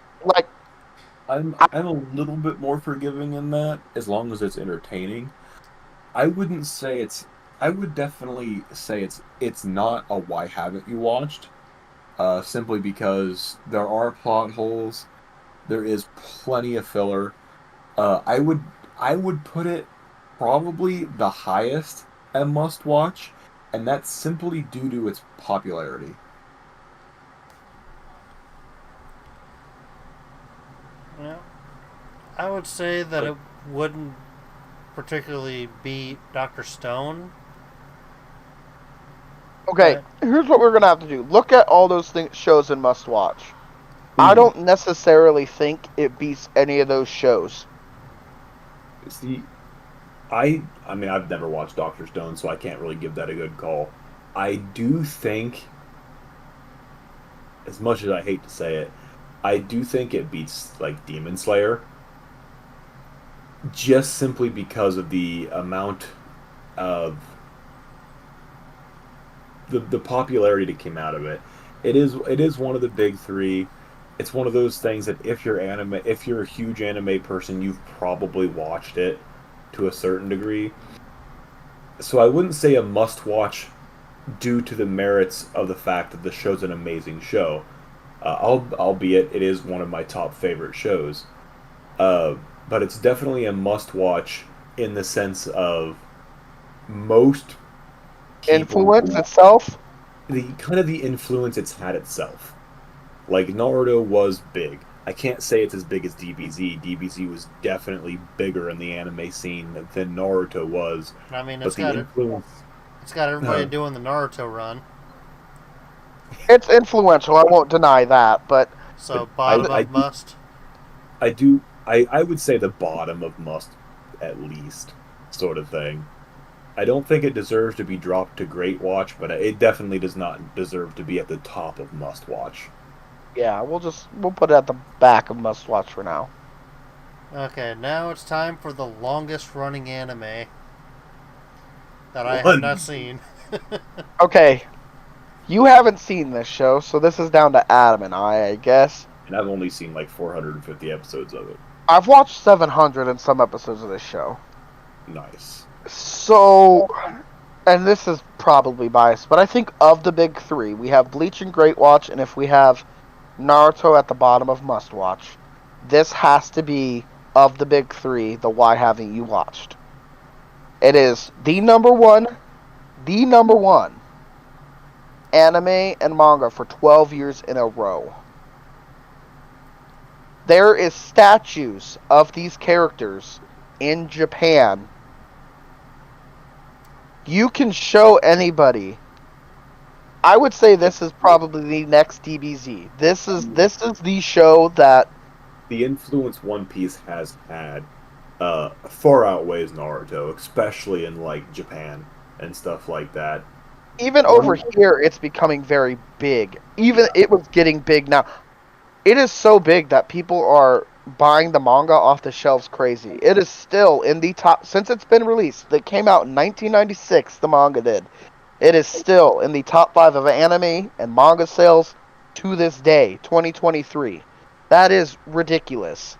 I'm a little bit more forgiving in that, as long as it's entertaining. I would definitely say it's not a why haven't you watched, simply because there are plot holes, there is plenty of filler. I would put it probably the highest at must watch, and that's simply due to its popularity. yeah, I would say that it wouldn't particularly beat Dr. Stone. okay, here's what we're gonna have to do. Look at all those shows in must watch. I don't necessarily think it beats any of those shows. See, I mean, I've never watched Doctor Stone, so I can't really give that a good call. I do think, as much as I hate to say it, I do think it beats like Demon Slayer, just simply because of the amount of the popularity that came out of it. It is one of the big three. It's one of those things that if you're a huge anime person, you've probably watched it to a certain degree. So I wouldn't say a must watch due to the merits of the fact that the show's an amazing show. Albeit it is one of my top favorite shows. But it's definitely a must watch in the sense of most Influence itself? the influence it's had itself. Like Naruto was big. I can't say it's as big as DBZ. DBZ was definitely bigger in the anime scene than Naruto was. I mean, But the influence, it's got everybody doing the Naruto run. It's influential, I won't deny that, but So bottom of must. I would say the bottom of must, at least, sort of thing. I don't think it deserves to be dropped to Great Watch, but it definitely does not deserve to be at the top of Must Watch. Yeah, we'll put it at the back of must watch for now. Okay, now it's time for the longest running anime that I have One, not seen. Okay, you haven't seen this show, so this is down to Adam and I guess. and I've only seen like 450 episodes of it. I've watched 700 and some episodes of this show. Nice. So, and this is probably biased, but I think of the big three, we have Bleach and Great Watch, and if we have Naruto at the bottom of must watch, this has to be, of the big three, the why haven't you watched. It is the number one anime and manga for 12 years in a row. There is statues of these characters in Japan. You can show anybody. I would say this is probably the next DBZ. This is the show that The influence One Piece has had far outweighs Naruto, especially in like Japan and stuff like that. even over here it's becoming very big. Even it was getting big now. It is so big that people are buying the manga off the shelves crazy. It is still in the top since it's been released. It came out in 1996, the manga did. It is still in the top 5 of anime and manga sales to this day, 2023. That is ridiculous.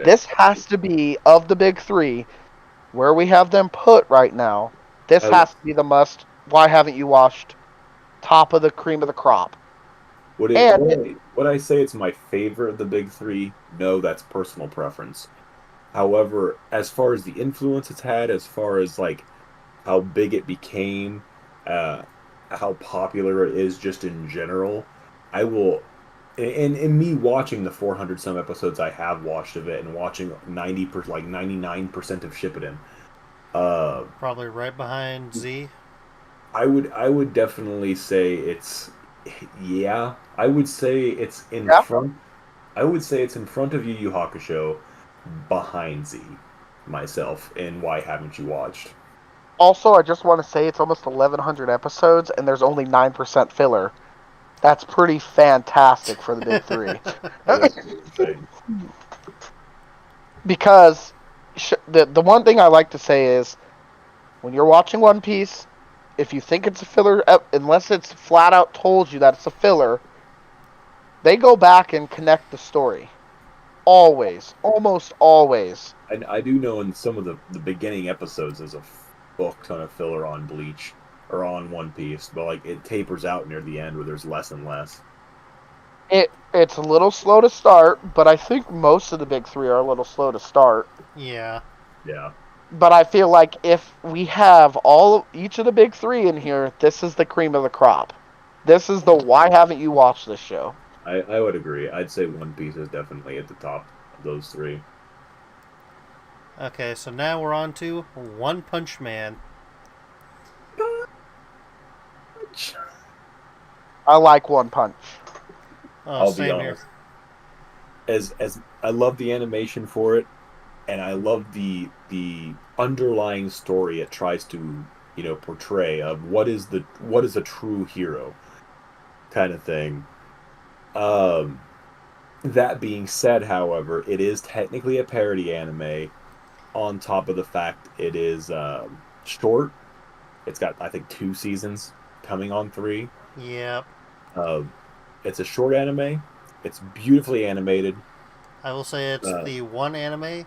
This has to be, of the big three, where we have them put right now, this has to be the must. Why haven't you watched? Top of the cream of the crop. Would I say it's my favorite of the big three? No, that's personal preference. However, as far as the influence it's had, as far as like how big it became, uh, how popular it is just in general, I will. And in me watching the 400 some episodes I have watched of it, and watching 90%, like 99% of Shippuden, Probably right behind Z. I would definitely say it's, yeah, I would say it's in Yeah. front. I would say it's in front of Yu Yu Hakusho, behind Z, myself. And why haven't you watched? Also, I just want to say it's almost 1,100 episodes, and there's only 9% filler. That's pretty fantastic for the big three. Because the one thing I like to say is, when you're watching One Piece, if you think it's a filler, unless it's flat out told you that it's a filler, they go back and connect the story. Always. Almost always. And I do know in some of the beginning episodes there's a book ton of filler on Bleach or on One Piece, but like it tapers out near the end where there's less and less. It's a little slow to start, but I think most of the big three are a little slow to start. Yeah. Yeah. But I feel like if we have each of the big three in here, this is the cream of the crop. This is the why haven't you watched this show? I would agree. I'd say One Piece is definitely at the top of those three. Okay, so now we're on to One Punch Man. I like One Punch. Oh, I'll be same honest. here. As I love the animation for it, and I love the underlying story it tries to, portray of what is a true hero kind of thing. That being said, however, it is technically a parody anime. On top of the fact it is short, it's got I think 2 seasons, coming on 3. Yep. Uh, it's a short anime. It's beautifully animated. I will say it's the one anime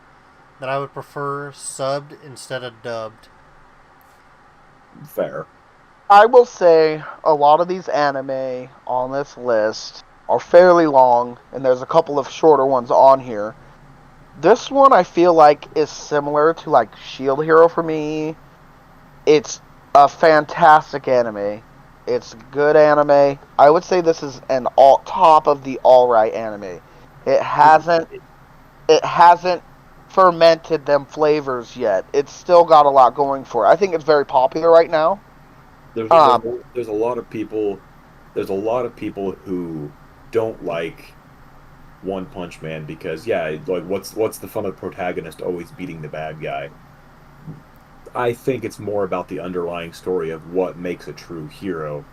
that I would prefer subbed instead of dubbed. Fair. I will say a lot of these anime on this list are fairly long, and there's a couple of shorter ones on here. This one I feel like is similar to like Shield Hero for me. It's a fantastic anime. It's good anime. I would say this is an top of the alright anime. It hasn't fermented them flavors yet. It's still got a lot going for it. I think it's very popular right now. There's a lot of people. There's a lot of people who don't like One Punch Man because like what's the fun of the protagonist always beating the bad guy? I think it's more about the underlying story of what makes a true hero.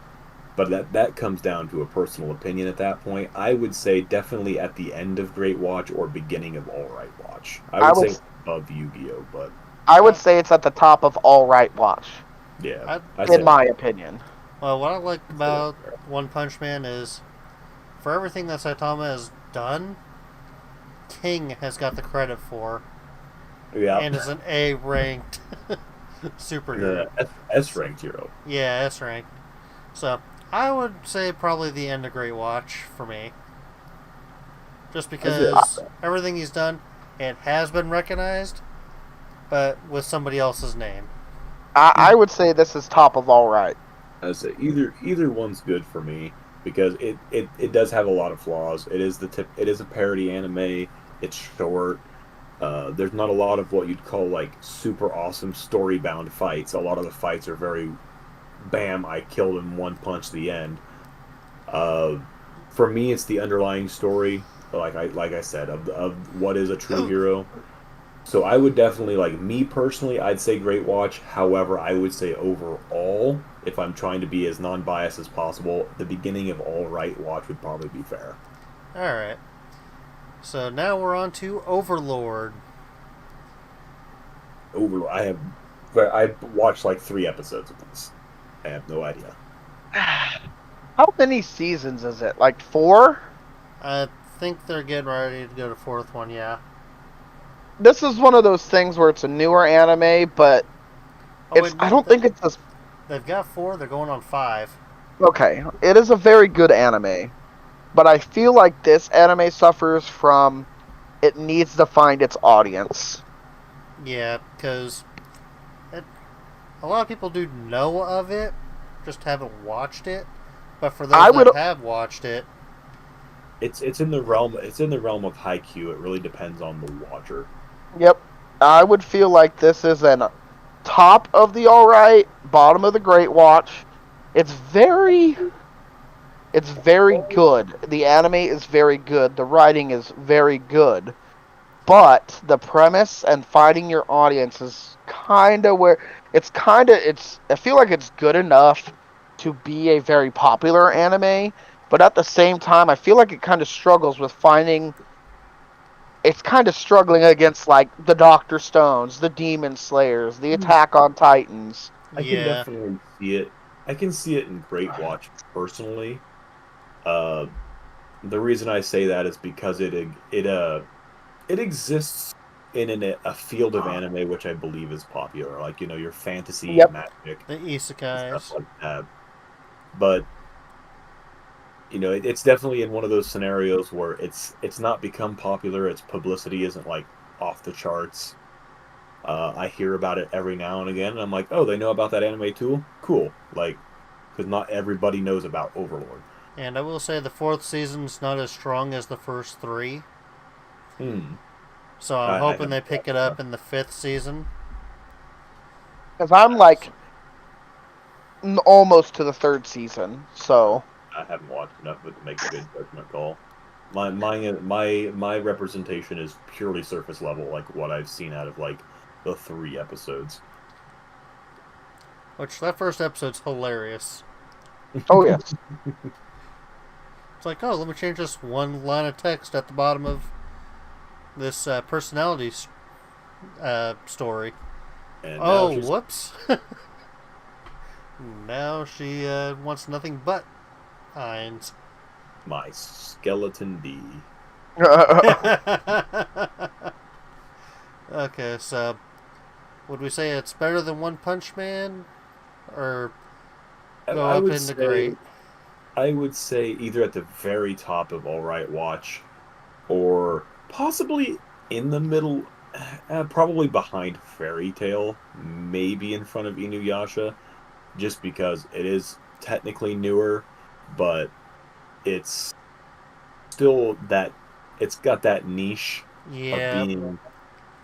But that comes down to a personal opinion at that point. I would say definitely at the end of Great Watch or beginning of All Right Watch. I I would would say above Yu-Gi-Oh, but I would say it's at the top of All Right Watch, yeah, I, I say in my opinion. well, what I like that's about fair. One Punch Man is, for everything that Saitama has done, King has got the credit for, Yeah, and is an A ranked superhero. the S ranked hero. Yeah, S ranked. So I would say probably the end of Great Watch for me, just I say because everything he's done, it has been recognized, but with somebody else's name. I would say this is top of All Right. I say either one's good for me because it does have a lot of flaws. It is a parody anime. It's short. There's not a lot of what you'd call like super awesome story bound fights. A lot of the fights are very bam, I killed him one punch the end. Uh, for me, it's the underlying story, like I said, of what is a true hero. So I would definitely like me personally. I'd say Great Watch. However, I would say overall, if I'm trying to be as non-biased as possible, the beginning of All Right Watch would probably be fair. Alright. So now we're on to Overlord. I watched like 3 episodes of this. I have no idea. How many seasons is it? Like 4? I think they're getting ready to go to fourth one, yeah. This is one of those things where it's a newer anime, but Oh, it's I don't think it's as They've got 4, they're going on 5. okay. It is a very good anime, but I feel like this anime suffers from it needs to find its audience. Yeah, because a lot of people do know of it, just haven't watched it. But for I those would that have watched it, It's in the realm of haiku. It really depends on the watcher. Yep. I would feel like this is an top of the All Right, bottom of the Great Watch. It's very good. The anime is very good. The writing is very good. But the premise and finding your audience is kind of where it's I feel like it's good enough to be a very popular anime, but at the same time I feel like it kind of struggles with finding it's kind of struggling against like the Doctor Stones, the Demon Slayers, the Attack on Titans. I can yeah. definitely see it. I can see it in Great Watch personally. Uh, the reason I say that is because it exists in a field of anime which I believe is popular, like your fantasy, Yep. magic, The and isekais. stuff like that. But it's definitely in one of those scenarios where it's not become popular. Its publicity isn't like off the charts. I hear about it every now and again, and I'm like, oh, they know about that anime too? Cool. Like, because not everybody knows about Overlord. And I will say the 4th season's not as strong as the first 3. Hmm. So I'm I hoping they haven't pick it up in the 5th season. Because I'm like almost to the 3rd season, so I haven't watched enough of it to make a good judgment call. My representation is purely surface level, like what I've seen out of like the 3 episodes. Which, that first episode's hilarious. oh yes. It's like, oh, let me change this one line of text at the bottom of this personality story. And Oh, now she's whoops. Now she wants nothing but Heinz. my skeleton D. Okay, so would we say it's better than One Punch Man? Or go I up would into say great? I would say either at the very top of All Right Watch, or possibly in the middle, probably behind Fairy Tale, maybe in front of Inuyasha, just because it is technically newer, but it's still that it's got that niche of Yeah. being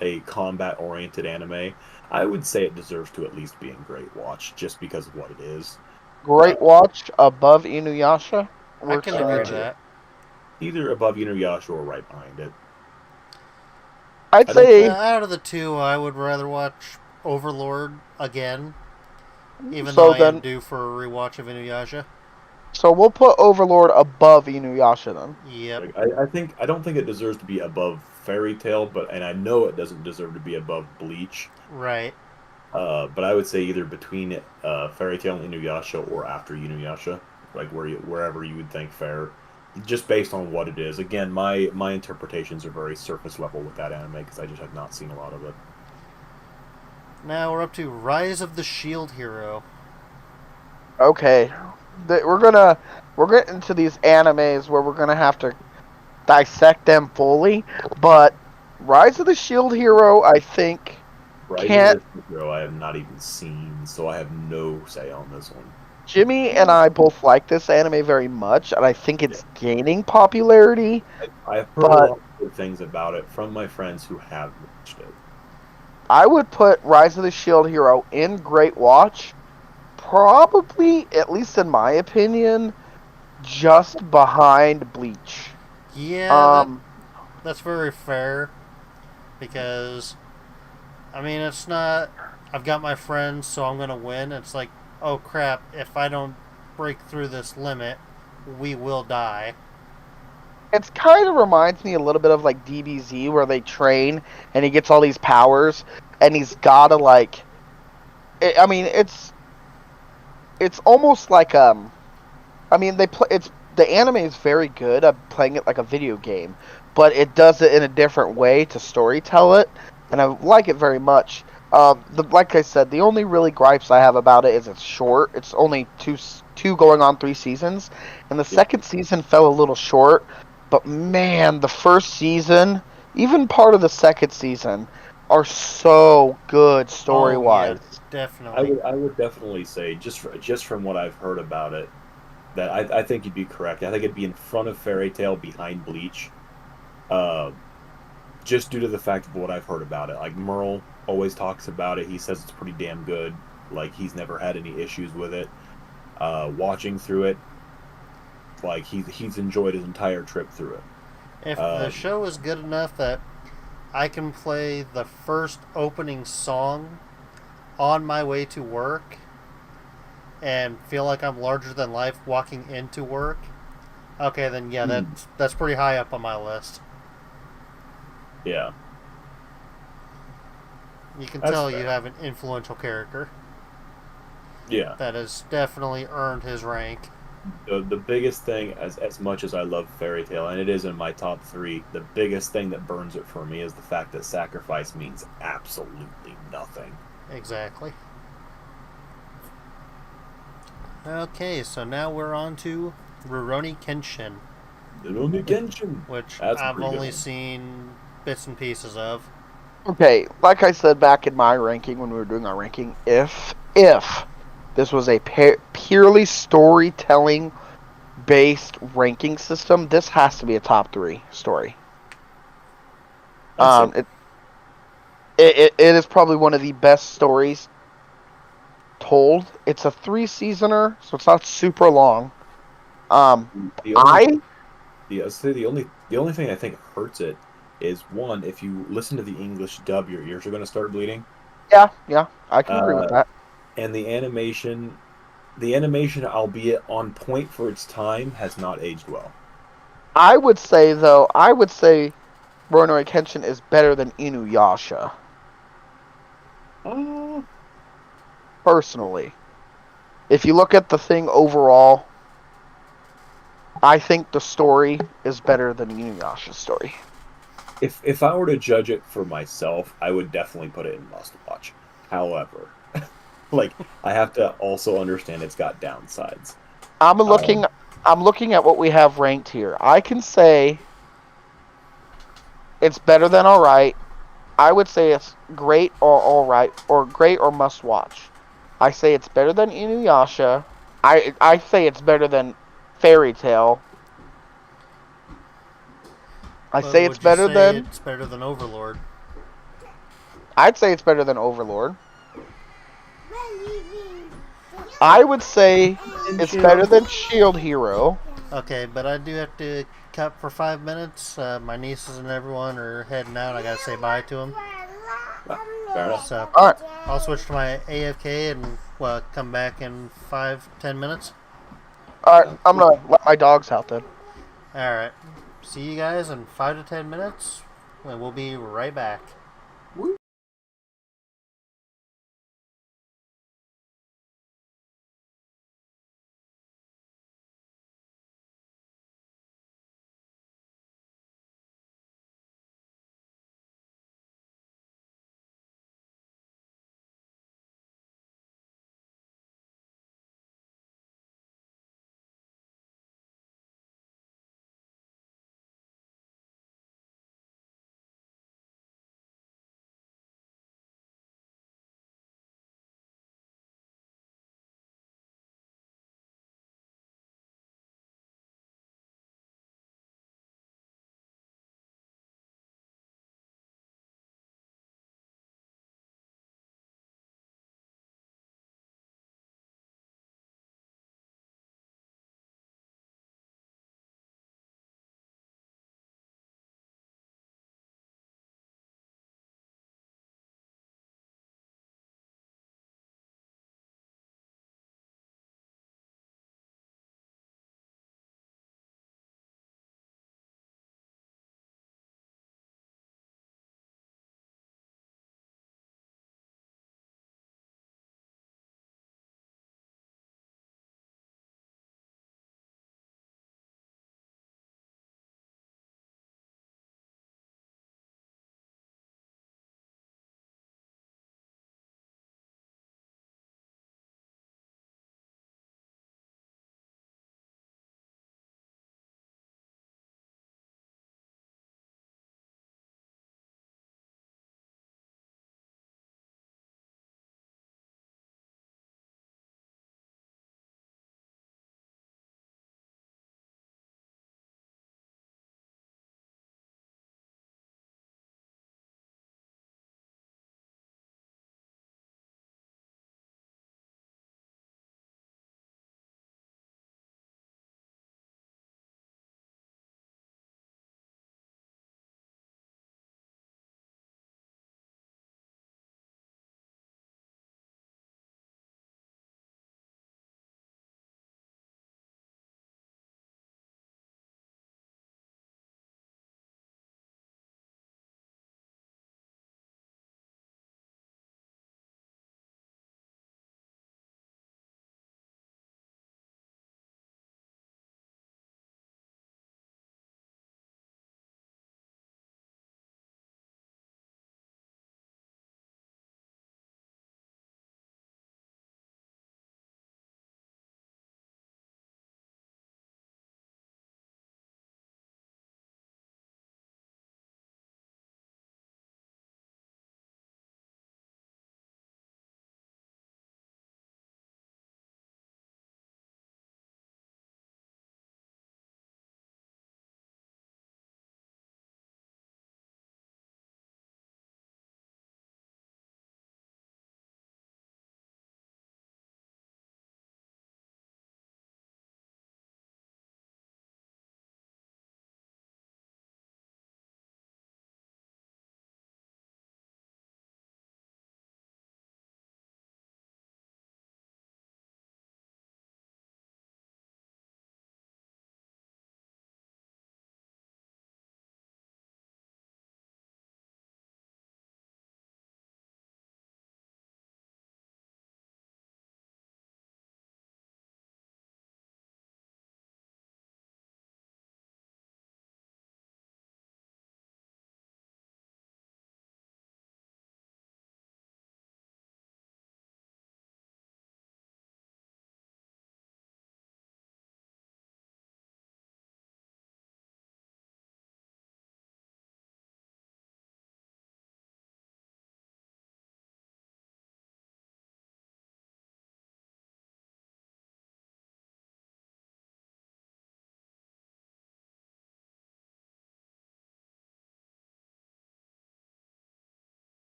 a combat-oriented anime. I would say it deserves to at least be in Great Watch, just because of what it is. Great Watch above Inuyasha. I can agree with that. Either above Inuyasha or right behind it. I'd I don't- say Out of the two, I would rather watch Overlord again, even though So I am then, due for a rewatch of Inuyasha. so we'll put Overlord above Inuyasha then. Yep. Like I don't think it deserves to be above Fairy Tale, and I know it doesn't deserve to be above Bleach. Right. But I would say either between Fairy Tale and Inuyasha or after Inuyasha, like wherever you would think fair, just based on what it is. Again, my interpretations are very surface level with that anime because I just have not seen a lot of it. Now we're up to Rise of the Shield Hero. Okay, we're getting into these animes where we're gonna have to dissect them fully, but Rise of the Shield Hero, I think, Rise of can't. the Hero I have not even seen, so I have no say on this one. Jimmy and I both like this anime very much, and I think it's gaining popularity. I've heard a But lot of good things about it from my friends who have watched it. I would put Rise of the Shield Hero in Great Watch, probably, at least in my opinion, just behind Bleach. Yeah, Um, that's very fair because I mean it's not. I've got my friends, so I'm gonna win. It's like, oh crap! If I don't break through this limit, we will die. It kind of reminds me a little bit of like DBZ, where they train and he gets all these powers, and he's gotta like. I mean, it's almost like I mean, they play. It's the anime is very good at playing it like a video game, but it does it in a different way to storytell it, and I like it very much. Like I said, the only really gripes I have about it is it's short. It's only two going on 3 seasons, and the second season fell a little short. But man, the first season, even part of the second season, are so good story Oh yeah, wise. definitely. I would definitely say just from what I've heard about it, that I think you'd be correct. I think it'd be in front of Fairy Tale, behind Bleach, uh, just due to the fact of what I've heard about it. Like Merle always talks about it. He says it's pretty damn good. Like he's never had any issues with it. Watching through it, like he's enjoyed his entire trip through it. If the show is good enough that I can play the first opening song on my way to work and feel like I'm larger than life walking into work, okay, then yeah, that's pretty high up on my list. Yeah, You can That's tell fair. you have an influential character yeah. that has definitely earned his rank. The biggest thing, as much as I love Fairy Tale, and it is in my top three, the biggest thing that burns it for me is the fact that sacrifice means absolutely nothing. Exactly. Okay, so now we're on to Rurouni Kenshin, Rurouni Kenshin. which That's a I've pretty good only one. seen bits and pieces of. Okay, like I said back in my ranking when we were doing our ranking, if this was a purely storytelling based ranking system, this has to be a top 3 story. I'd say It is probably one of the best stories told. It's a 3-seasoner, so it's not super long. the only the only thing I think hurts it is, one, if you listen to the English dub, your ears are going to start bleeding. Yeah, I can agree with Uh, that. and the animation, albeit on point for its time, has not aged well. I would say Rurouni Kenshin is better than Inuyasha, Uh, personally. If you look at the thing overall, I think the story is better than Inuyasha's story. if I were to judge it for myself, I would definitely put it in must watch. However, like I have to also understand it's got downsides. I'm looking at what we have ranked here. I can say it's better than alright. I would say it's great or alright, or great or must watch. I say it's better than Inuyasha. I say it's better than Fairy Tale. I But say it's would you better say than. it's better than Overlord? I'd say it's better than Overlord. I would say it's better than Shield Hero. Okay, but I do have to cut for 5 minutes. My nieces and everyone are heading out. I gotta say bye to them. Fair enough. So All right. I'll switch to my AFK and come back in 5-10 minutes. All right. I'm gonna let my dogs out then. All right. See you guys in 5 to 10 minutes, and we'll be right back.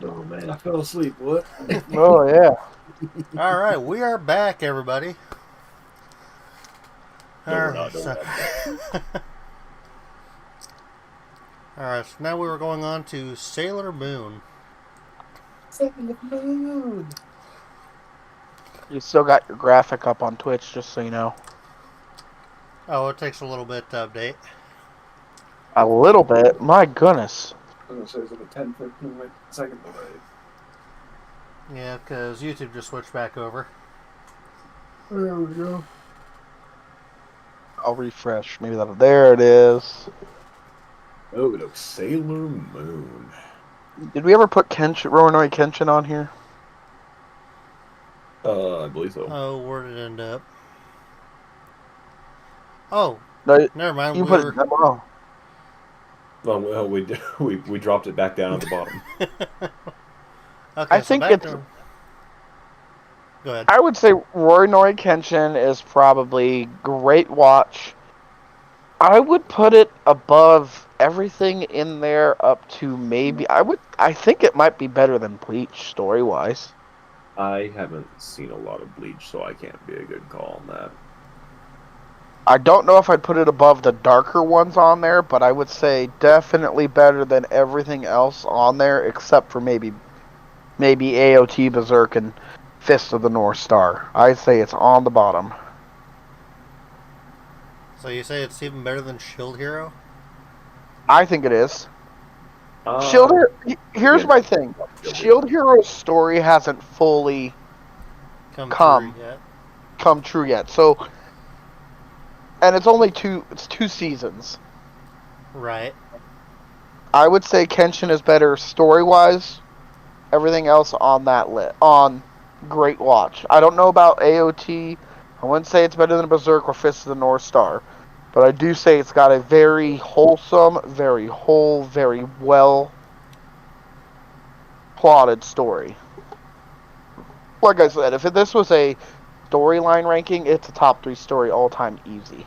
Oh man, I fell asleep. What? Oh yeah. All right, we are back, everybody. No, All we're right, not. Don't so, lie. all right. So now we were going on to Sailor Moon. Sailor Moon. You still got your graphic up on Twitch, just so you know. Oh, it takes a little bit to update. A little bit. My goodness. I'm gonna say it's like a 10-15 second delay. Yeah, because YouTube just switched back over. There we go. I'll refresh. Maybe that'll. There it is. Oh, no, Sailor Moon. Did we ever put Roanoke Kenshin on here? I believe so. Oh, where did it end up? Oh, No, never mind. you We put were. it. Oh. Oh, well, we dropped it back down at the bottom. Okay, I so think back it's. to. Go ahead. I would say Roanoke Kenshin is probably great watch. I would put it above everything in there up to maybe I think it might be better than Bleach story wise. I haven't seen a lot of Bleach, so I can't be a good call on that. I don't know if I'd put it above the darker ones on there, but I would say definitely better than everything else on there except for maybe AOT Berserk and Fist of the North Star. I'd say it's on the bottom. So you say it's even better than Shield Hero? I think it is. Here's yeah, my thing. Shield Hero's story hasn't fully Come true yet. come true yet. So, and it's two seasons. Right. I would say Kenshin is better story-wise. Everything else on on Great Watch. I don't know about AOT. I wouldn't say it's better than Berserk or Fist of the North Star. But I do say it's got a very wholesome, very whole, very well plotted story. Like I said, if this was a storyline ranking, it's a top 3 story all time easy.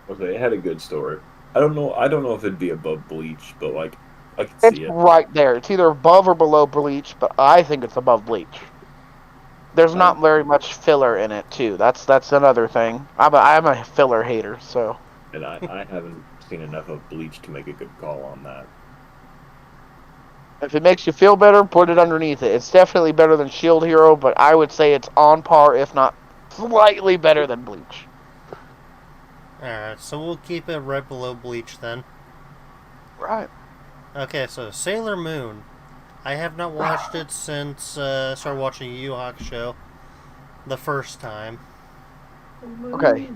Okay, it had a good story. I don't know if it'd be above Bleach, but like I could It's see it. right there. It's either above or below Bleach, but I think it's above Bleach. There's not very much filler in it too. That's another thing. I'm a filler hater, so. And I haven't seen enough of Bleach to make a good call on that. If it makes you feel better, put it underneath it. It's definitely better than Shield Hero, but I would say it's on par, if not slightly better than Bleach. Alright, so we'll keep it right below Bleach then. Right. Okay, so Sailor Moon. I have not watched it since I started watching Yu Yu Hakusho the first time. Okay.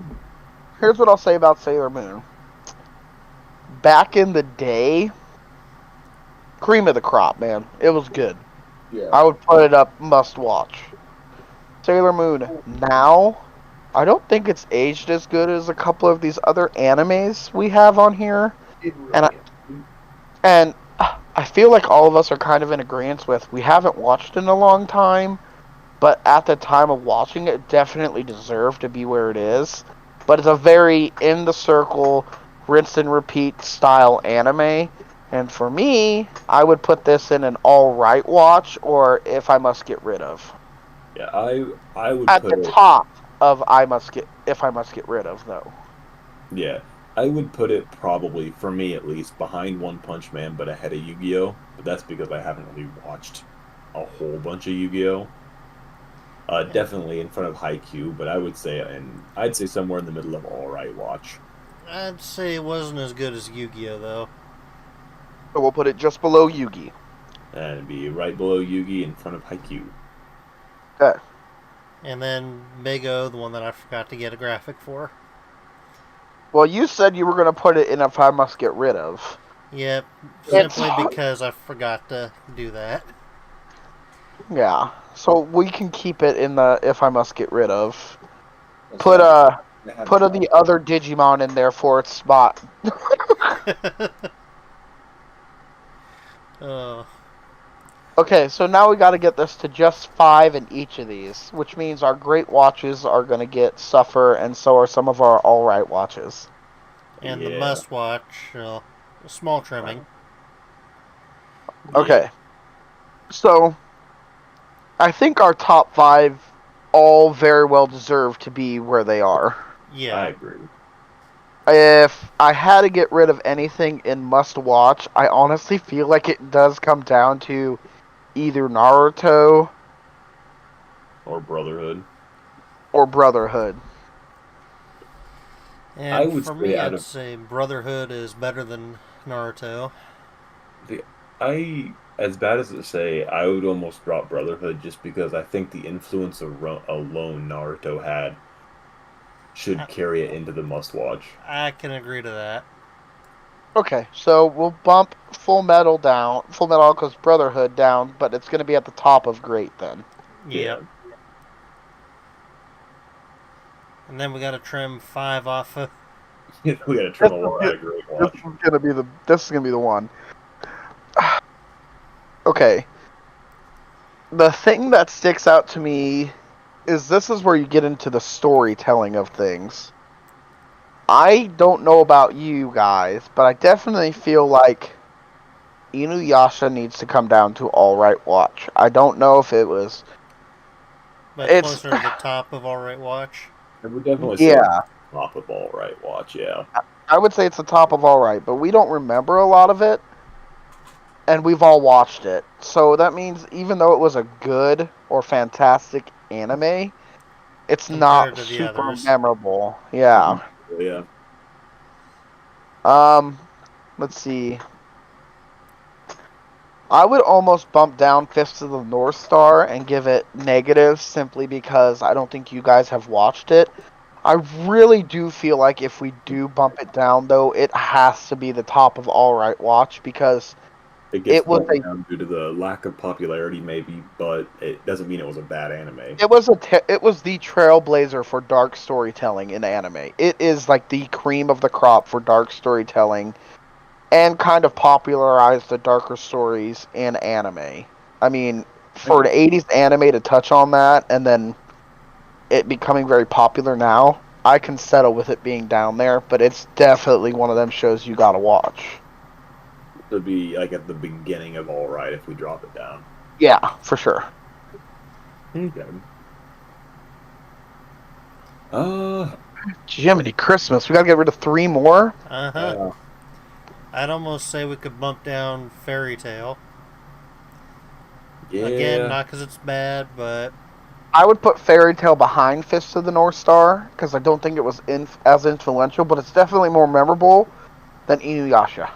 Here's what I'll say about Sailor Moon. Back in the day, cream of the crop, man. It was good. Yeah. I would put it up must watch. Sailor Moon now, I don't think it's aged as good as a couple of these other animes we have on here. And I feel like all of us are kind of in agreement with we haven't watched in a long time, but at the time of watching it definitely deserved to be where it is. But it's a very in the circle, rinse and repeat style anime. And for me, I would put this in an alright watch or if I must get rid of. Yeah, I would At put the it, top of if I must get rid of though. yeah, I would put it probably, for me at least, behind One Punch Man, but ahead of Yu-Gi-Oh! But that's because I haven't really watched a whole bunch of Yu-Gi-Oh! Definitely in front of Haikyuu, but I'd say somewhere in the middle of alright watch. I'd say it wasn't as good as Yu-Gi-Oh! Though. So we'll put it just below Yugi. And it'd be right below Yugi in front of Haikyuu. Okay. And then Mego, the one that I forgot to get a graphic for. Well, you said you were going to put it in if I must get rid of. Yep, simply because I forgot to do that. Yeah. So we can keep it in the if I must get rid of. Put the other Digimon in there for its spot. Oh. Okay, so now we got to get this to just 5 in each of these, which means our great watches are going to suffer, and so are some of our alright watches. And Yeah. the must watch, small trimming. Okay. So, I think our top 5 all very well deserve to be where they are. I Yeah. agree. If I had to get rid of anything in must watch, I honestly feel like it does come down to either Naruto Or Brotherhood. or Brotherhood. I And would for say me, out I'd of say Brotherhood is better than Naruto. the as bad as it say, I would almost drop Brotherhood just because I think the influence alone Naruto had I, should carry it into the must watch. I can agree to that. Okay, so we'll bump Full Metal down, Full Metal Alchemist Brotherhood down, but it's going to be at the top of Great then. Yep. Yeah. And then we got to trim 5 off of. We gotta This trim a is, lot out go- of Great this Watch. is going to be the one. Okay. The thing that sticks out to me is this is where you get into the storytelling of things. I don't know about you guys, but I definitely feel like Inuyasha needs to come down to All Right Watch. I don't know if it was. But It's closer to the top of Alright Watch. I would definitely say yeah. top of all right watch, yeah. I would say it's the top of All Right, but we don't remember a lot of it, and we've all watched it. So that means even though it was a good or fantastic anime, it's Compared not to the super others. memorable. Yeah. Yeah. Um, let's see. I would almost bump down Fists of the North Star and give it negative simply because I don't think you guys have watched it. I really do feel like if we do bump it down, though, it has to be the top of All Right Watch because It gets it was bumped a down due to the lack of popularity, maybe, but it doesn't mean it was a bad anime. it was the trailblazer for dark storytelling in anime. It is like the cream of the crop for dark storytelling and kind of popularized the darker stories in anime. I mean, for an 80s anime to touch on that and then it becoming very popular now, I can settle with it being down there, but it's definitely one of them shows you gotta watch. To be like at the beginning of all right if we drop it down. Yeah, for sure. Okay. Uh, Jiminy Christmas, we gotta get rid of 3 more? Uh huh. I'd almost say we could bump down Fairy Tale. yeah. Again, not because it's bad, but I would put Fairy Tale behind Fists of the North Star, because I don't think it was as influential, but it's definitely more memorable than Inuyasha.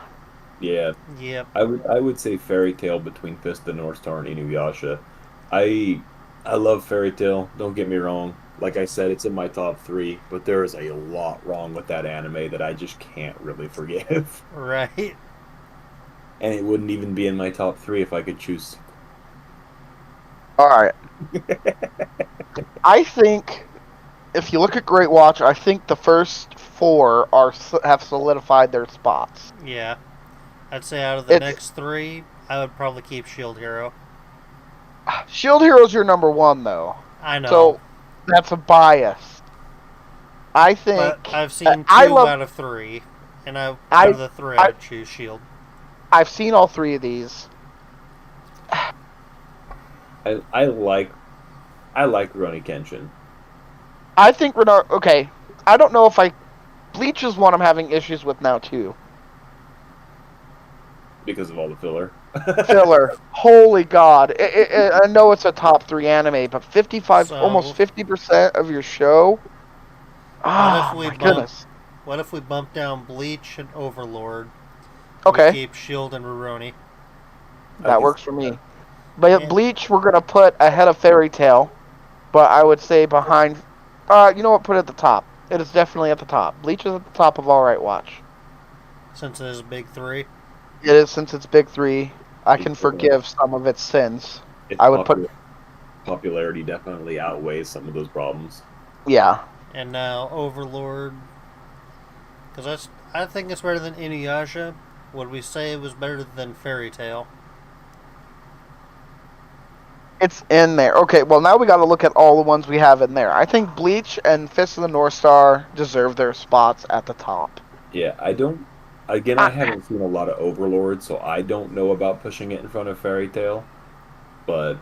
Yeah. yep. I would say Fairy Tale between Fist of the North Star and Inuyasha. I I love Fairy Tale, don't get me wrong. Like I said, it's in my top 3, but there is a lot wrong with that anime that I just can't really forgive. Right. And it wouldn't even be in my top 3 if I could choose. Alright. I think, if you look at Great Watch, I think the first 4 have solidified their spots. Yeah. I'd say out of the It's- next 3, I would probably keep Shield Hero. Shield Hero's your number 1, though. I know. So, that's a bias. I think... But I've seen 2 I love- out of 3. And out of the 3, I'd choose Shield. I've seen all 3 of these. I like Rurouni Kenshin I think Renard... Okay, I don't know if I... Bleach is one I'm having issues with now, too. because of all the filler. Filler. Holy God. I know it's a top 3 anime, but 55... So- almost 50% of your show? Ah, we my bump- goodness. What if we bump down Bleach and Overlord? Okay. We keep Shield and Rurouni. That Okay. works for me. But Yeah. Bleach, we're gonna put ahead of Fairy Tale, but I would say behind. You know what? Put it at the top. It is definitely at the top. Bleach is at the top of All Right Watch. Since it is a big 3. It is since it's big 3. I can forgive some of its sins. Its I would put. popularity definitely outweighs some of those problems. Yeah. And now Overlord. Because I think it's better than Inuyasha. Would we say it was better than Fairy Tale? It's in there. Okay, well now we got to look at all the ones we have in there. I think Bleach and Fist of the North Star deserve their spots at the top. Yeah, Again, I haven't seen a lot of Overlord, so I don't know about pushing it in front of Fairy Tail, but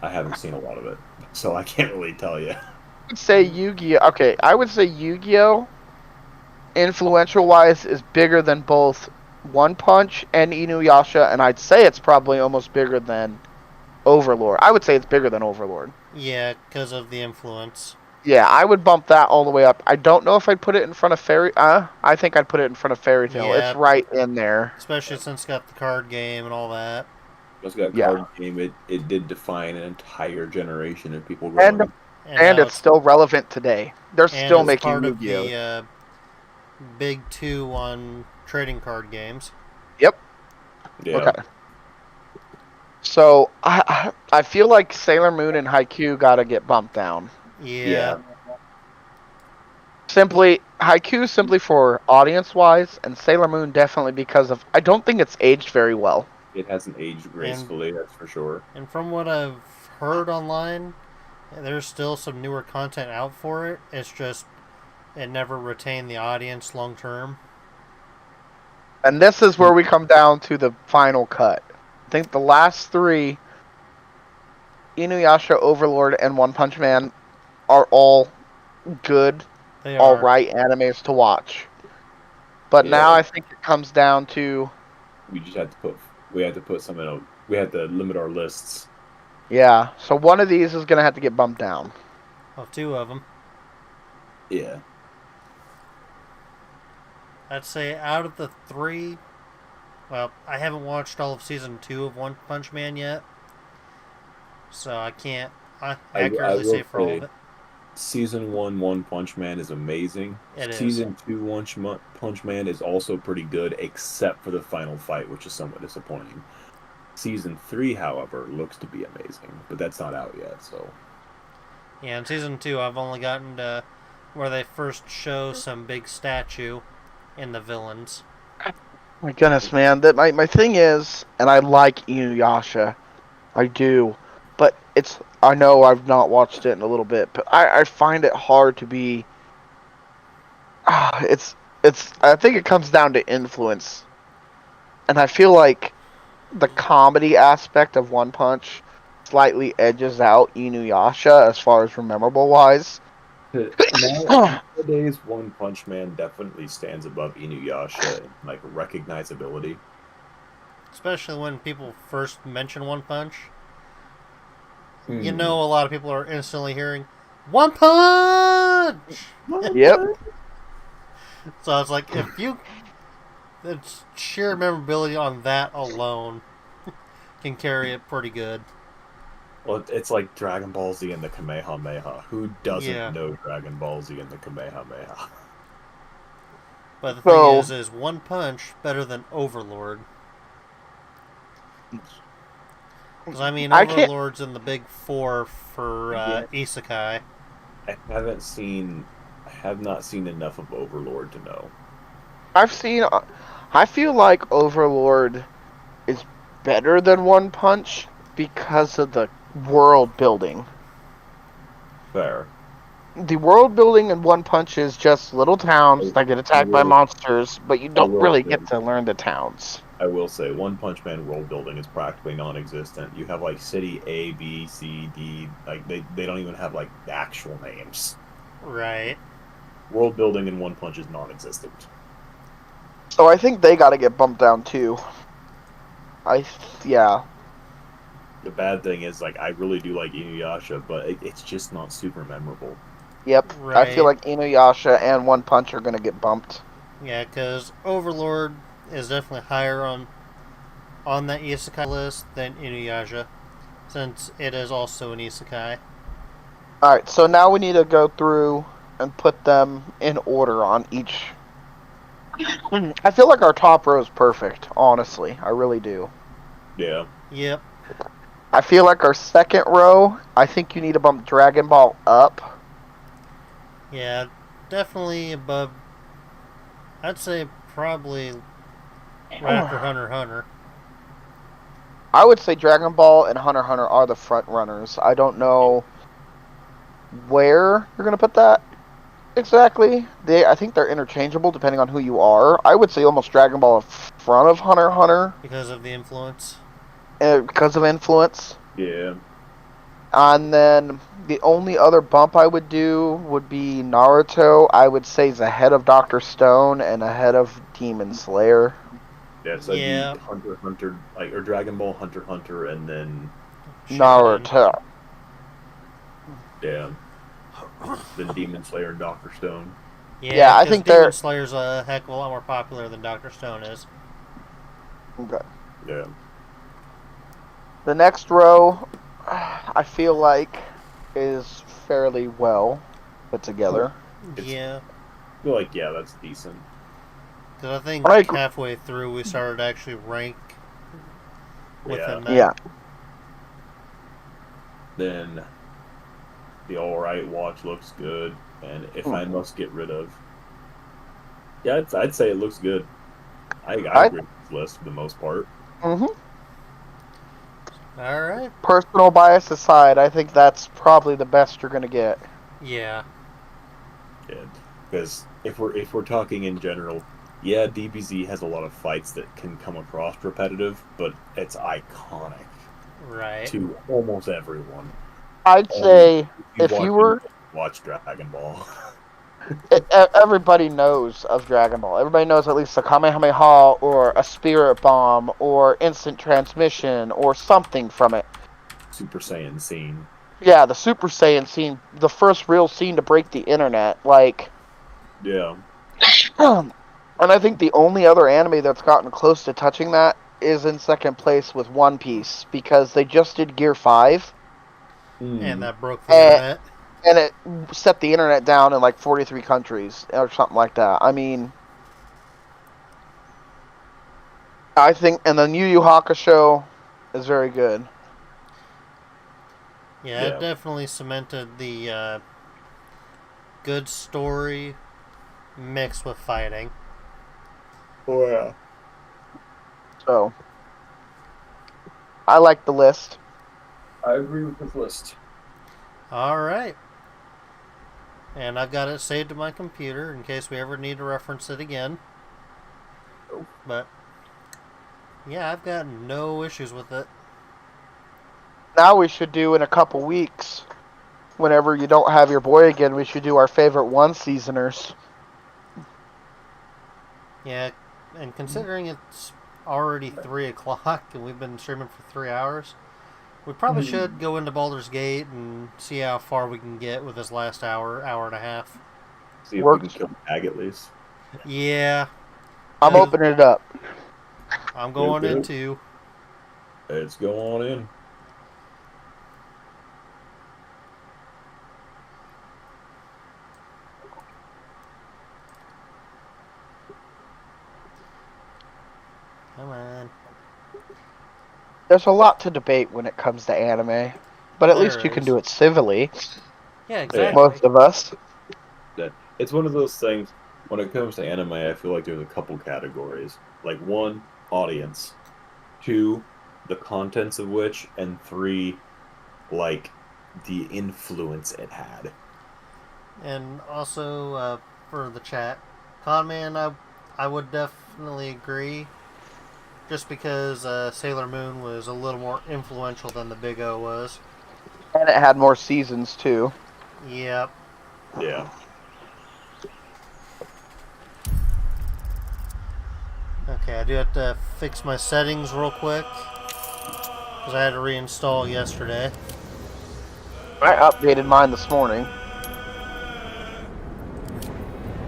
I haven't seen a lot of it, so I can't really tell you. Would say Yu-Gi-Oh. Okay, I would say Yu-Gi-Oh, influential wise, is bigger than both One Punch and Inuyasha, and I'd say it's probably almost bigger than Overlord. I would say it's bigger than Overlord. Yeah, because of the influence. Yeah, I would bump that all the way up. I don't know if I'd put it in front of Fairy. I think I'd put it in front of Fairy Tail. Yeah. It's right in there. Especially since it's got the card game and all that. It's got Yeah. card game. It did define an entire generation of people growing And up. and now it's still relevant today. They're and still it's making part of Yu-Gi-Oh. the big two on trading card games. Yep. Yeah. Okay. So I feel like Sailor Moon and Haikyuu gotta get bumped down. Yeah. Haikyuu simply for audience wise, and Sailor Moon definitely because of I don't think it's aged very well. It hasn't aged gracefully, that's for sure. And from what I've heard online, there's still some newer content out for it. It's just it never retained the audience long term. And this is where we come down to the final cut. I think the last three, Inuyasha, Overlord, and One Punch Man, are all good, They all are. right animes to watch. But Yeah. now I think it comes down to, We just had to put some in a, we had to limit our lists. yeah, so one of these is going to have to get bumped down. Well, two of them. Yeah. I'd say out of the three, well, I haven't watched all of season 2 of One Punch Man yet, so I can't accurately will say for all say- of it. Season 1 One Punch Man is amazing. It is. Season 2 Punch Man is also pretty good, except for the final fight, which is somewhat disappointing. Season 3, however, looks to be amazing, but that's not out yet, so. Yeah, in season 2, I've only gotten to where they first show some big statue in the villains. My goodness, man. That my thing is, and I like Inuyasha. I do. But I know I've not watched it in a little bit, but I find it hard to be... I think it comes down to influence. And I feel like the comedy aspect of One Punch slightly edges out Inuyasha as far as memorable-wise. Nowadays, One Punch Man definitely stands above Inuyasha in, like, recognizability. Especially when people first mention One Punch. Hmm. You know, a lot of people are instantly hearing One Punch. Yep. So it's like it's sheer memorability on that alone can carry it pretty good. Well, it's like Dragon Ball Z and the Kamehameha. Who doesn't Yeah. know Dragon Ball Z and the Kamehameha? But the So- thing is One Punch better than Overlord? Because I mean, I can't- Overlord's in the big four for Isekai. I have not seen enough of Overlord to know. I feel like Overlord is better than One Punch because of the world building. Fair. The world building in One Punch is just little towns that get attacked by monsters, but you don't will really say- get to learn the towns. I will say, One Punch Man world building is practically non-existent. You have like city A, B, C, D. Like they don't even have like the actual names. Right. World building in One Punch is non-existent. So I think they gotta get bumped down too. Yeah. The bad thing is, like, I really do like Inuyasha, but it's just not super memorable. Yep. I feel Right. like Inuyasha and One Punch are gonna get bumped. Yeah, because Overlord is definitely higher on that Isekai list than Inuyasha, since it is also an Isekai. Alright, so now we need to go through and put them in order on each. I feel like our top row is perfect, honestly. I really do. Yeah. Yep. I feel like our second row, I think you need to bump Dragon Ball up. Yeah, definitely above. I'd say probably right after Hunter x Hunter. I would say Dragon Ball and Hunter x Hunter are the front runners. I don't know where you're going to put that. exactly. I think they're interchangeable depending on who you are. I would say almost Dragon Ball in front of Hunter x Hunter Because of the influence. because of influence. Yeah. And then the only other bump I would do would be Naruto. I would say is ahead of Doctor Stone and ahead of Demon Slayer. Yes, I'd be Yeah. Hunter x Hunter, like, or Dragon Ball Hunter x Hunter, and then Shippuden. Naruto. yeah, then Demon Slayer and Doctor Stone. Yeah, I 'cause think Demon they're- Slayer's a heck of a lot more popular than Doctor Stone is. Okay. Yeah. The next row, I feel like, is fairly well put together. It's- Yeah. I feel like, yeah, that's decent. Because I think Right. halfway through we started to actually rank within that. Yeah. Then the Alright Watch looks good, and if I must get rid of, yeah, I'd say it looks good. I agree with this list for the most part. hmm All right. Personal bias aside, I think that's probably the best you're gonna get. Yeah. Yeah, because if we're talking in general, yeah, DBZ has a lot of fights that can come across repetitive, but it's iconic Right. to almost everyone. I'd say if you were, watch Dragon Ball. everybody knows of Dragon Ball. Everybody knows at least a Kamehameha or a Spirit Bomb or instant transmission or something from it. Super Saiyan scene. Yeah, the Super Saiyan scene, the first real scene to break the internet. Like, Yeah. and I think the only other anime that's gotten close to touching that is in second place with One Piece because they just did Gear 5 And that broke the Eh. internet. and it set the internet down in like 43 countries or something like that. I mean, I think, and the Yu Yu Hakusho is very good. Yeah, it definitely cemented the good story mixed with fighting. Oh yeah. So, I like the list. I agree with this list. All right. And I've got it saved to my computer in case we ever need to reference it again. Oh. But, yeah, I've got no issues with it. Now we should do in a couple weeks, whenever you don't have your boy again, we should do our favorite one-seasoners. Yeah, and considering it's already 3 o'clock and we've been streaming for 3 hours, we probably should go into Baldur's Gate and see how far we can get with this last hour, hour and a half. See if Works. we can kill Tag at least. Yeah, I'm opening it up. I'm going Good. into. Let's go on in. Come on. There's a lot to debate when it comes to anime, but at least There you can is. do it civilly. Yeah, exactly. Most of us. It's one of those things, when it comes to anime, I feel like there's a couple categories. Like, 1, audience. 2, the contents of which. And 3, like, the influence it had. And also, for the chat, Conman, I would definitely agree. Just because Sailor Moon was a little more influential than the Big O was. And it had more seasons, too. Yep. Yeah. Okay, I do have to fix my settings real quick. Because I had to reinstall yesterday. I updated mine this morning.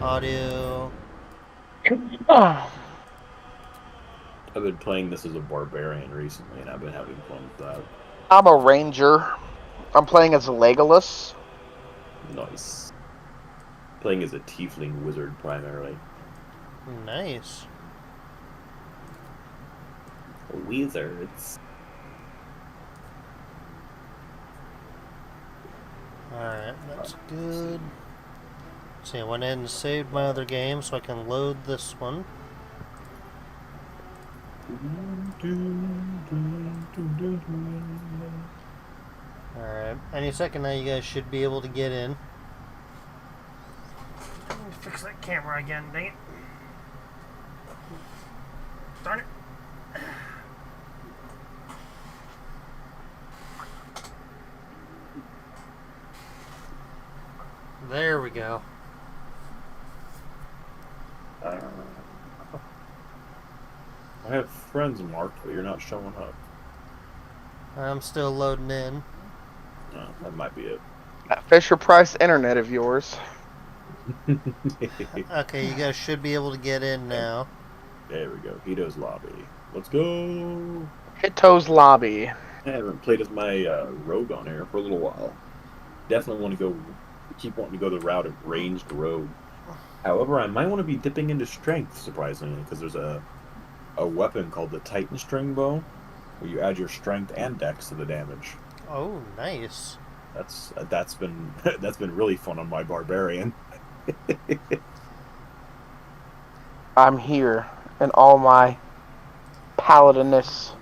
Audio. Oh, I've been playing this as a barbarian recently, and I've been having fun with that. I'm a ranger. I'm playing as a Legolas. Nice. Playing as a tiefling wizard, primarily. Nice. Wizards. Alright, that's good. See, I went in and saved my other game so I can load this one. Alright, any second now you guys should be able to get in. fix that camera again, dang it. Darn it. There we go. I have friends marked, but you're not showing up. I'm still loading in. No, that might be it. That Fisher Price internet of yours. Okay, you guys should be able to get in now. There we go. Heto's lobby. Let's go. Hito's lobby. I haven't played as my rogue on here for a little while. Definitely want to go. Keep wanting to go the route of ranged rogue. However, I might want to be dipping into strength, surprisingly, because there's a weapon called the Titan String Bow, where you add your strength and dex to the damage. Oh, nice. That's been that's been really fun on my barbarian. I'm here in all my paladinness.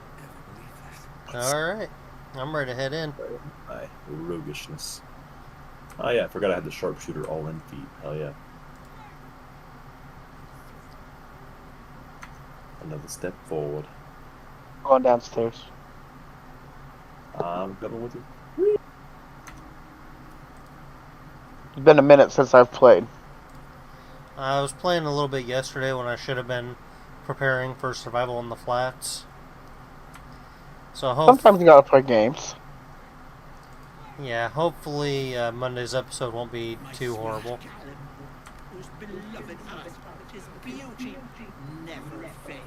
Alright. I'm ready to head in. My roguishness. Oh yeah, I forgot I had the sharpshooter all in feet. Hell yeah. Another step forward. Going downstairs. I'm coming with you. It's been a minute since I've played. I was playing a little bit yesterday when I should have been preparing for survival in the flats. So Sometimes you gotta play games. yeah, hopefully Monday's episode won't be too horrible. Whose beloved eye, his beauty never fade.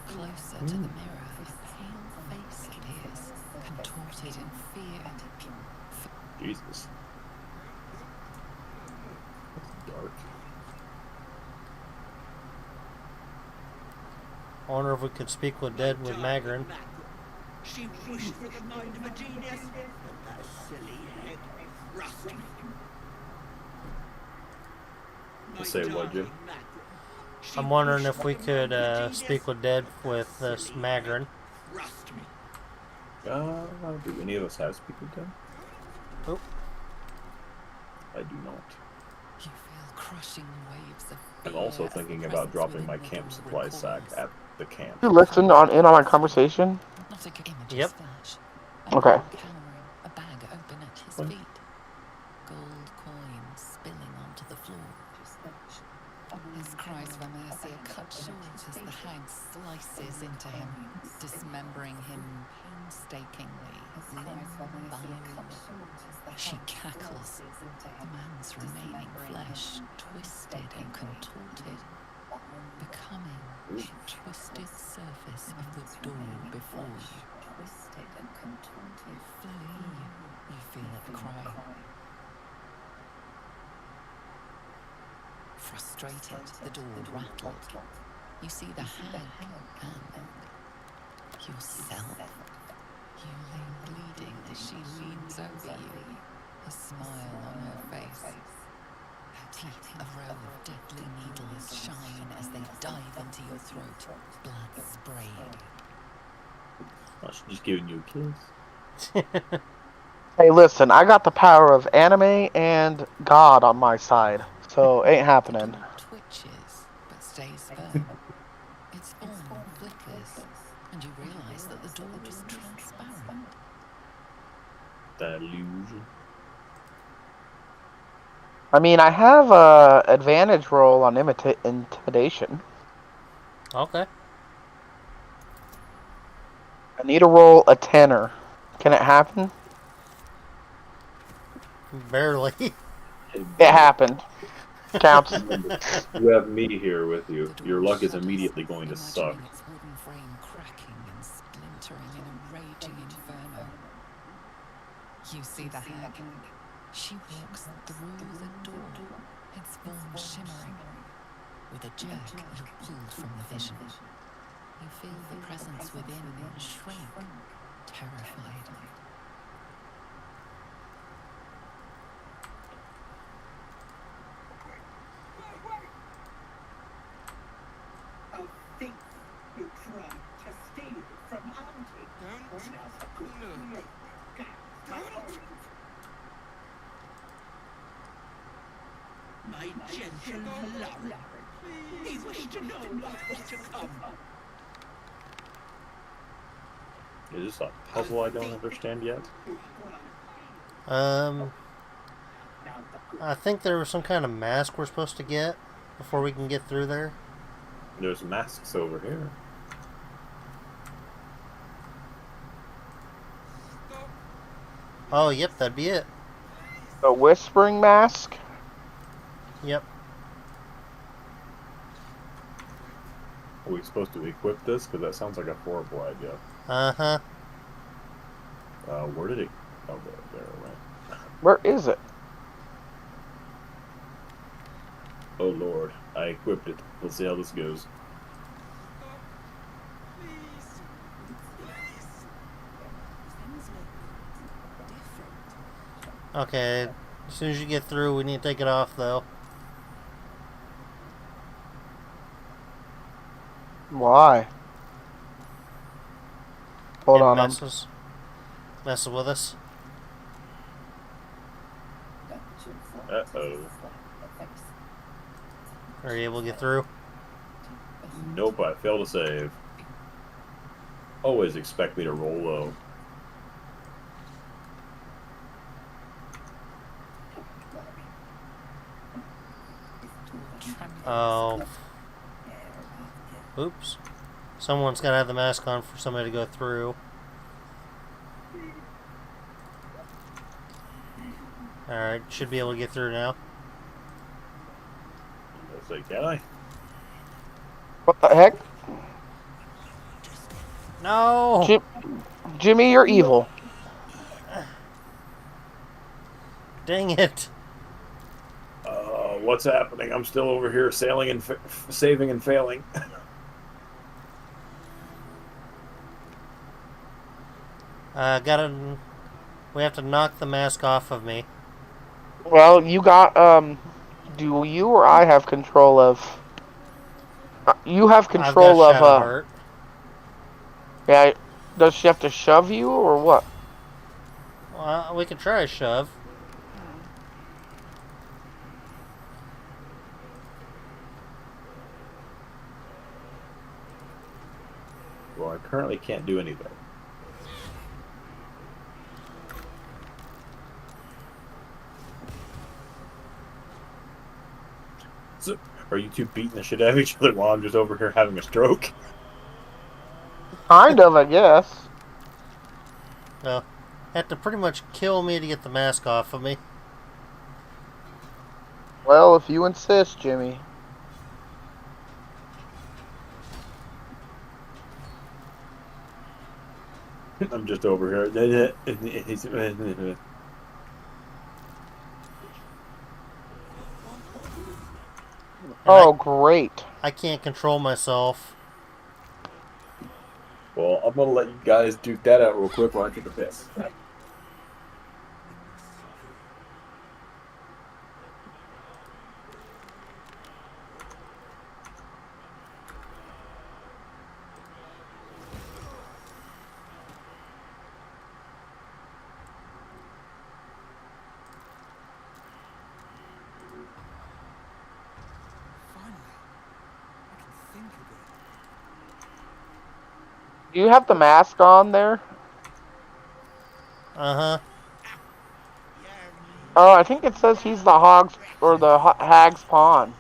Closer to the mirror, his pale face appears, contorted in fear. Jesus. That's dark. I wonder if we could speak with Dead with Magrin. She wished for the mind of a genius, but that silly head crushed me. You say what, Jim? I'm wondering if we could speak with Dead with this Magrin. Do any of us have speaker time? Oh. I do not. You feel crushing waves of I'm fear also as the thinking about presence dropping within my the camp door supply sack recoils. at the camp. You listen in on my conversation? Not a images Yep. flash. Okay. Man cowering, a bag open at his What? feet. Gold coins spilling onto the floor. His cries for mercy are cut short as the hag slices into him, dismembering him painstakingly, limb by limb. She cackles, the man's remaining flesh twisted and contorted, becoming the twisted surface of the door before you. Flee, you feel it cry. Frustrated, the door rattled. You see the hag and yourself. You lay bleeding as she leans over you, a smile on her face. Her teeth, a row of deadly needles, shine as they dive into your throat, blood spraying. Oh, she's just giving you a kiss. Hey, listen, I got the power of anime and God on my side, so ain't happening. The door twitches, but stays firm. Its form flickers, and you realize that the door is transparent. That illusion. I mean, I have a advantage roll on intimidation. Okay. I need to roll a 10er. Can it happen? Barely. It happened. Counts. You have me here with you. The door Your luck is shudders, immediately going to suck. imagining its wooden frame cracking and splintering in a raging inferno. You see the hag. She walks through the door, its form shimmering. With a jerk, you're pulled from the vision. You feel the presence within shrink, terrified. Oh, think My gentle Larry. He wished to know what was to come. Is this a puzzle I don't understand yet? I think there was some kind of mask we're supposed to get before we can get through there. There's masks over here. Oh, yep, that'd be it. The whispering mask? Yep. Are we supposed to equip this? Because that sounds like a horrible idea. Uh-huh. Where did it... Oh, there it went. Where is it? Oh, Lord. I equipped it. Let's see how this goes. Okay, as soon as you get through, we need to take it off, though. Why? Hold It on, messes with us. Uh-oh. Are you able to get through? Nope, I failed to save. Always expect me to roll low. Oh. Oops. Someone's got to have the mask on for somebody to go through. Alright, should be able to get through now. Let's say, can I? what the heck? No! Jimmy, you're evil. Dang it. What's happening? I'm still over here sailing and saving and failing. We have to knock the mask off of me. Well, you got, do you or I have control of... you have control I've got of, Shadow Heart. yeah, does she have to shove you, or what? We could try a shove. Well, I currently can't do anything. So, are you two beating the shit out of each other while I'm just over here having a stroke? Kind of, I guess. Well, have to pretty much kill me to get the mask off of me. Well, if you insist, Jimmy. I'm just over here. Oh, great. I can't control myself. Well, I'm gonna let you guys duke that out real quick while I take a piss. Finally, I can think again. Do you have the mask on there? Uh-huh. Oh, I think it says he's the hog's, or the hag's pawn.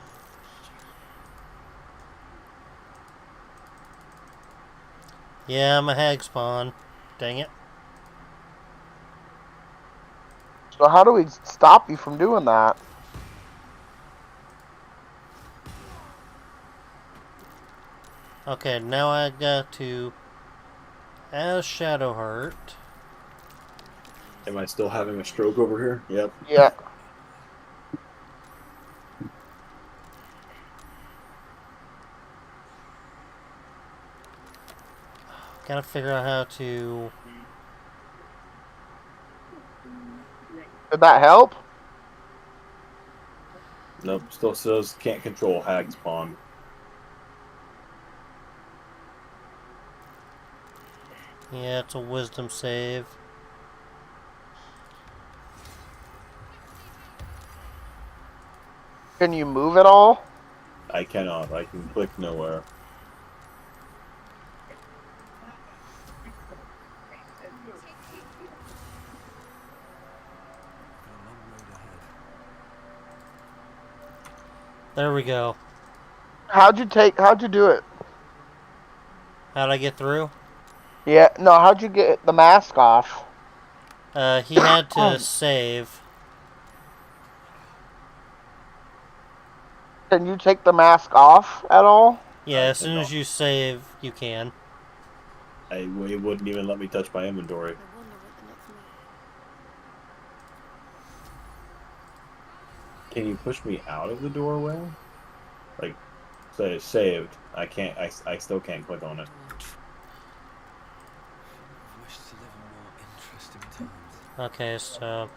Yeah, I'm a hag spawn. Dang it. So how do we stop you from doing that? Okay, now I got to... As Shadowheart. Am I still having a stroke over here? Yep. Yeah. Gotta figure out how to... Did that help? Nope, still says can't control Hag's Pawn. Yeah, it's a wisdom save. Can you move at all? I cannot. I can click nowhere. A long road ahead. There we go. How'd you do it? How'd I get through? Yeah, no, how'd you get the mask off? He had to save. Can you take the mask off at all? Yeah, I as soon as cannot. you save, you can. It wouldn't even let me touch my inventory. I wonder what the next move. Can you push me out of the doorway? Like, say saved. I can't. I still can't click on it. I've wished to live in more interesting times. Okay, so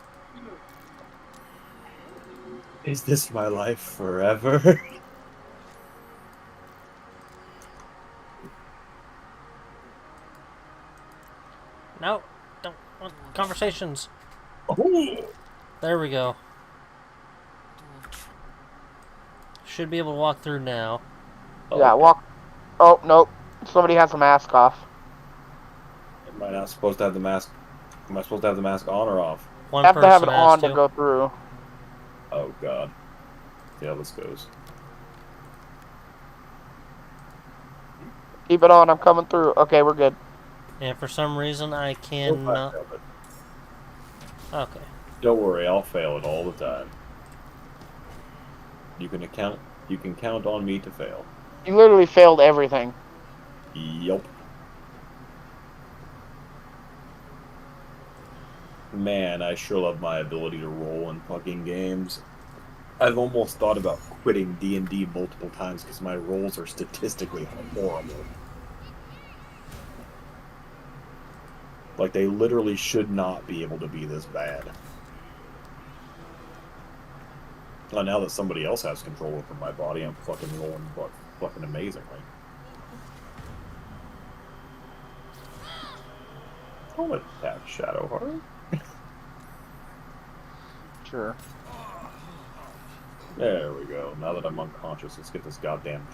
Is this my life forever? no, don't want conversations. Oh. There we go. Dwarf tr- Should be able to walk through now. Yeah, walk. Oh, nope. Somebody has a mask off. Am I not supposed to have the mask? Am I supposed to have the mask on or off? One You have to have it person on has to go through. Oh God. See how this goes. Keep it on, I'm coming through. Okay, we're good. And for some reason, I Nope, I cannot. failed it. Okay. Don't worry, I'll fail it all the time. You can count on me to fail. You literally failed everything. Yup. Man, I sure love my ability to roll in fucking games. I've almost thought about quitting D&D multiple times because my rolls are statistically horrible. Like, they literally should not be able to be this bad. Well, now that somebody else has control over my body, I'm fucking rolling fucking amazingly. I'll attack Shadowheart. Sure. There we go. Now that I'm unconscious, let's get this goddamn...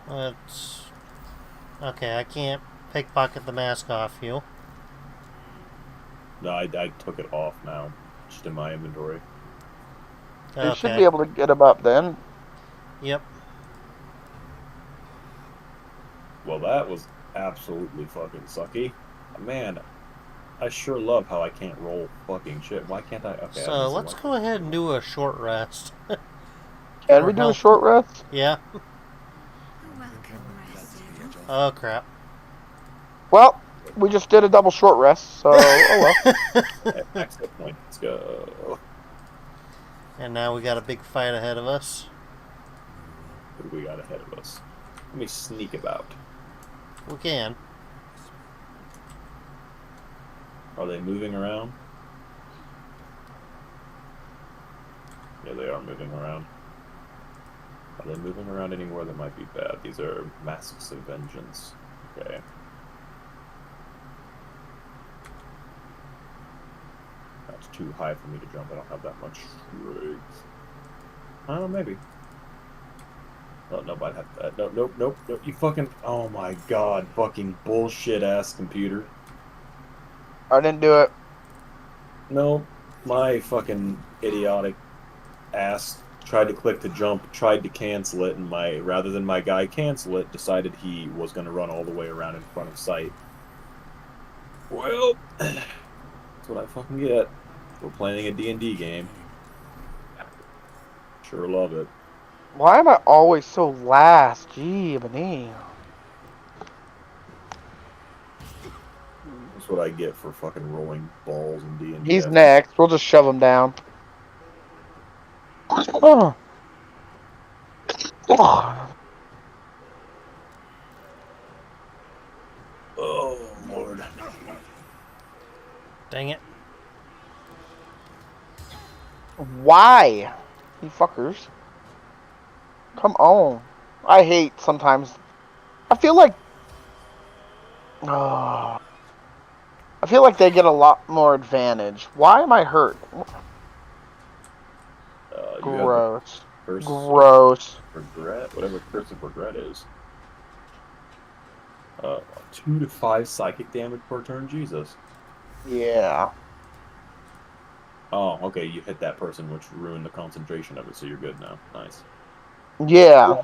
Let's. Okay, I can't pickpocket the mask off you. No, I took it off now. Just in my inventory. You should Okay. be able to get him up then. Yep. Well, that was absolutely fucking sucky. Man, I sure love how I can't roll fucking shit. Why can't I? Okay. I So don't see let's why. go ahead and do a short rest. Can Or we do a help. short rest? Yeah. Welcome, rest. Oh crap. Well, we just did a double short rest, so oh well. At max hit point. Let's go. And now we got a big fight ahead of us. Who do we got ahead of us? Let me sneak about. We can. Are they moving around? Yeah, they are moving around. Are they moving around anywhere that might be bad? These are masks of vengeance. Okay. That's too high for me to jump. I don't have that much strength. I don't know, maybe. Oh, nope, I'd have that. Nope. You fucking... Oh my god, fucking bullshit-ass computer. I didn't do it. No, my fucking idiotic ass tried to click to jump, tried to cancel it, and rather than my guy cancel it, decided he was going to run all the way around in front of sight. Well, that's what I fucking get for playing a D&D game. Sure love it. Why am I always so last? Gee, Ebony. That's what I get for fucking rolling balls in D&D. He's next. We'll just shove him down. Oh. Oh. Oh, Lord. Dang it. Why? You fuckers. Come on. I hate sometimes. I feel like Oh. I feel like they get a lot more advantage. Why am I hurt? You have the Gross. curse Gross. of regret, whatever curse of regret is. 2 to 5 psychic damage per turn. Jesus. Yeah. Oh, okay. You hit that person, which ruined the concentration of it, so you're good now. Nice. Yeah.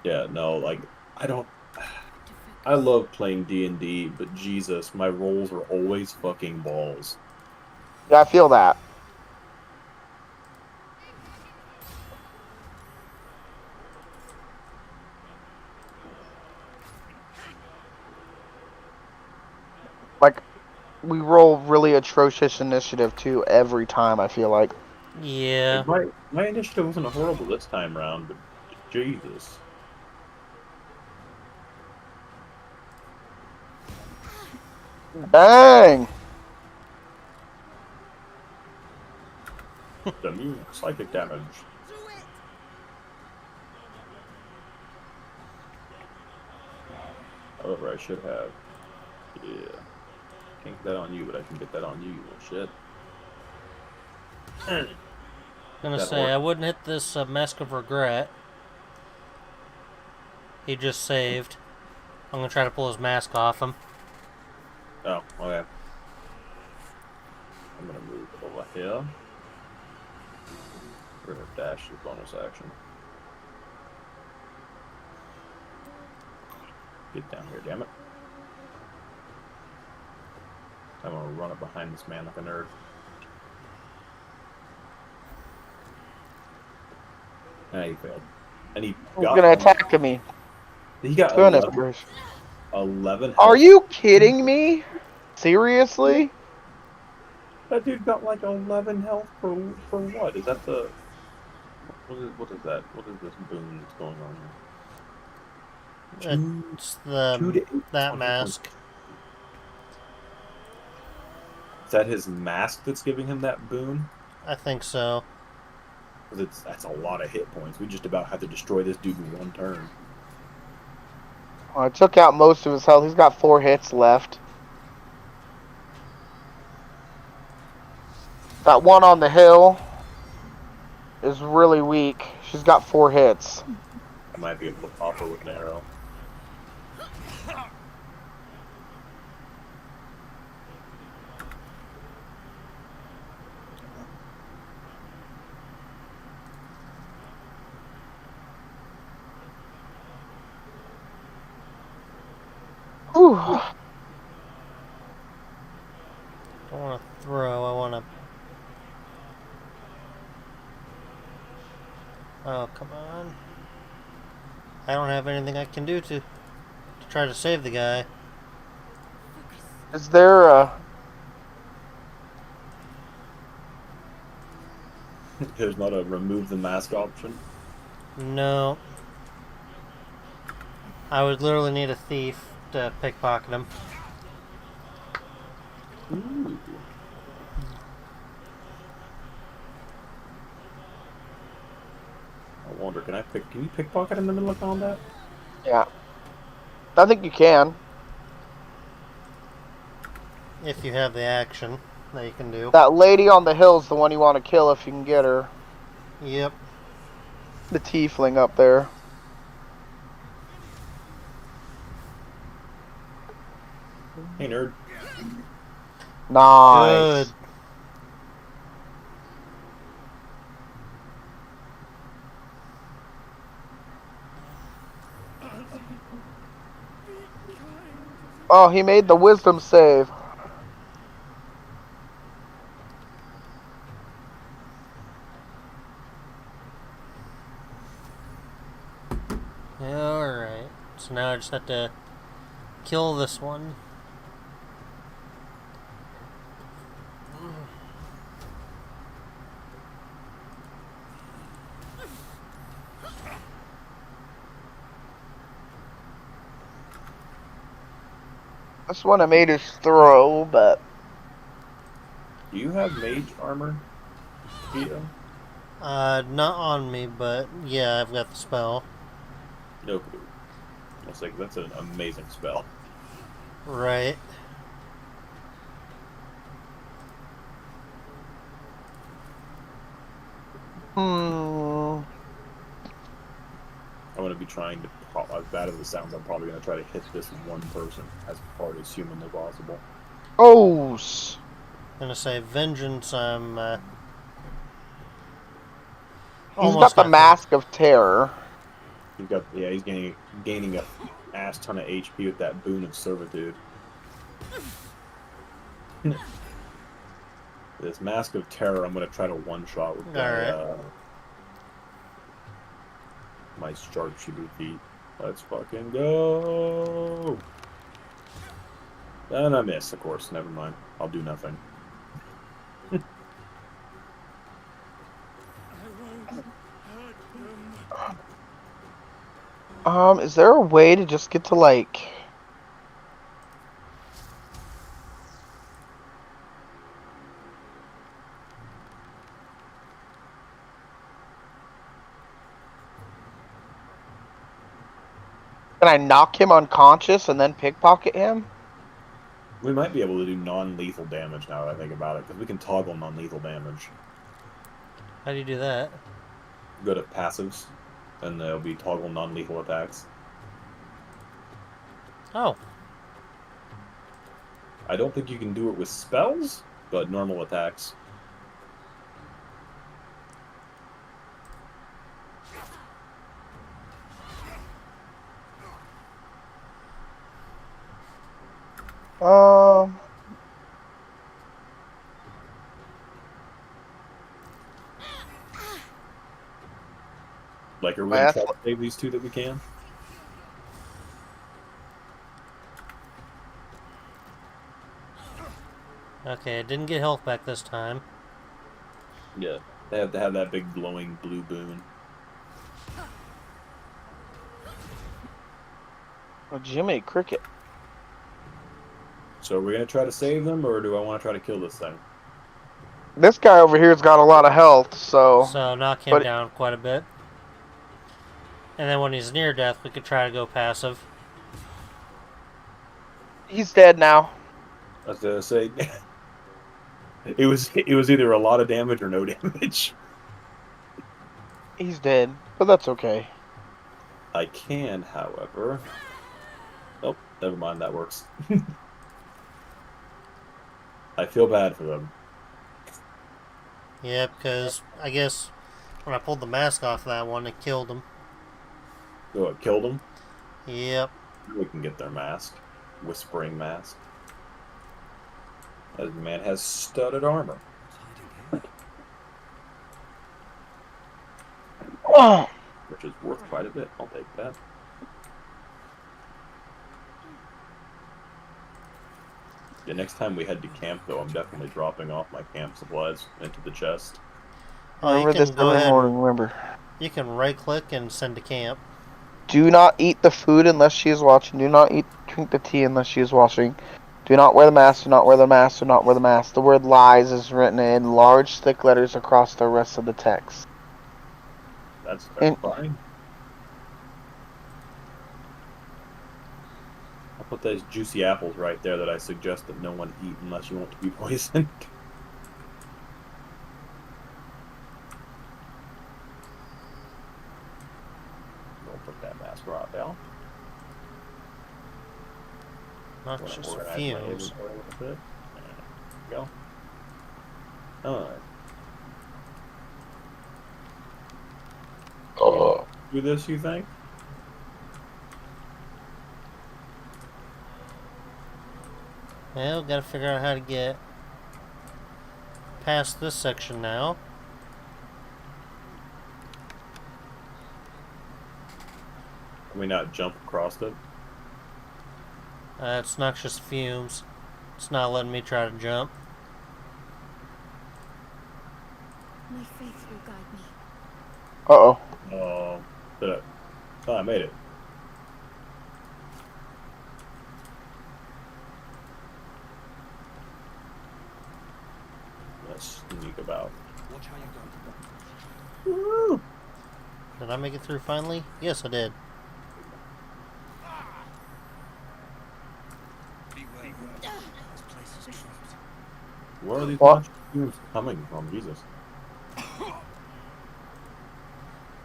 Yeah. No, like I don't. I love playing D&D, but Jesus, my rolls are always fucking balls. Yeah, I feel that. Like, we roll really atrocious initiative too every time, I feel like. Yeah. Like, my initiative wasn't horrible this time round, but Jesus. Dang! Immune psychic damage. However, I should have. Yeah. Can't get that on you, but I can get that on you, you little shit. Gonna That'll say, work. I wouldn't hit this Mask of Regret. He just saved. I'm gonna try to pull his mask off him. Oh, okay. I'm gonna move over here. We're gonna dash the bonus action. Get down here, damn it. I'm gonna run up behind this man like a nerd. Ah, he failed. And he He's got gonna attack me. He got Goodness 11, gracious. 11 health. Are you kidding me? Seriously? That dude got like 11 health for what? Is that the... What is that? What is this boon that's going on here? It's 2 to the 8. that mask. Is that his mask that's giving him that boon? I think so. Because that's a lot of hit points. We just about had to destroy this dude in one turn. Well, I took out most of his health. He's got 4 hits left. That one on the hill is really weak. She's got 4 hits. I might be able to pop her with an arrow. Whew. I don't want to throw, I want to... Oh, come on. I don't have anything I can do to try to save the guy. Is there a... There's not a remove the mask option. No. I would literally need a thief to pickpocket him. Ooh. I wonder, can you pickpocket in the middle of combat? Yeah. I think you can. If you have the action that you can do. That lady on the hill's the one you want to kill if you can get her. Yep. The tiefling up there. Hey, nerd. Nice. Good. Oh, he made the wisdom save. Alright. So now I just have to kill this one. This one I made his throw, but... Do you have mage armor, Heto? Not on me, but yeah, I've got the spell. No clue. I'll say, 'cause that's an amazing spell. Right. Hmm. I'm going to be trying to, as bad as it sounds, I'm probably going to try to hit this one person as hard as humanly possible. Oh. Gonna say vengeance. I'm He's almost got the got Mask of Terror. He's got, yeah, he's gaining a ass ton of HP with that boon of servitude. This Mask of Terror, I'm going to try to one-shot with Alright. my sharpshooter feet. Let's fucking go! And I miss, of course. Never mind. I'll do nothing. Is there a way to just get to, like... Can I knock him unconscious and then pickpocket him? We might be able to do non-lethal damage now that I think about it, because we can toggle non-lethal damage. How do you do that? Go to passives, and there'll be toggle non-lethal attacks. Oh. I don't think you can do it with spells, but normal attacks. Like, are we going to try to save these two that we can? Okay, I didn't get health back this time. Yeah. They have to have that big glowing blue boon. Oh, Jimmy Cricket. So are we going to try to save them, or do I want to try to kill this thing? This guy over here's got a lot of health, so... So knock him down quite a bit. And then when he's near death, we could try to go passive. He's dead now. I was going to say... it was either a lot of damage or no damage. He's dead, but that's okay. I can, however... Oh, never mind, that works. I feel bad for them. Yeah, because I guess when I pulled the mask off that one, it killed him. Oh, it killed them? Yep. We can get their mask. Whispering mask. That man has studded armor. Oh. Which is worth quite a bit. I'll take that. The next time we head to camp, though, I'm definitely dropping off my camp supplies into the chest. Remember this every morning, remember. You can right-click and send to camp. Do not eat the food unless she is watching. Do not drink the tea unless she is watching. Do not wear the mask. Do not wear the mask. Do not wear the mask. The word lies is written in large, thick letters across the rest of the text. That's fine. I'll put those juicy apples right there that I suggest that no one eat unless you want to be poisoned. We'll put that mask right down. Not just fumes. There we go. Alright. Do this, you think? Well, gotta figure out how to get past this section now. Can we not jump across it? It's noxious fumes. It's not letting me try to jump. My faith will guide me. Uh-oh. Oh, I made it. Let's sneak about. Watch how you go. Did I make it through finally? Yes, I did. Where are these What? noxious fumes coming from? Jesus.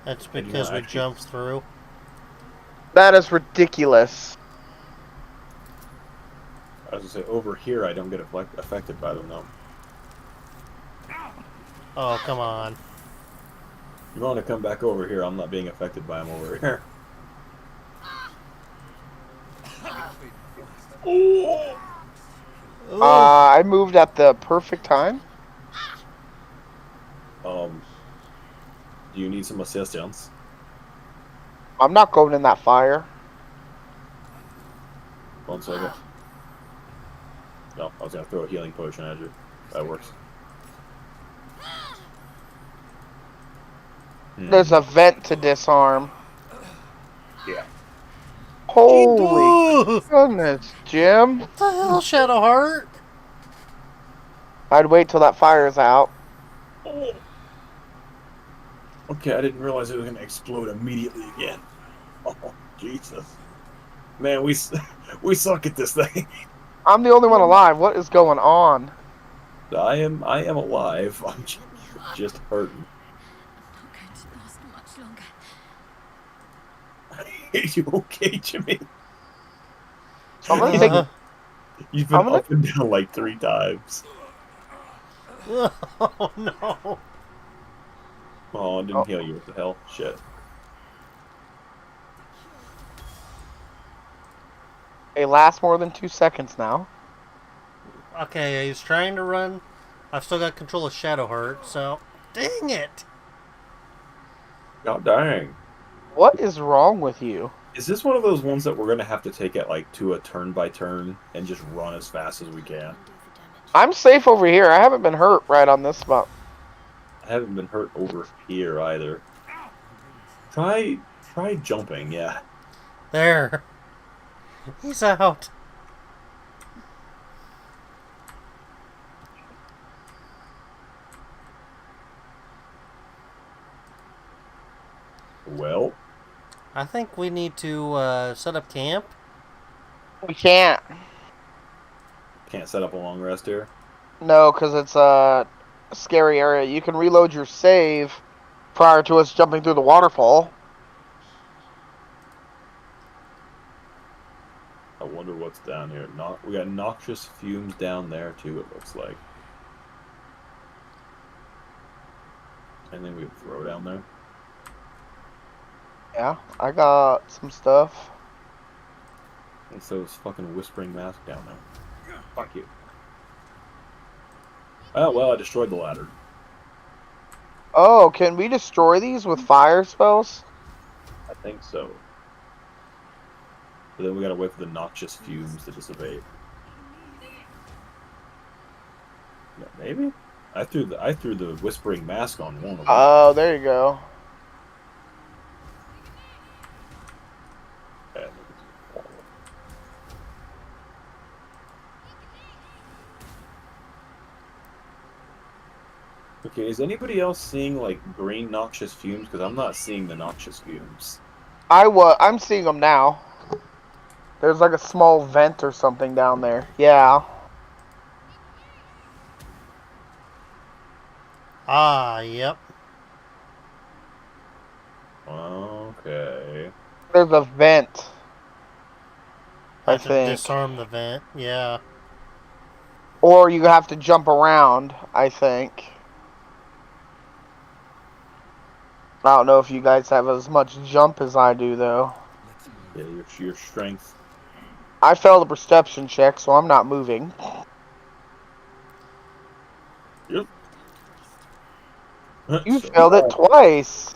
That's And you because wanna we actually- jumped through. That is ridiculous. I was gonna say, over here I don't get affected by them, though. Oh, come on. You want to come back over here, I'm not being affected by them over here. Oh! I moved at the perfect time. Do you need some assistance? I'm not going in that fire. 1 second. No, I was gonna throw a healing potion at you. That works. There's a vent to disarm. Yeah. Holy What goodness, Jim. the hell, Shadowheart? I'd wait till that fire's out. Oh. Okay, I didn't realize it was gonna explode immediately again. Oh, Jesus. Man, we suck at this thing. I'm the only one alive. What is going on? I am alive. I'm just hurting. I'm not going to last much longer. Are you okay, Jimmy? I'm gonna take. You've been I'm gonna- up and down like 3 times. Oh, no. Oh, I didn't heal you. What the hell? Shit. It lasts more than 2 seconds now. Okay, he's trying to run. I've still got control of Shadowheart, so... Dang it! God dang. What is wrong with you? Is this one of those ones that we're gonna have to take it like to a turn by turn and just run as fast as we can? I'm safe over here. I haven't been hurt right on this spot. I haven't been hurt over here either. Try jumping, yeah. There. He's out. Well, I think we need to set up camp. We can't. can't set up a long rest here. No, because it's a scary area. You can reload your save prior to us jumping through the waterfall. I wonder what's down here. We got noxious fumes down there too, it looks like. Anything we can throw down there? Yeah, I got some stuff. It's those fucking whispering mask down there. Fuck you. Oh, well, I destroyed the ladder. Oh, can we destroy these with fire spells? I think so. But then we gotta wait for the noxious fumes to dissipate. Yeah, maybe? I threw the whispering mask on one of them. Oh, there you go. Okay, is anybody else seeing like green noxious fumes? Because I'm not seeing the noxious fumes. I'm seeing them now. There's like a small vent or something down there. Yeah. Ah, yep. Okay. There's a vent. I Have to think. disarm the vent. Yeah. Or you have to jump around, I think. I don't know if you guys have as much jump as I do, though. Yeah, your strength. I failed a perception check, so I'm not moving. Yep. You failed it twice.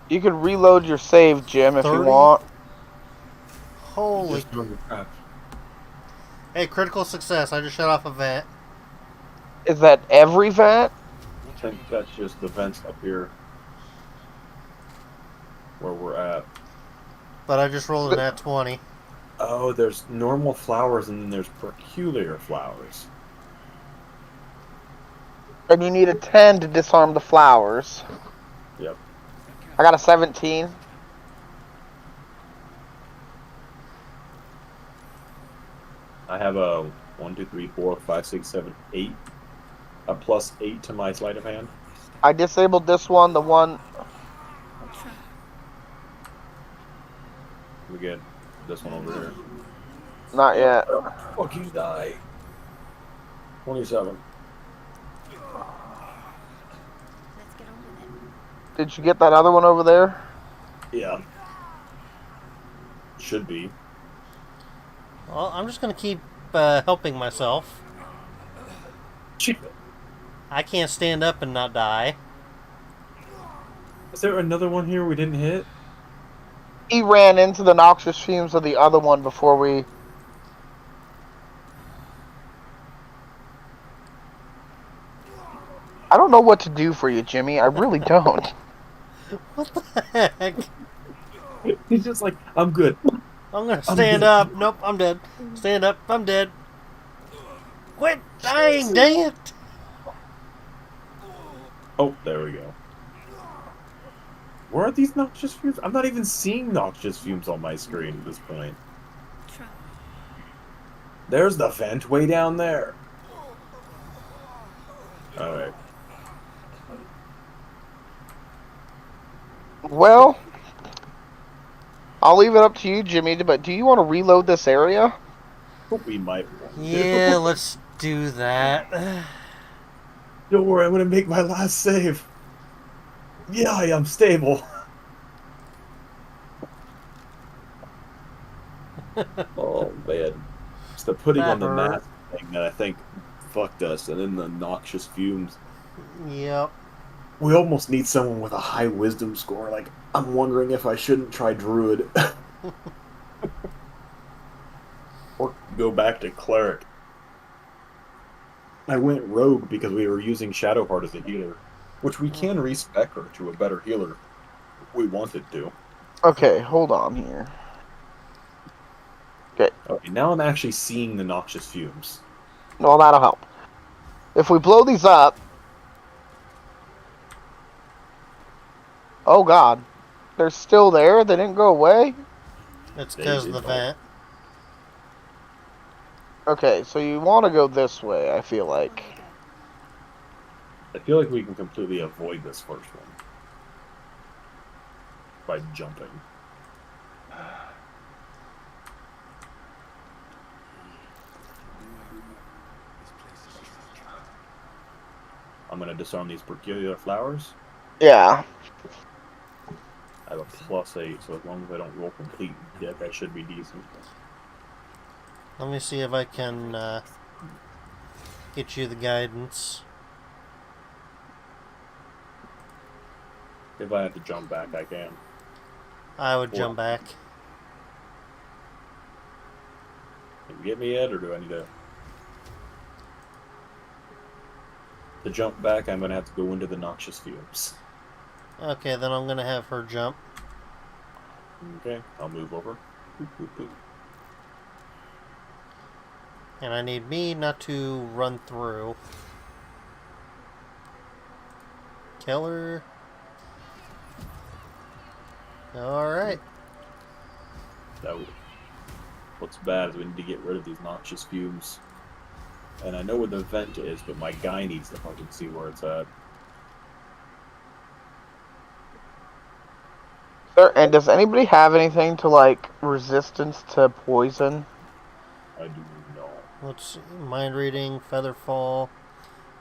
You can reload your save, Jim, if you 30? want. Holy. Just doing the crap. Hey, critical success. I just shut off a vent. Is that every vent? I think that's just the vents up here where we're at. but I just rolled a nat 20. Oh, there's normal flowers and then there's peculiar flowers. And you need a 10 to disarm the flowers. Yep. I got a 17. I have a 1, 2, 3, 4, 5, 6, 7, 8. A +8 to my sleight of hand. I disabled this one, the one... We get this one over here. Not yet. Fucking die. 27. Let's get on with it. Did you get that other one over there? Yeah. Should be. Well, I'm just going to keep helping myself. I can't stand up and not die. Is there another one here we didn't hit? He ran into the noxious fumes of the other one before we... I don't know what to do for you, Jimmy. I really don't. What the heck? He's just like, I'm good. I'm going to stand up. Nope, I'm dead. Stand up. I'm dead. Quit dying, dang it. Oh, there we go. Where are these noxious fumes? I'm not even seeing noxious fumes on my screen at this point. There's the vent way down there. Alright. Well, I'll leave it up to you, Jimmy, but do you want to reload this area? We might want to. Yeah, let's do that. Don't worry, I'm gonna make my last save. Yeah, I am stable. Oh man. It's the putting on the Pepper. mask thing that I think fucked us, and then the noxious fumes. Yep. We almost need someone with a high wisdom score. Like, I'm wondering if I shouldn't try druid. Or go back to cleric. I went rogue because we were using Shadowheart as a healer, which we can respec her to a better healer if we wanted to. Okay, hold on here. Okay, Okay, now I'm actually seeing the noxious fumes. well, that'll help. If we blow these up... Oh, God. They're still there? They didn't go away? It's They because of the did vent. Okay, so you want to go this way, I feel like. I feel like we can completely avoid this first one by jumping. I'm gonna disarm these peculiar flowers. Yeah. I have a +8, so as long as I don't roll complete dick, I should be decent. Let me see if I can get you the guidance. If I have to jump back, I can. I would jump back. Can you get me yet, or do I need to... To jump back, I'm gonna have to go into the noxious fumes. Okay, then I'm going to have her jump. Okay, I'll move over. Boop, boop, boop. And I need me not to run through. Kill her. Alright. So, what's bad is we need to get rid of these noxious fumes. And I know where the vent is, but my guy needs to fucking see where it's at. Sir, and does anybody have anything to, like, resistance to poison? I do not. Let's see. Mind reading, feather fall,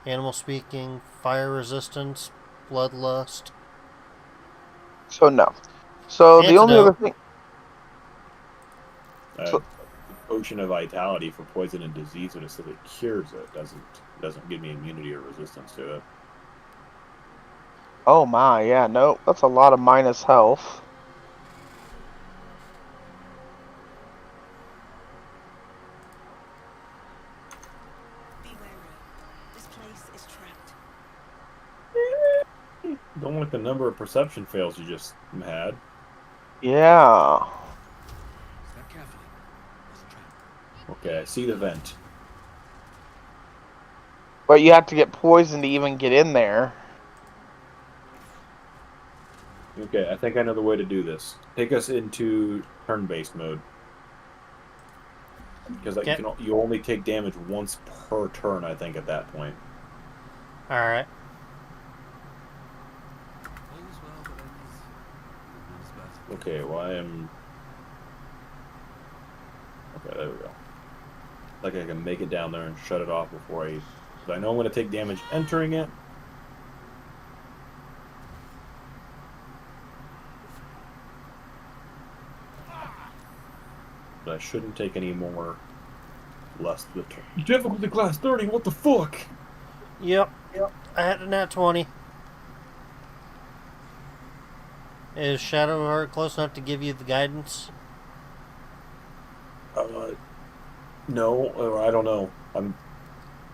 animal speaking, fire resistance, bloodlust. So, no. So, the only other Antidote. thing... The potion of vitality for poison and disease, when it says it cures it, doesn't give me immunity or resistance to it. Oh, my, yeah, no. That's a lot of minus health. Be wary. This place is trapped. Don't like the number of perception fails you just had. Yeah. Okay, I see the vent. But you have to get poisoned to even get in there. Okay, I think I know the way to do this. Take us into turn-based mode. Because like, you only take damage once per turn, I think, at that point. Alright. All's well that ends. All's best. Okay, well, I am... Okay, there we go. Like I can make it down there and shut it off before I... Because I know I'm going to take damage entering it. But I shouldn't take any more less than the turn. Difficulty class 30, what the fuck? Yep. I had a nat 20. Is Shadowheart close enough to give you the guidance? No, or I don't know.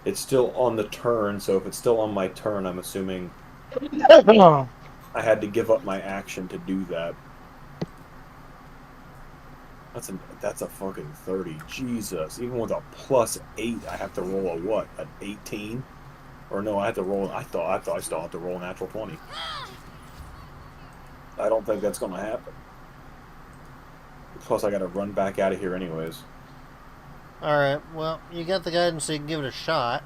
It's still on the turn, so if it's still on my turn, I'm assuming I had to give up my action to do that. That's a fucking 30. Jesus. Even with a +8, I have to roll a what? An 18? Or no, I have to roll... I thought I still have to roll a natural 20. I don't think that's going to happen. Plus, I got to run back out of here anyways. Alright, well, you got the guidance so you can give it a shot.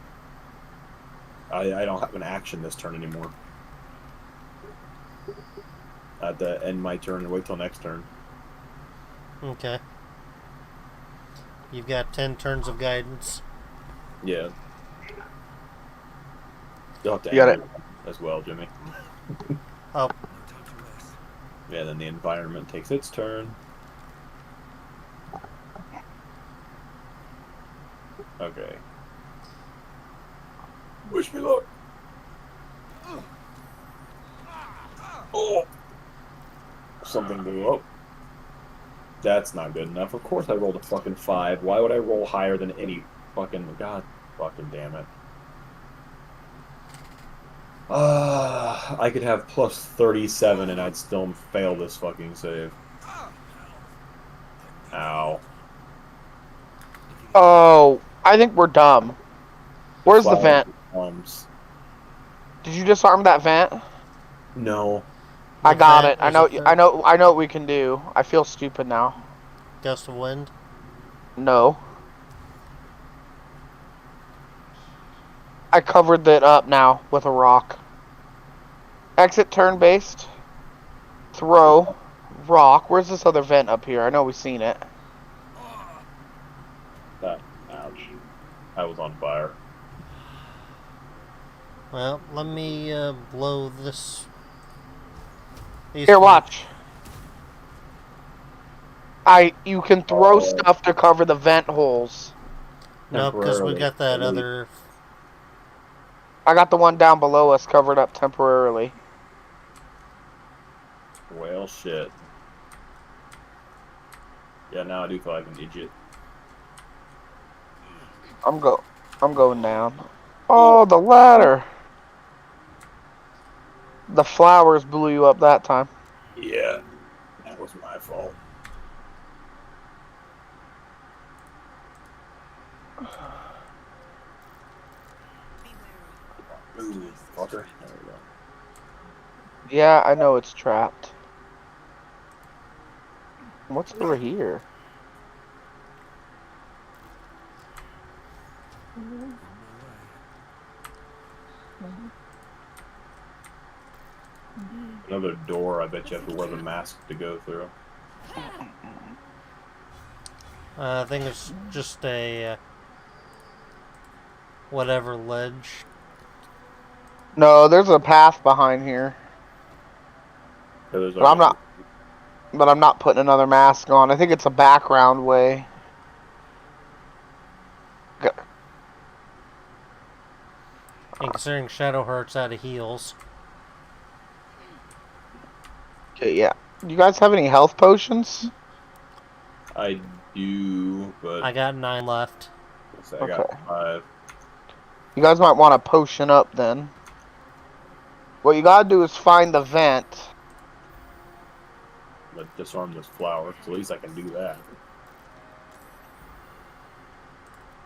I don't have an action this turn anymore. I have to end my turn and wait till next turn. Okay. You've got 10 turns of guidance. Yeah. You'll have to You got end it as well, Jimmy. Oh, No time to rest. Yeah, then the environment takes its turn. Okay. Wish me luck. Oh! Something blew up. That's not good enough. Of course I rolled a fucking 5. Why would I roll higher than any fucking... God fucking damn it. I could have +37 and I'd still fail this fucking save. Ow. Oh, I think we're dumb. Where's the vent? Did you disarm that vent? No. I the got vent it. I is know. a third I know. I know what we can do. I feel stupid now. Gust of wind. No. I covered that up now with a rock. Exit turn based. Throw. Rock. Where's this other vent up here? I know we've seen it. Ouch. I was on fire. Well, let me blow this. Here, watch. You can throw stuff to cover the vent holes. No, because we got that other. I got the one down below us covered up temporarily. Well, shit. Yeah, now I do feel like an idiot. I'm going down. Oh, the ladder. The flowers blew you up that time. Yeah, that was my fault. Ooh, fucker. There we go. Yeah, I know it's trapped. What's over here? On my way. Another door, I bet you have to wear the mask to go through. I think it's just a whatever ledge. No, there's a path behind here. There's But I'm not putting another mask on. I think it's a background way. And considering Shadowheart's out of heals. Okay, yeah. You guys have any health potions? I do, but I got 9 left. I got 5. You guys might want to potion up then. What you gotta do is find the vent. But disarm this flower, so at least I can do that.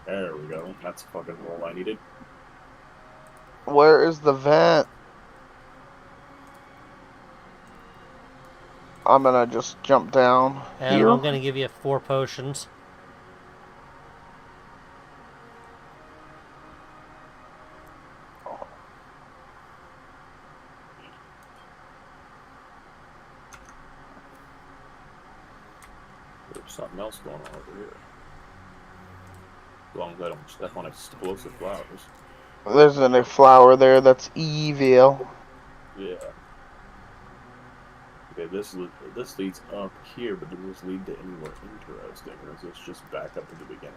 There we go. That's the fucking roll I needed. Where is the vent? I'm gonna just jump down And here. I'm going to give you 4 potions. There's something else going on over here. As long as I don't step on explosive flowers. There's a flower there that's evil. Yeah. Okay, this leads up here, but does this lead to anywhere interesting, or is this just back up to the beginning?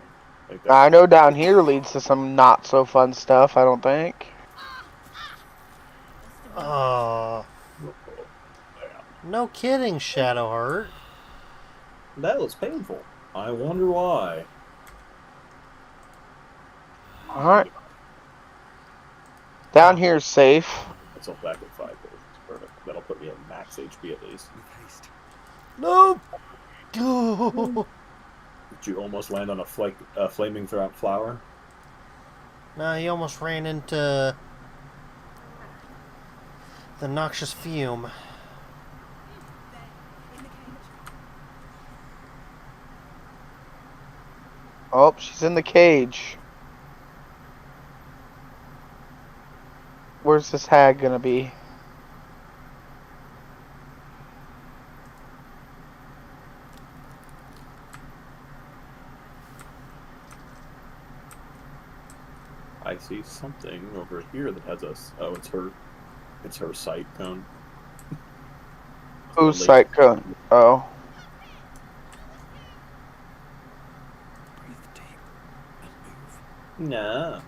Like that. I know down here leads to some not so fun stuff, I don't think. Oh, no kidding, Shadowheart. That was painful. I wonder why. Alright. Down here's safe. It's all back at 5 potions. Perfect. That'll put me at max HP at least. Nope. Did you almost land on a flaming flower? No, he almost ran into the noxious fume. Oh, she's in the cage. Where's this hag gonna be? I see something over here that has us. Oh, it's her. It's her sight cone. Whose sight cone? Oh. Breathe deep and move. No.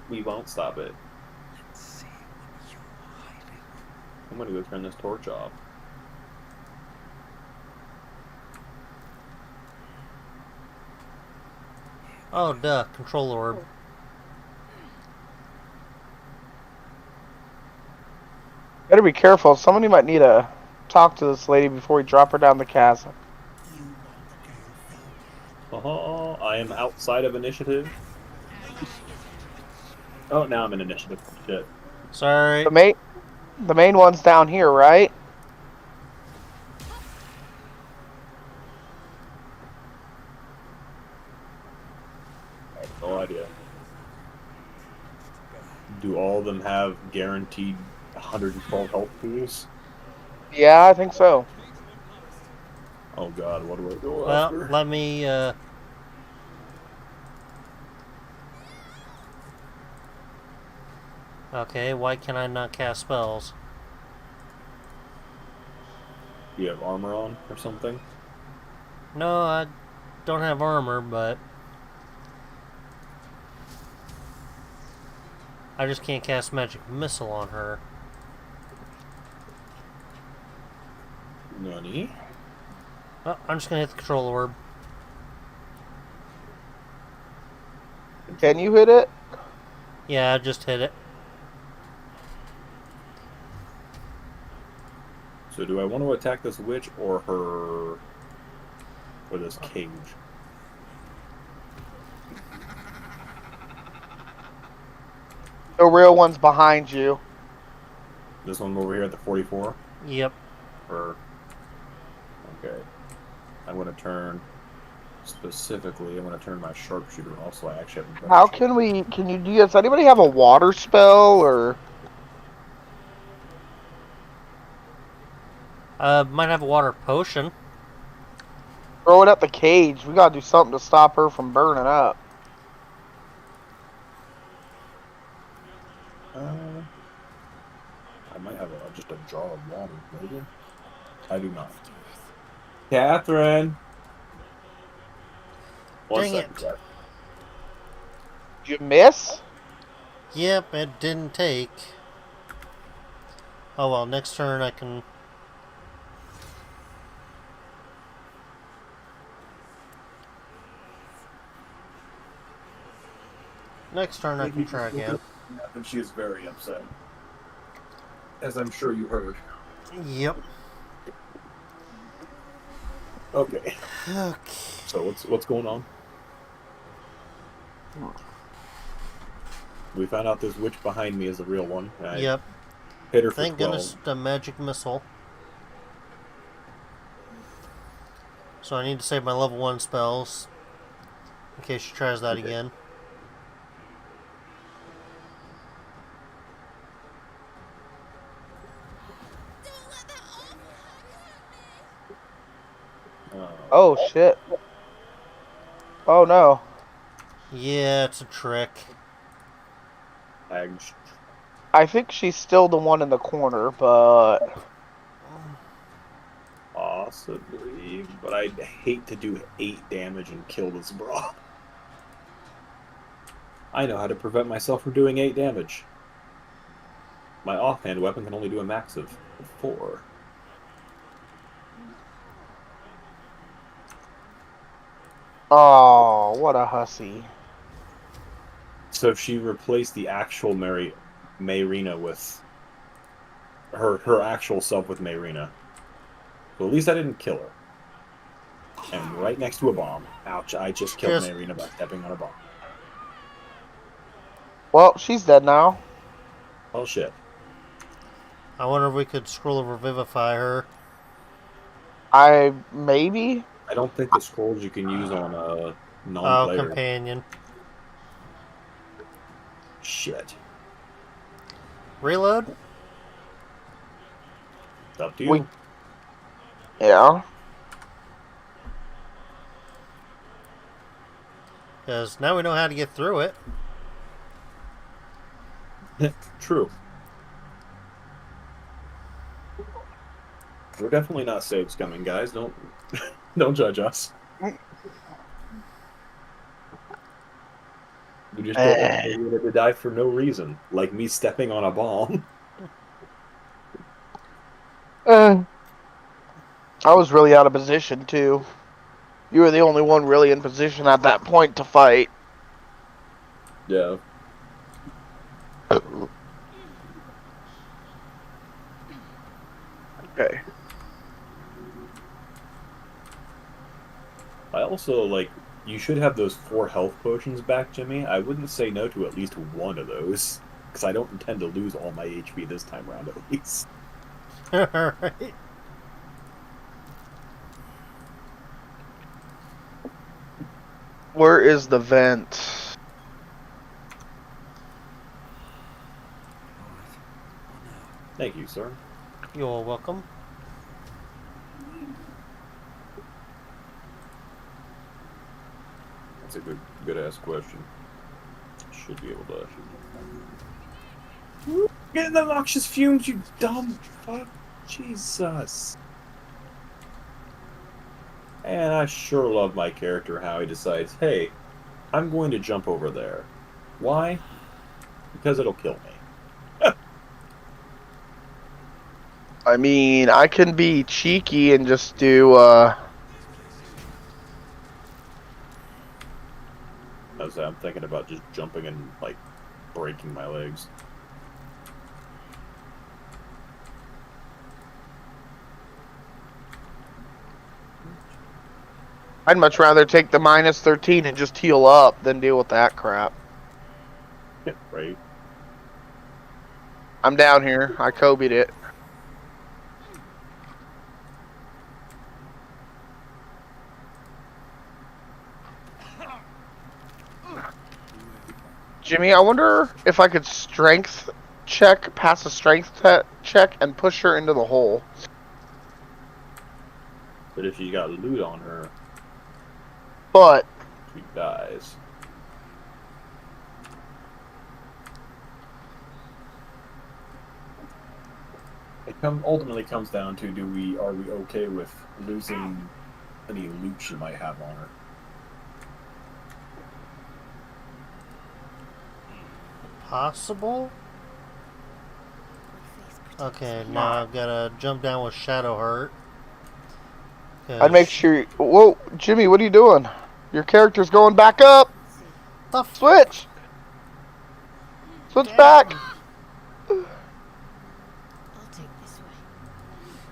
We won't stop it. Let's see what you're hiding. I'm gonna go turn this torch off. Oh, duh. Control orb. Better be careful. Somebody might need to talk to this lady before we drop her down the chasm. You want the girl so I am outside of initiative. Oh, now I'm in initiative. Shit. Sorry. The main one's down here, right? I have no idea. Do all of them have guaranteed 112 health pools? Yeah, I think so. Oh god, what do I go Well, after? let me, Okay, why can I not cast spells? Do you have armor on or something? No, I don't have armor, but I just can't cast magic missile on her. Nani? Oh, I'm just gonna hit the control orb. Can you hit it? Yeah, I just hit it. So do I want to attack this witch or her... or this cage? The real one's behind you. This one over here at the 44? Yep. Or... okay. I'm going to turn... specifically, I'm going to turn my sharpshooter off so I actually have a better How shot. can we... does anybody have a water spell, or... Might have a water potion. throw it at the cage? We gotta do something to stop her from burning up. I might have just a jar of water, maybe? I do not. Catherine! One Dang second, it. Catherine. Did you miss? Yep, it didn't take. Oh well, next turn I can... Next turn I can try again. And she is very upset. As I'm sure you heard. Yep. Okay. Okay. So what's going on? We found out this witch behind me is the real one. I Yep. hit her for Thank 12. goodness the magic missile. So I need to save my level 1 spells in case she tries that Okay. again. Don't let that awful hag hurt me. Oh shit. Oh no. Yeah, it's a trick. Hags. I think she's still the one in the corner, but Possibly, but I'd hate to do 8 damage and kill this bra. I know how to prevent myself from doing 8 damage. My offhand weapon can only do a max of 4. oh, what a hussy. So she replaced the actual Mayrina with her actual self with Mayrina. So at least I didn't kill her. And right next to a bomb. Ouch, I just killed Yes. Mayrina by stepping on a bomb. Well, she's dead now. Oh shit. I wonder if we could scroll revivify her. Maybe? I don't think the scrolls you can use on a Oh, non-player. companion. Shit. Reload? It's up to you. Yeah. Because now we know how to get through it. True. We're definitely not save scumming, guys. Don't don't judge us. We just don't want anyone to die for no reason, like me stepping on a bomb. I was really out of position, too. You were the only one really in position at that point to fight. Yeah. Okay. I also, you should have those 4 health potions back, Jimmy. I wouldn't say no to at least one of those, because I don't intend to lose all my HP this time around at least. Alright. Where is the vent? Thank you, sir. You're welcome. That's a good ass question. Should be able to. Get in the noxious fumes, you dumb fuck. Jesus. And I sure love my character how he decides, hey, I'm going to jump over there. Why? Because it'll kill me. I mean, I can be cheeky and just do, I'm thinking about just jumping and, breaking my legs. I'd much rather take the -13 and just heal up than deal with that crap. Right? I'm down here. I Kobe'd it. Jimmy, I wonder if I could pass a strength check and push her into the hole. But if you got loot on her, But she dies. It ultimately comes down to are we okay with losing any loot she might have on her? Possible? My face protects Okay, me. now I've got to jump down with Shadow Heart. I'd make sure. Whoa, Jimmy, what are you doing? Your character's going back up. The f- Switch. Switch back. I'll take this way.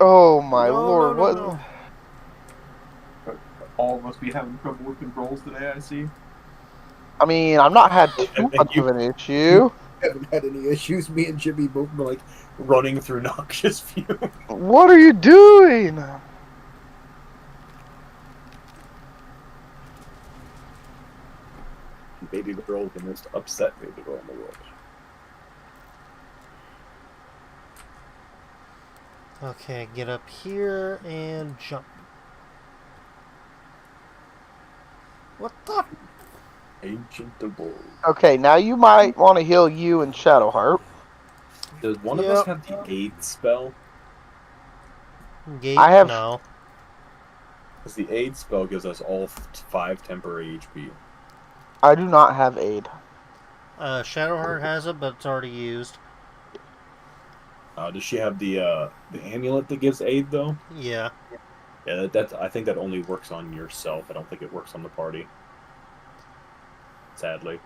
Oh my No, lord! no, What? no. All of us be having trouble with controls today, I see. I mean, I've not had too And much you- of an issue. Haven't had any issues. Me and Jimmy both been like running through noxious fumes. What are you doing? Baby girl is the most upset baby girl in the world. Okay, get up here and jump. What the? Ancient of Bulls. Okay, now you might want to heal you and Shadowheart. Does one of Yep. us have the aid spell? Gate? I have- No. Because the aid spell gives us all 5 temporary HP. I do not have aid. Shadowheart has it, but it's already used. Does she have the amulet that gives aid though? Yeah. Yeah, that's. I think that only works on yourself. I don't think it works on the party. Sadly.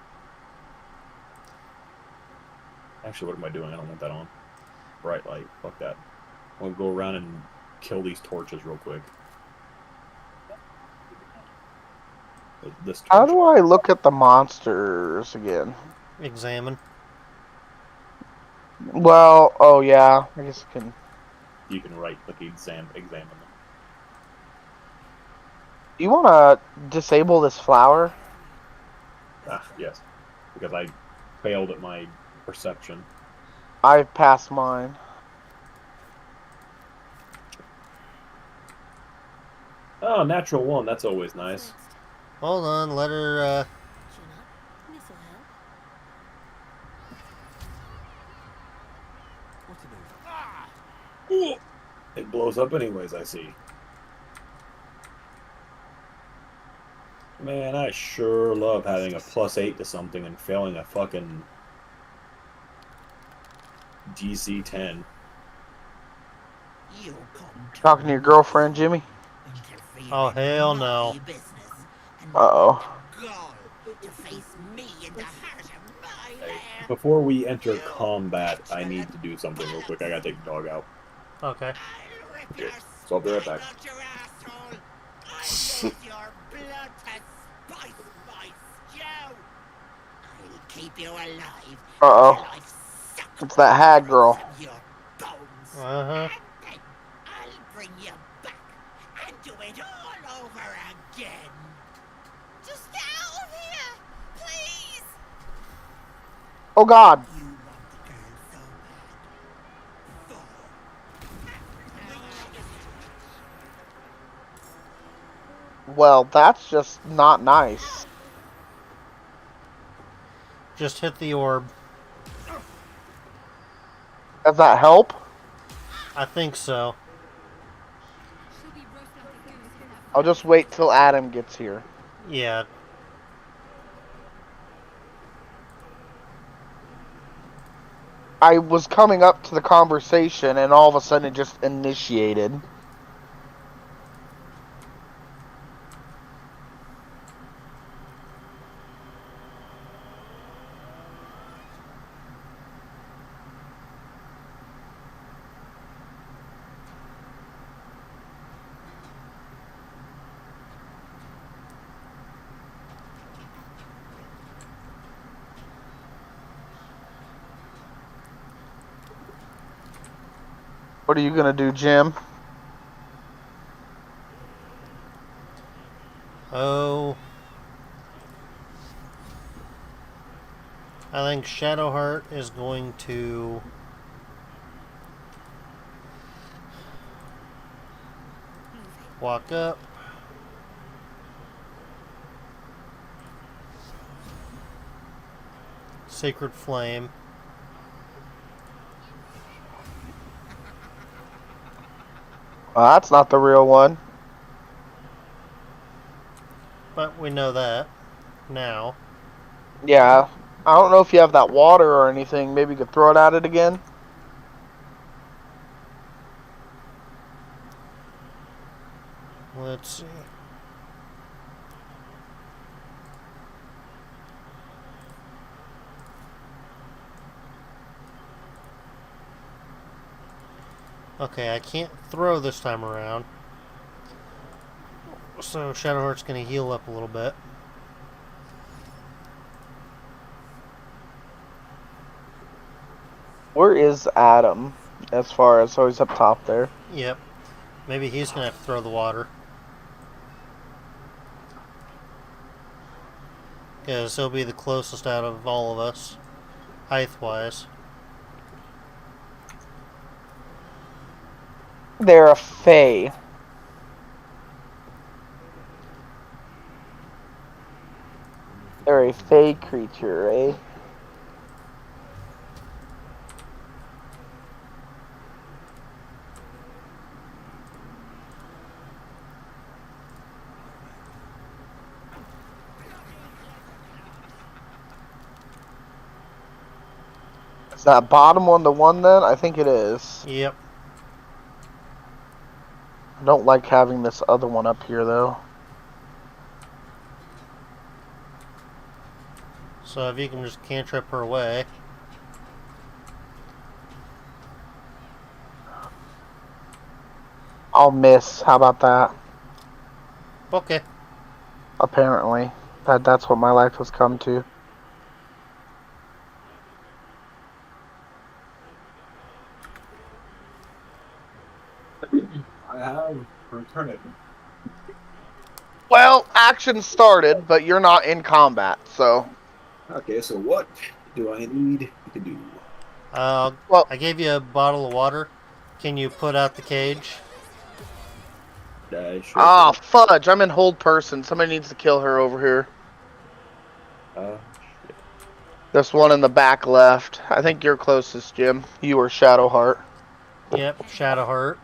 Actually, what am I doing? I don't want that on. Bright light. Fuck that. I'm gonna go around and kill these torches real quick. This torch. How do I look at the monsters again? Examine. Well, oh yeah, I guess I can. You can right click examine them. Do you want to disable this flower? Ah, yes. Because I failed at my perception. I've passed mine. Oh, natural 1. That's always nice. Hold on, let her, Chin up. This'll help. What to do? It blows up anyways, I see. Man, I sure love having a +8 to something and failing a fucking DC 10. You come Talking to your girlfriend, Jimmy? Oh, hell no. Uh-oh. To face me in the heart of my Hey, land. before we enter combat, I need to do something real quick. I gotta take the dog out. okay. I'll rip Okay, your so I'll be right back. spine out your asshole. I'll use your blood to spice my stew. I'll keep you alive. Uh-oh. till I've sucked It's that hag girl. from your bones. Uh-huh. And then I'll bring you back and do it all over again. Just get out of here! Please! Oh god. You want the girl so bad. Well, that's just not nice. Just hit the orb. Does that help? I think so. I'll just wait till Adam gets here. Yeah. I was coming up to the conversation and all of a sudden it just initiated. What are you gonna do, Jim? Oh. I think Shadowheart is going to walk up. Sacred Flame. Well, that's not the real one. But we know that now. Yeah. I don't know if you have that water or anything. Maybe you could throw it at it again. Let's see. Okay, I can't throw this time around. So Shadowheart's going to heal up a little bit. Where is Adam? As far as, so he's up top there. Yep. Maybe he's gonna have to throw the water. Because he'll be the closest out of all of us, height-wise. They're a fae. They're a fae creature, eh? Is that bottom one the one then? I think it is. Yep. I don't like having this other one up here though. So if you can just cantrip her away. I'll miss. How about that? Okay. Apparently. That's what my life has come to. I have returned. Well, action started, but you're not in combat, so. Okay, so what do I need to do? Well, I gave you a bottle of water. Can you put out the cage? Sure ah, fudge! I'm in hold person. Somebody needs to kill her over here. shit. This one in the back left. I think you're closest, Jim. You or Shadowheart. Yep, Shadowheart.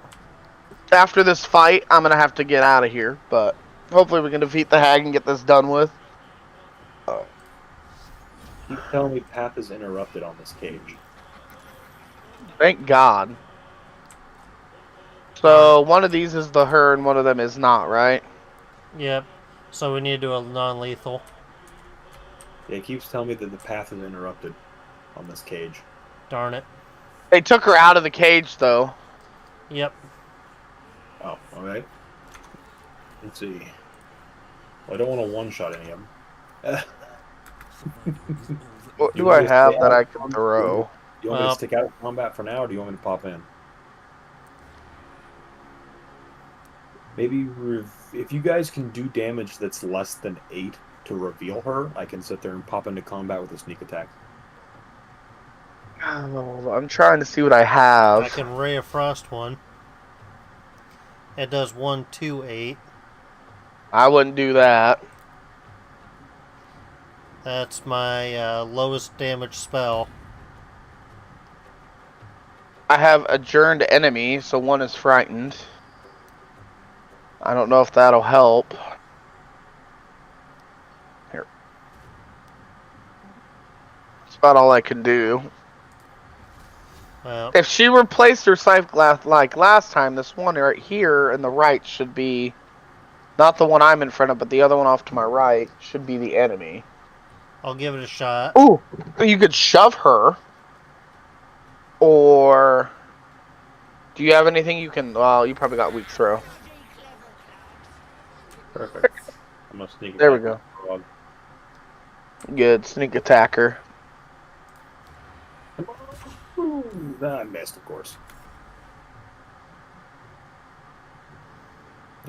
After this fight, I'm gonna have to get out of here, but hopefully we can defeat the hag and get this done with. Keep telling me path is interrupted on this cage. Thank God. So one of these is the her and one of them is not, right? Yep. So we need to do a non-lethal. Yeah, it keeps telling me that the path is interrupted on this cage. Darn it. They took her out of the cage, though. Yep. Oh, alright. Let's see. Well, I don't want to one-shot any of them. What do I have that I can throw? Do you want me to stick out of combat for now, or do you want me to pop in? Maybe if you guys can do damage that's less than 8 to reveal her, I can sit there and pop into combat with a sneak attack. Oh, I'm trying to see what I have. I can Ray of Frost one. It does 1, 2, 8. I wouldn't do that. That's my lowest damage spell. I have adjourned enemy, so one is frightened. I don't know if that'll help. Here. That's about all I can do. Well, If she replaced her scythe like last time, this one right here in the right should be not the one I'm in front of, but the other one off to my right should be the enemy. I'll give it a shot. Ooh, you could shove her. Or do you have anything you can? Well, you probably got weak throw. Perfect. I'm gonna sneak There we attack go. frog. Good sneak attacker. Ooh, I missed, of course.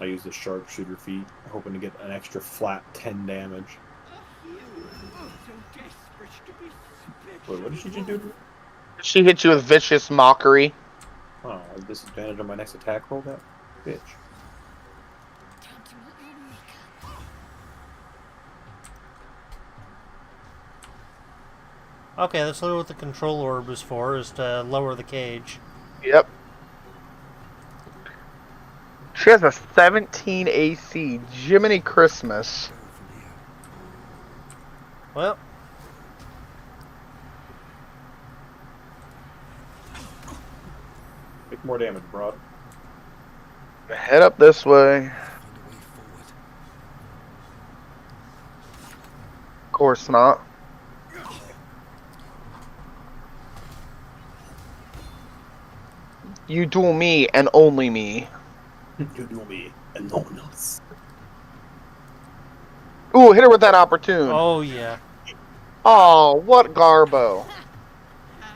I use the sharpshooter feat, hoping to get an extra flat 10 damage. Wait, what did she just do? She hit you with vicious mockery. Oh, disadvantage on my next attack roll, that bitch. Okay, that's literally what the control orb is for, is to lower the cage. Yep. She has a 17 AC. Jiminy Christmas. Well, Make more damage, broad. Head up this way. Of course not. You duel me and only me. You do me, and no one else. Ooh, hit her with that opportune. oh yeah. Oh, what garbo.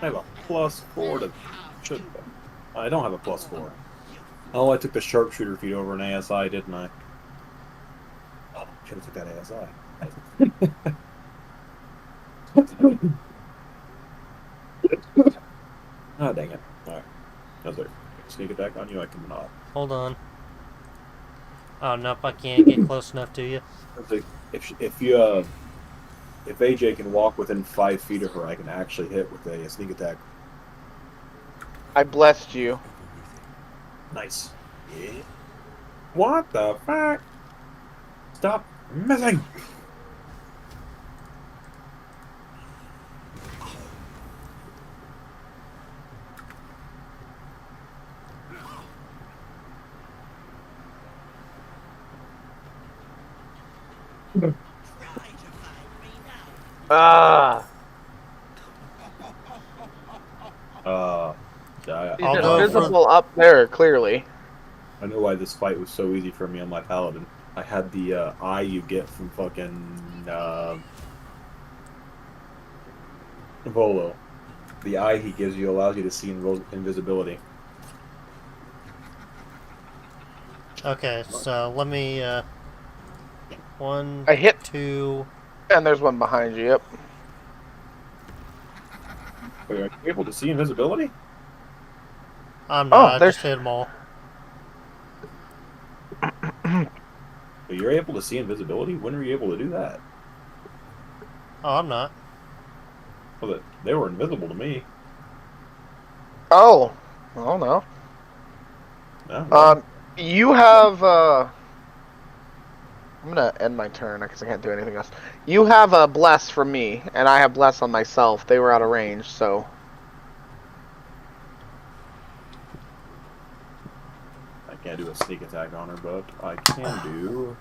I will. +4 to... Should... I don't have a +4. Oh, I took the sharpshooter feat over an ASI, didn't I? Oh, should have took that ASI. Oh, dang it. Alright. How's there? Sneak attack on you, I cannot. Hold on. Oh, nope, I can't get close enough to you. If AJ can walk within 5 feet of her, I can actually hit with a sneak attack. I blessed you. Nice. Yeah. What the fuck? Stop missing! Ah. Yeah, He's Although invisible up there, clearly. I know why this fight was so easy for me on my paladin. I had the eye you get from fucking Volo. The eye he gives you allows you to see invisibility. Okay, so let me, one, I hit, 2... and there's one behind you, yep. Wait, are you able to see invisibility? I'm not, I there's- just hit them all. But you're able to see invisibility? When were you able to do that? Oh, I'm not. Well, they were invisible to me. Oh. Oh, no. No, You have, I'm gonna end my turn, because I can't do anything else. You have a bless from me, and I have bless on myself. They were out of range, so... I can't do a sneak attack on her, but I can do...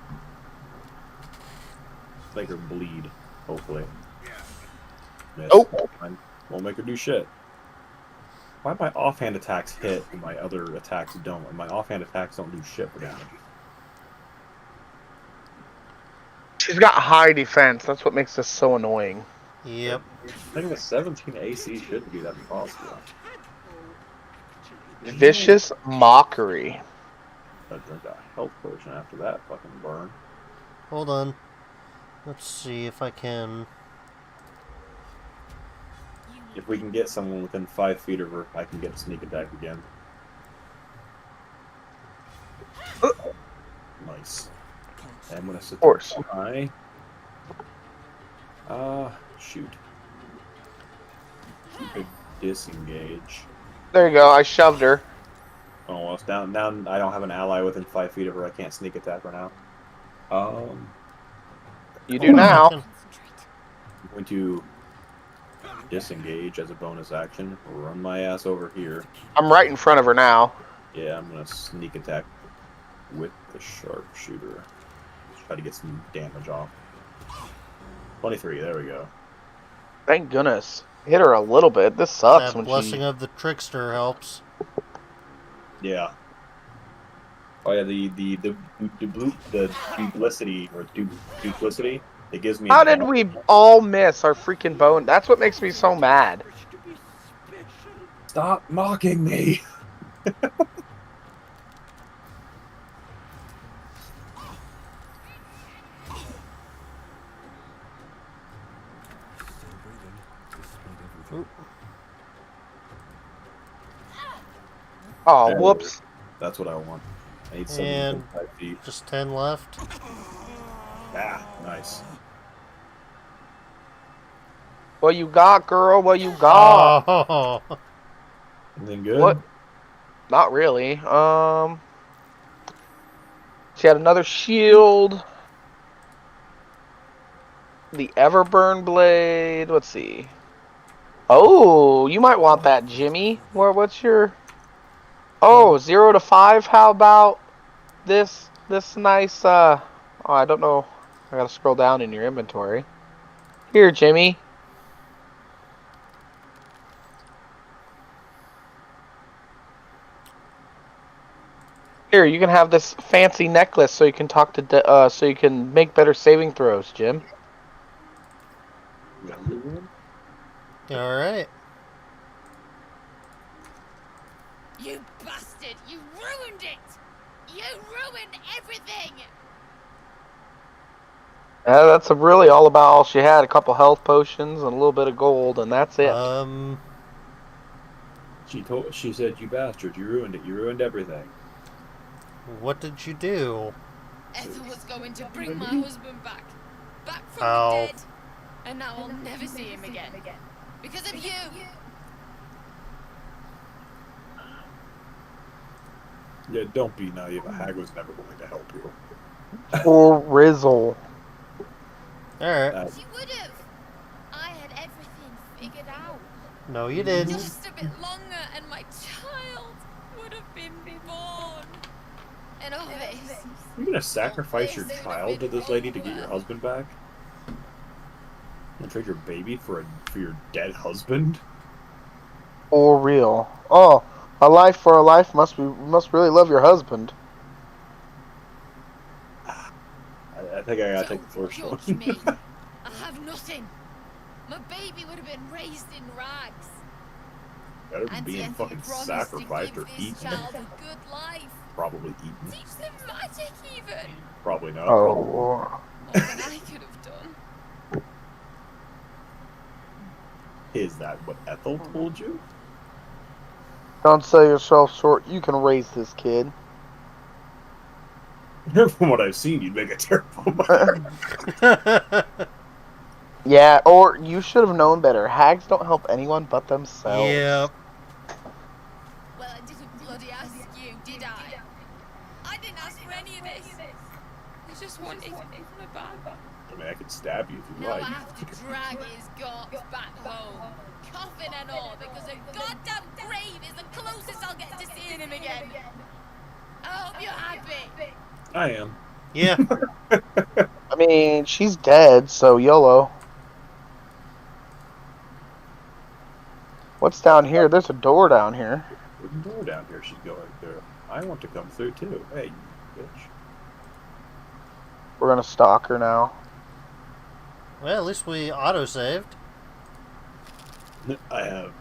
Make her bleed, hopefully. Miss. Oh! Won't make her do shit. Why my offhand attacks hit and my other attacks don't? And my offhand attacks don't do shit for damage. She's got high defense. That's what makes this so annoying. Yep. I think the 17 AC shouldn't be that impossible. Vicious Mockery. I drink a health potion after that fucking burn. Hold on. Let's see if I can... If we can get someone within 5 feet of her, I can get a sneak attack again. Nice. And I'm gonna sit there. Of course. Shoot. Could disengage. There you go. I shoved her. Oh, well, it's down. Now I don't have an ally within 5 feet of her. I can't sneak attack her now. You do now. I'm going to disengage as a bonus action. Run my ass over here. I'm right in front of her now. Yeah, I'm gonna sneak attack with the sharpshooter. Try to get some damage off. 23. There we go. Thank goodness. Hit her a little bit. This sucks That when blessing she... of the trickster helps. Yeah. Oh yeah, the duplicity or duplicity. It gives me. How did we all miss our freaking bone? That's what makes me so mad. Stop mocking me. Oh, There it whoops. is. That's what I want. I need And 75 feet. just 10 left. Ah, nice. What you got, girl? What you got? Oh, Anything good? What? Not really. She had another shield. The Everburn Blade. Let's see. Oh, you might want that, Jimmy. What's your... Oh, 0 to 5. How about this nice, oh, I don't know. I gotta scroll down in your inventory. Here, Jimmy. Here, you can have this fancy necklace so you can talk to, so you can make better saving throws, Jim. alright. You bastard! You ruined it! You ruined everything! Yeah, that's really all about all she had. A couple health potions and a little bit of gold, and that's it. She said, "You bastard! You ruined it. You ruined everything." What did you do? Ethel was going to bring my husband back. Back from Ow. the dead. And now I'll never see him again. Because of you! Yeah, don't be naive. A hag was never going to help you. Or Rizzle. Alright. She would have. I had everything figured out. No, you didn't. Just a bit longer and my child would have been born. And all this. You're gonna sacrifice your child to this lady to get your husband back? And trade your baby for your dead husband? Or real. Oh, a life for a life must really love your husband. I think I gotta take the first one. Judge me. I have nothing. My baby would have been raised in rags. Better than Auntie being Ethel fucking promised sacrificed to or give this eaten. child a good life. Probably eaten. Teach them magic even. Probably not. Oh. More than I could have done. Is that what Ethel told you? Don't sell yourself short. You can raise this kid. From what I've seen, you'd make a terrible mother. Yeah, or you should have known better. Hags don't help anyone but themselves. Yep. Well, I didn't bloody ask you, did I? I didn't ask for any of this. I just wanted my back. I mean, I could stab you if you Now I like. have to drag his corpse back home. Coffin and all, because a goddamn grave is the closest I'll get to seeing him again. I hope you're happy. I am. Yeah. I mean, she's dead, so YOLO. What's down here? There's a door down here. There's a door down here she's going through. I want to come through too. Hey, you bitch. We're gonna stalk her now. Well, at least we auto-saved. I have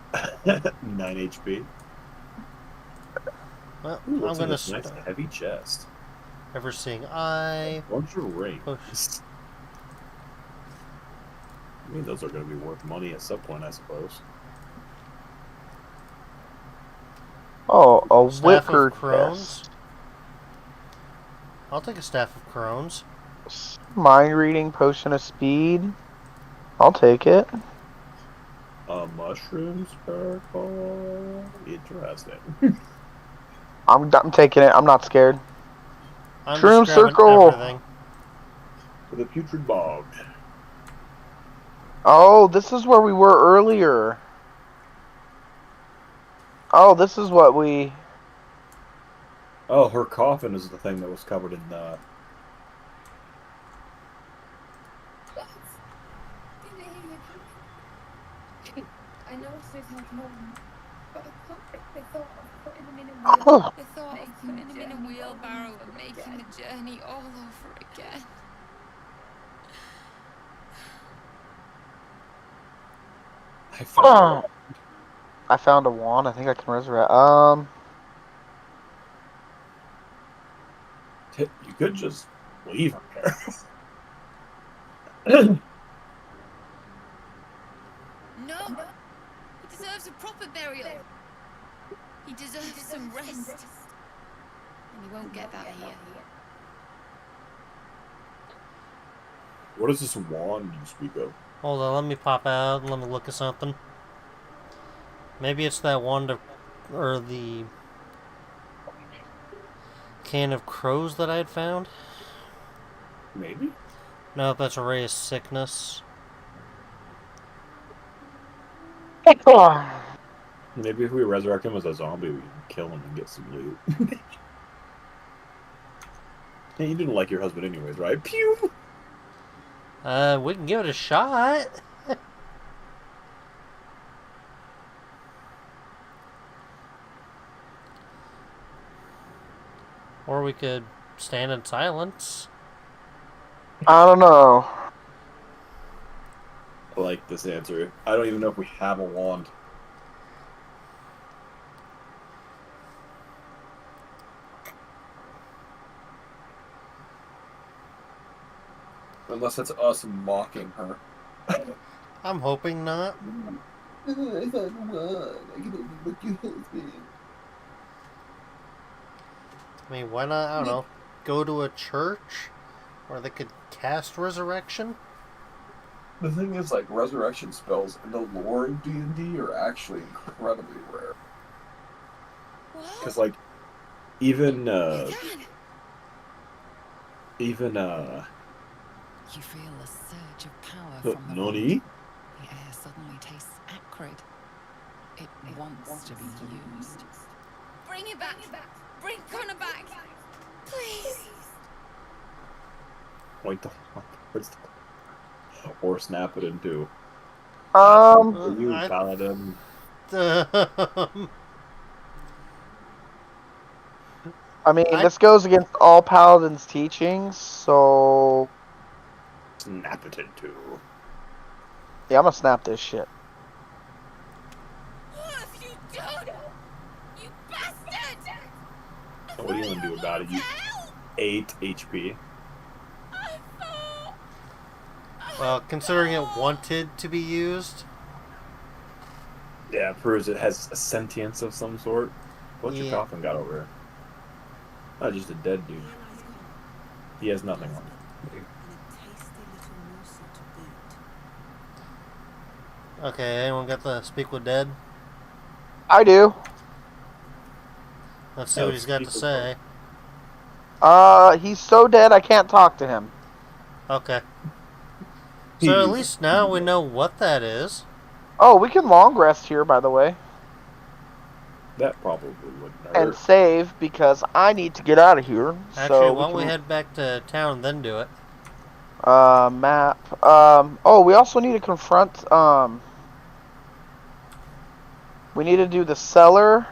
9 HP. Well, Ooh, I'm what's in gonna this nice heavy chest? Ever seeing eye. Bunch of rings. Push. I mean, those are going to be worth money at some point, I suppose. Oh, a Staff wicker of Crones. chest. I'll take a Staff of Crones. Mind reading, potion of speed. I'll take it. A mushroom sparkle. Interesting. I'm taking it. I'm not scared. I'm Shroom just grabbing circle. everything. For the putrid bog. Oh, this is where we were earlier. Oh, this is what we... Oh, her coffin is the thing that was covered in the... I know it's not home, but I thought of putting him in a Oh, I thought of putting him in a wheelbarrow and making the journey all over again. I found I found a wand. I think I can resurrect. it. You could just leave him there. No! He deserves a proper burial. He deserves some rest. And he won't get that here. What is this wand you speak of? Hold on, let me pop out and let me look at something. Maybe it's that wand of, or the can of crows that I had found. Maybe? No, that's a ray of sickness. Maybe if we resurrect him as a zombie, we can kill him and get some loot. Hey, you didn't like your husband anyways, right? Pew! We can give it a shot. Or we could stand in silence. I don't know. I like this answer. I don't even know if we have a wand. Unless it's us mocking her. I'm hoping not. I found one. I can only look your husband. I mean, why not, I don't know, go to a church where they could cast resurrection? The thing is, like, resurrection spells in the lore of D&D are actually incredibly rare. Because, like, even, You feel a surge of power from the vault. Nani? The air suddenly tastes acrid. It wants to be used. Bring it back. Bring Connor back. Please. Point the or snap it into you, I- paladin. I mean, I- this goes against all paladins' teachings, so Snap it into. yeah, I'm gonna snap this shit. What have you done? You bastard! What are you gonna do about it? You 8 HP. I thought... Well, considering it wanted to be used, Yeah, it proves it has a sentience of some sort. What's your Yeah. coffin got over here? Oh, just a dead dude. He has nothing on him. okay, anyone got the speak with dead? I do. Let's see Yeah, what he's got to speak with say. He's so dead I can't talk to him. Okay. So at He's- least now we know what that is. Oh, we can long rest here, by the way, That probably wouldn't and hurt. save because I need to get out of here. Actually, So why don't we can, head back to town and then do it? map. Oh, we also need to confront. We need to do the cellar,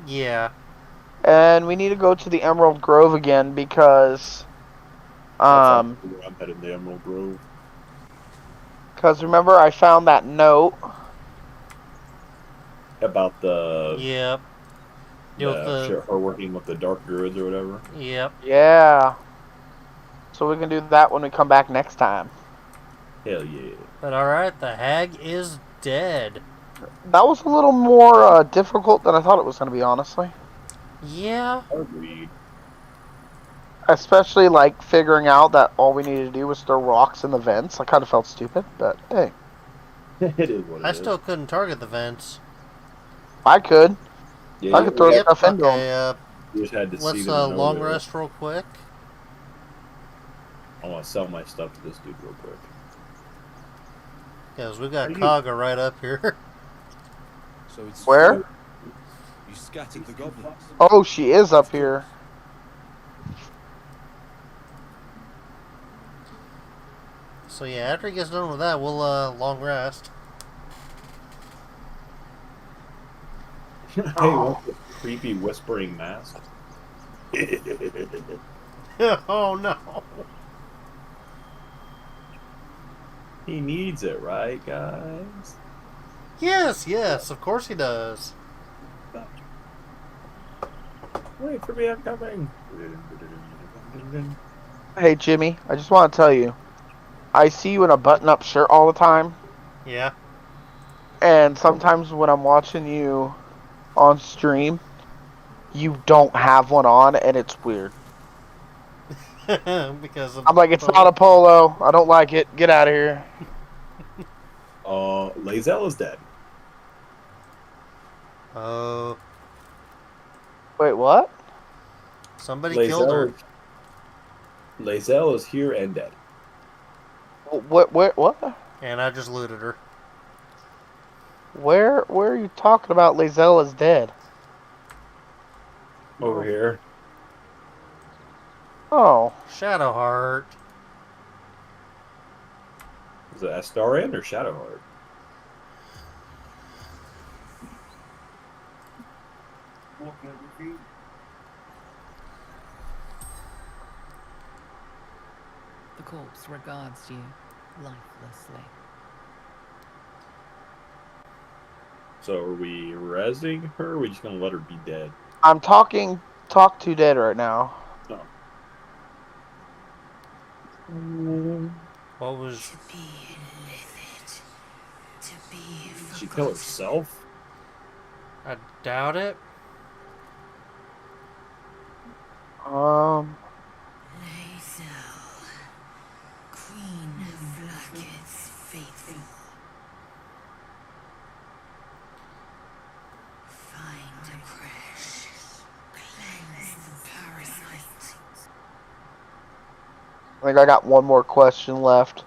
Yeah. and we need to go to the Emerald Grove again because, I'm headed to Emerald Grove. because remember I found that note. About the Yep. Deal with sure, her working with the Dark Druids or whatever. Yep. Yeah. So we can do that when we come back next time. Hell yeah. But alright, the hag is dead. That was a little more difficult than I thought it was going to be, honestly. Yeah. Agreed. Especially, like, figuring out that all we needed to do was throw rocks in the vents. I kind of felt stupid, but hey. It is what it I is. still couldn't target the vents. I could. Yeah, I could throw Yep, stuff into them. okay, you just had to see let's them. long rest real quick. I want to sell my stuff to this dude real quick. Because we've got Are you- Kaga right up here. So it's Where? true. You scattered the goblins. Oh, she is up here. So yeah, after he gets done with that, we'll long rest. Hey, what's the creepy whispering mask? Oh no. He needs it, right, guys? Yes, yes, of course he does. Wait for me, I'm coming. Hey, Jimmy, I just want to tell you. I see you in a button-up shirt all the time. Yeah. And sometimes when I'm watching you on stream, you don't have one on, and it's weird. Because of I'm like, it's not a polo. I don't like it. Get out of here. Lae'zel is dead. Oh, Wait, what? somebody killed her. Lae'zel is here and dead. What? What? And I just looted her. Where are you talking about? Lae'zel is dead. Over here. Oh, Shadowheart. Is it Astarion or Shadowheart? The corpse regards you lifelessly. So are we rezzing her, or are we just gonna let her be dead? I'm talk to dead right now. No. What was... Did she kill herself? I doubt it. Queen of Lucket's faithful. Find a crash. Cleanse the parasite. I think I got one more question left.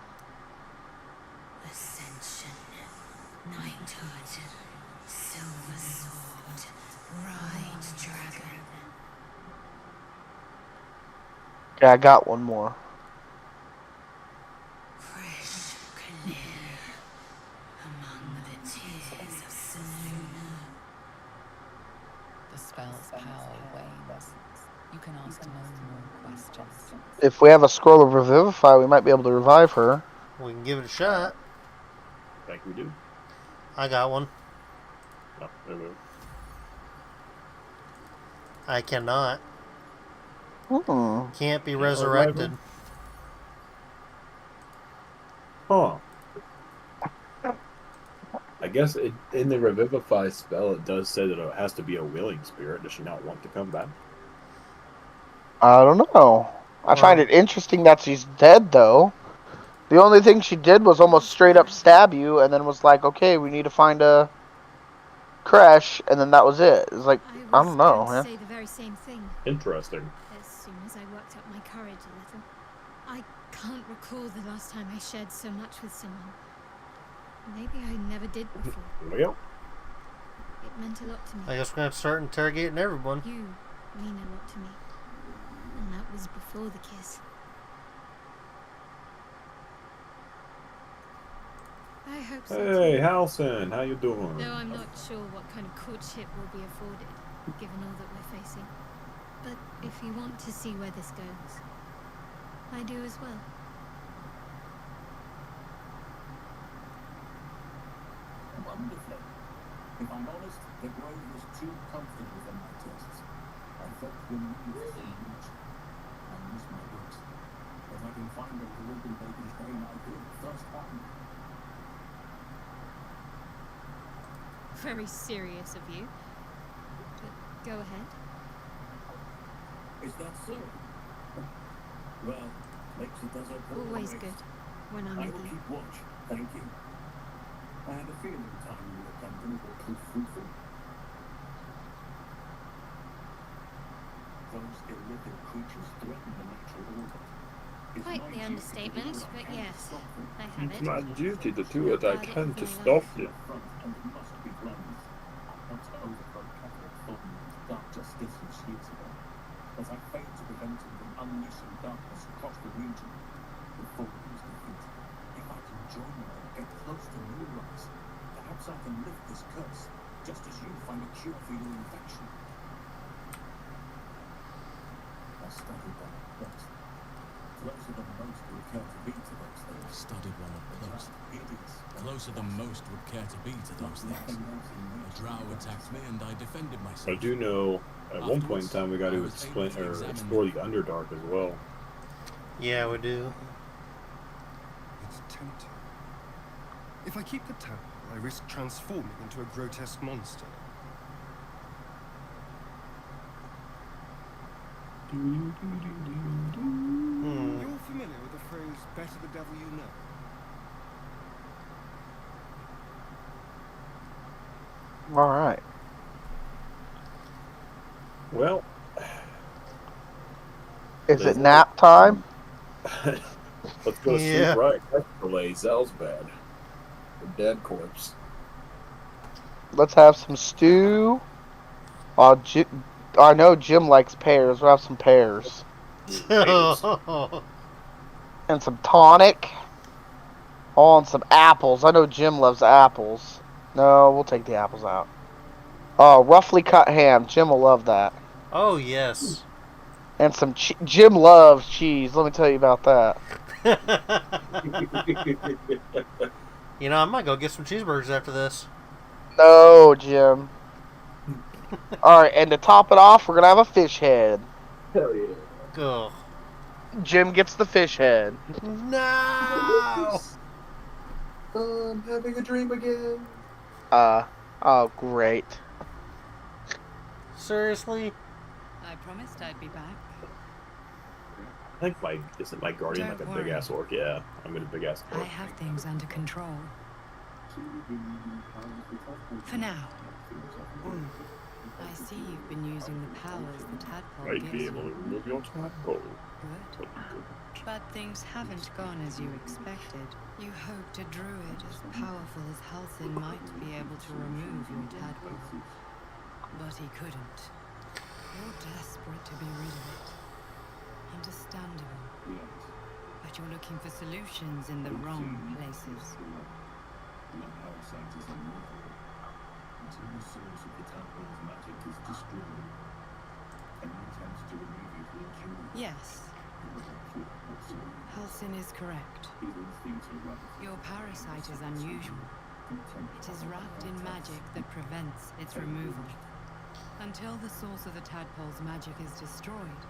Ascension. Knighthood. Silver sword. Ride dragon. Okay, I got one more. Fresh, clear. Among the tears of Seluna. The spell's power wanes. You can ask no more questions. If we have a scroll of Revivify, we might be able to revive her. We can give it a shot. I think we do. I got one. No, no, no. I cannot. Can't be Can't resurrected. Huh. I guess in the Revivify spell, it does say that it has to be a willing spirit. Does she not want to come back? I don't know. I find it interesting that she's dead, though. The only thing she did was almost straight up stab you, and then was like, okay, we need to find a crash, and then that was it. It's like, I don't know, man. Say the very same thing. Interesting. As soon as I worked up my courage a little, I can't recall the last time I shared so much with someone. Maybe I never did before. Well, It meant a lot to me. I guess we're going to start interrogating everyone. You mean a lot to me. And that was before the kiss. I hope so. hey, Halson, how you doing? Though I'm not sure what kind of courtship will be afforded, given all that we're facing. But if you want to see where this goes, I do as well. Wonderfully. If I'm honest, the grove was too comfortable for my tastes. I felt relieved so much. I miss my books. If I can find a broken baby's brain, I could first hand. Very serious of you. But go ahead. Is that so? Well, makes it does it Always good when I'm I with will you. keep watch. Thank you. I had a feeling time in your company will prove fruitful. Those illicit creatures threaten the natural order. It's Quite my the duty to understatement, do what I but can to yes, stop them. I have It's it. my duty to do what I can to Regardless of stop life. you. Front and must be cleansed. I once overthrown Catholic Fulton with dark justicians years ago, but I failed to prevent him from unleashing darkness across the region. The Fulton was defeated. If I can join them and get close to Moonrise, perhaps I can lift this curse, just as you find a cure for your infection. I studied that close. Closer than most would care to be to those things. Studied one up close. Idiots. Closer than most would care to be to those things. A drow attacked me and I defended myself. I do know at one point in time we got to explain or explore the Underdark as well. Yeah, we do. It's tempting. If I keep the temple, I risk transforming into a grotesque monster. You're familiar with the phrase, better the devil you know? Alright. Well, Is it nap time? let's go to Yeah. sleep right. That's the Lazel's bad. The dead corpse. Let's have some stew. I know Jim likes pears. We'll have some pears. And some tonic. Oh, and some apples. I know Jim loves apples. No, we'll take the apples out. Oh, roughly cut ham. Jim will love that. Oh, yes. And some Jim loves cheese. Let me tell you about that. You know, I might go get some cheeseburgers after this. No, Jim. Alright, and to top it off, we're going to have a fish head. Hell yeah. Ugh. Jim gets the fish head. No! I'm having a dream again. Oh, great. Seriously? I promised I'd be back. I think isn't my guardian Don't like a worry. big ass orc? Yeah, I'm in a big ass orc. I have things under control. For now. I see you've been using the powers the tadpole Might gives be able to you. remove your tadpole. Good. But things haven't gone as you expected. You hoped a druid as powerful as Halsin might be able to remove your tadpole. But he couldn't. You're desperate to be rid of it. Understandable. But you're looking for solutions in the wrong places. Until the source of the tadpole's magic is destroyed, any attempts to remove it will kill you. Yes, Halsin is correct. Your parasite is unusual. It is wrapped in magic that prevents its removal. Until the source of the tadpole's magic is destroyed,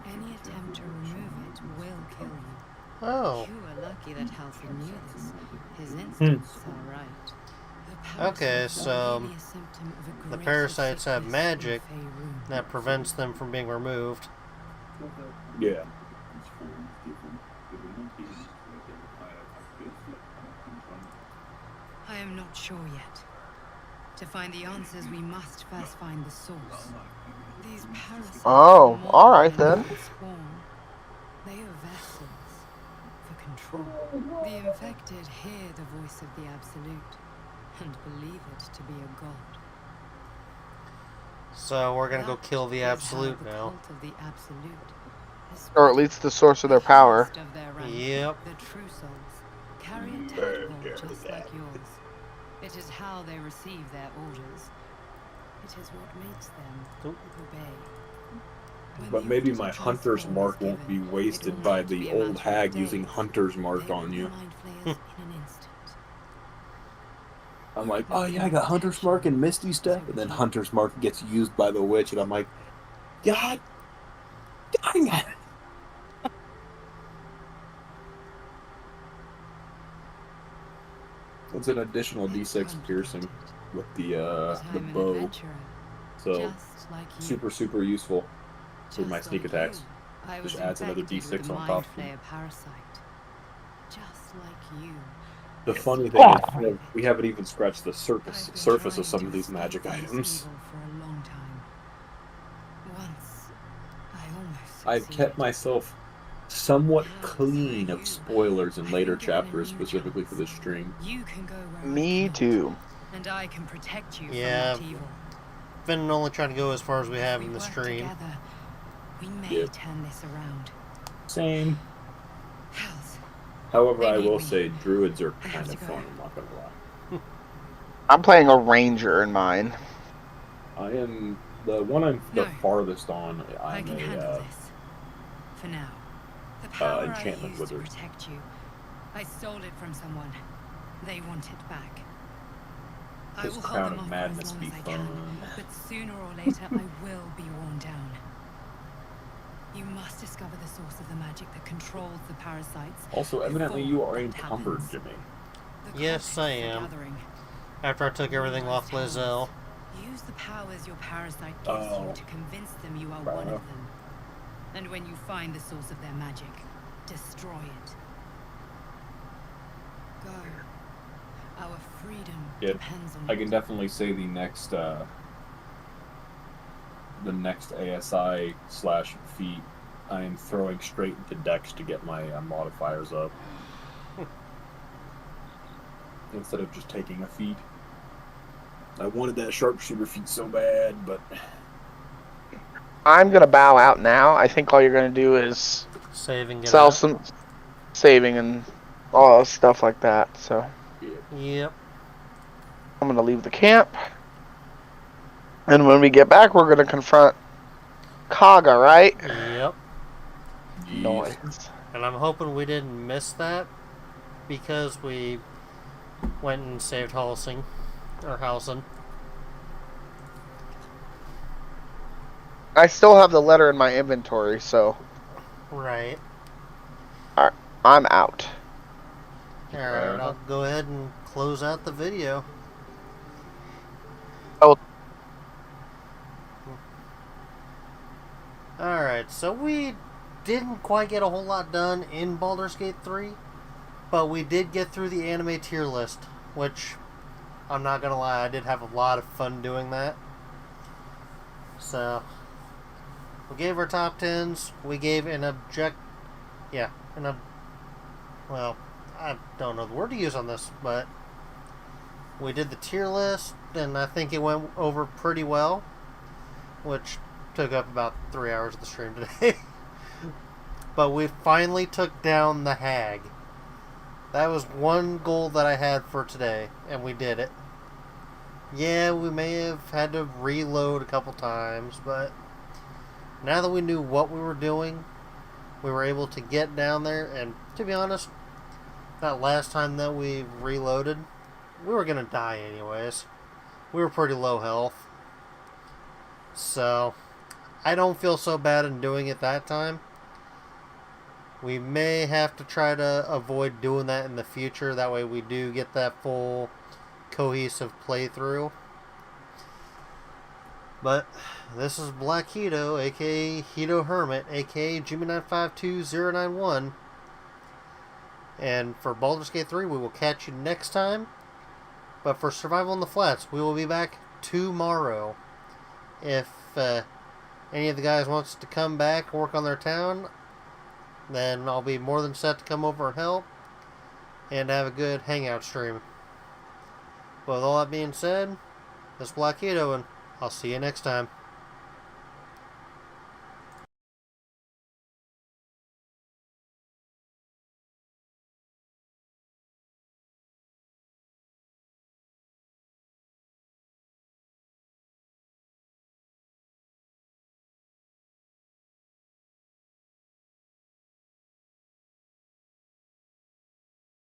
any attempt to remove it will kill you. Oh. You are lucky that Halsin knew this. His instincts are right. Okay, so the parasites have magic that prevents them from being removed. Yeah. I am not sure yet. To find the answers, we must first find the source. These parasites Oh, are more alright than then. a spawn. They are vessels for control. The infected hear the voice of the Absolute and believe it to be a god. So we're gonna go That kill the is how Absolute the now. cult of the Absolute is Or at least the source of their power. highest of their rank. Yep. The true souls carry a tadpole just like yours. It is how they receive their orders. It is what makes them obey. When But the maybe order my to hunter's transform mark is won't be given, wasted it will by not the be a old matter of hag using days. hunter's mark They on will be you. mind flayers in an instant. I'm like, oh yeah, I got hunter's mark and Misty Step, and then hunter's mark gets used by the witch, and I'm like, God dang it! It's an additional D6 piercing with the But I'm an bow, adventurer, so just like you. super useful for my Just sneak like attacks. you. I was Just adds another infected with D6 the on mind top. flayer parasite. Just like you. The funny thing is, we haven't even scratched the surface I've been of trying some to of these escape magic from this items. evil for a long time. Once, I almost I've succeeded. kept myself somewhat Now, clean so of you. spoilers in I later can give it a chapters, new specifically for chance. this stream. You can go where I Me cannot, too. and I can protect you Yeah. from that evil. Been only trying to go as far as we have If in we the work stream. together, we may Yep. turn this around. Same. Hells, However, They I need will me. say druids are I have kind to of go. fun, I'm not gonna lie. I'm playing a ranger in mine. I am the one I'm the No. farthest on. I I'm can handle a this. For now. The power I enchantment used wizard. to protect you, I stole it from someone. They want it back. I Does will Crown hold them of off Madness for as be long as I can, fun? but sooner or later I will be worn down. You must discover the source of the magic that controls the parasites. Also, evidently before you are that encumbered, happens. Jimmy. The Yes, cultists I are am. gathering. After I took everything Realize off towers. Lizelle. Use the powers your parasite gives Oh. you to convince them you are Fair one enough. of them. And when you find the source of their magic, destroy it. Go. Our freedom Yep. depends on I it. can definitely say the next ASI / feat I am throwing straight into Dex to get my modifiers up. Instead of just taking a feat. I wanted that sharpshooter feat so bad, but I'm gonna bow out now. I think all you're gonna do is Saving it sell up. some saving and all stuff like that. So Yep. I'm gonna leave the camp. And when we get back, we're gonna confront Kaga, right? Yep. Noise. And I'm hoping we didn't miss that because we went and saved Halsing. Or Halson. I still have the letter in my inventory, so Right. I'm out. Alright, I'll go ahead and close out the video. Oh. Alright, so we didn't quite get a whole lot done in Baldur's Gate 3, but we did get through the anime tier list, which, I'm not gonna lie, I did have a lot of fun doing that. So, we gave our top 10s, we gave well, I don't know the word to use on this, but we did the tier list, and I think it went over pretty well, which took up about 3 hours of the stream today. But we finally took down the hag. That was one goal that I had for today, and we did it. Yeah, we may have had to reload a couple times, but now that we knew what we were doing, we were able to get down there, and to be honest, that last time that we reloaded, we were going to die anyways. We were pretty low health. So, I don't feel so bad in doing it that time. We may have to try to avoid doing that in the future. That way we do get that full cohesive playthrough. But this is Black Heto, aka Heto Hermit, aka Jimmy952091. And for Baldur's Gate 3, we will catch you next time. But for Survival in the Flats, we will be back tomorrow. If any of the guys wants to come back and work on their town, then I'll be more than set to come over and help and have a good hangout stream. But with all that being said, this is Black Heto, and I'll see you next time.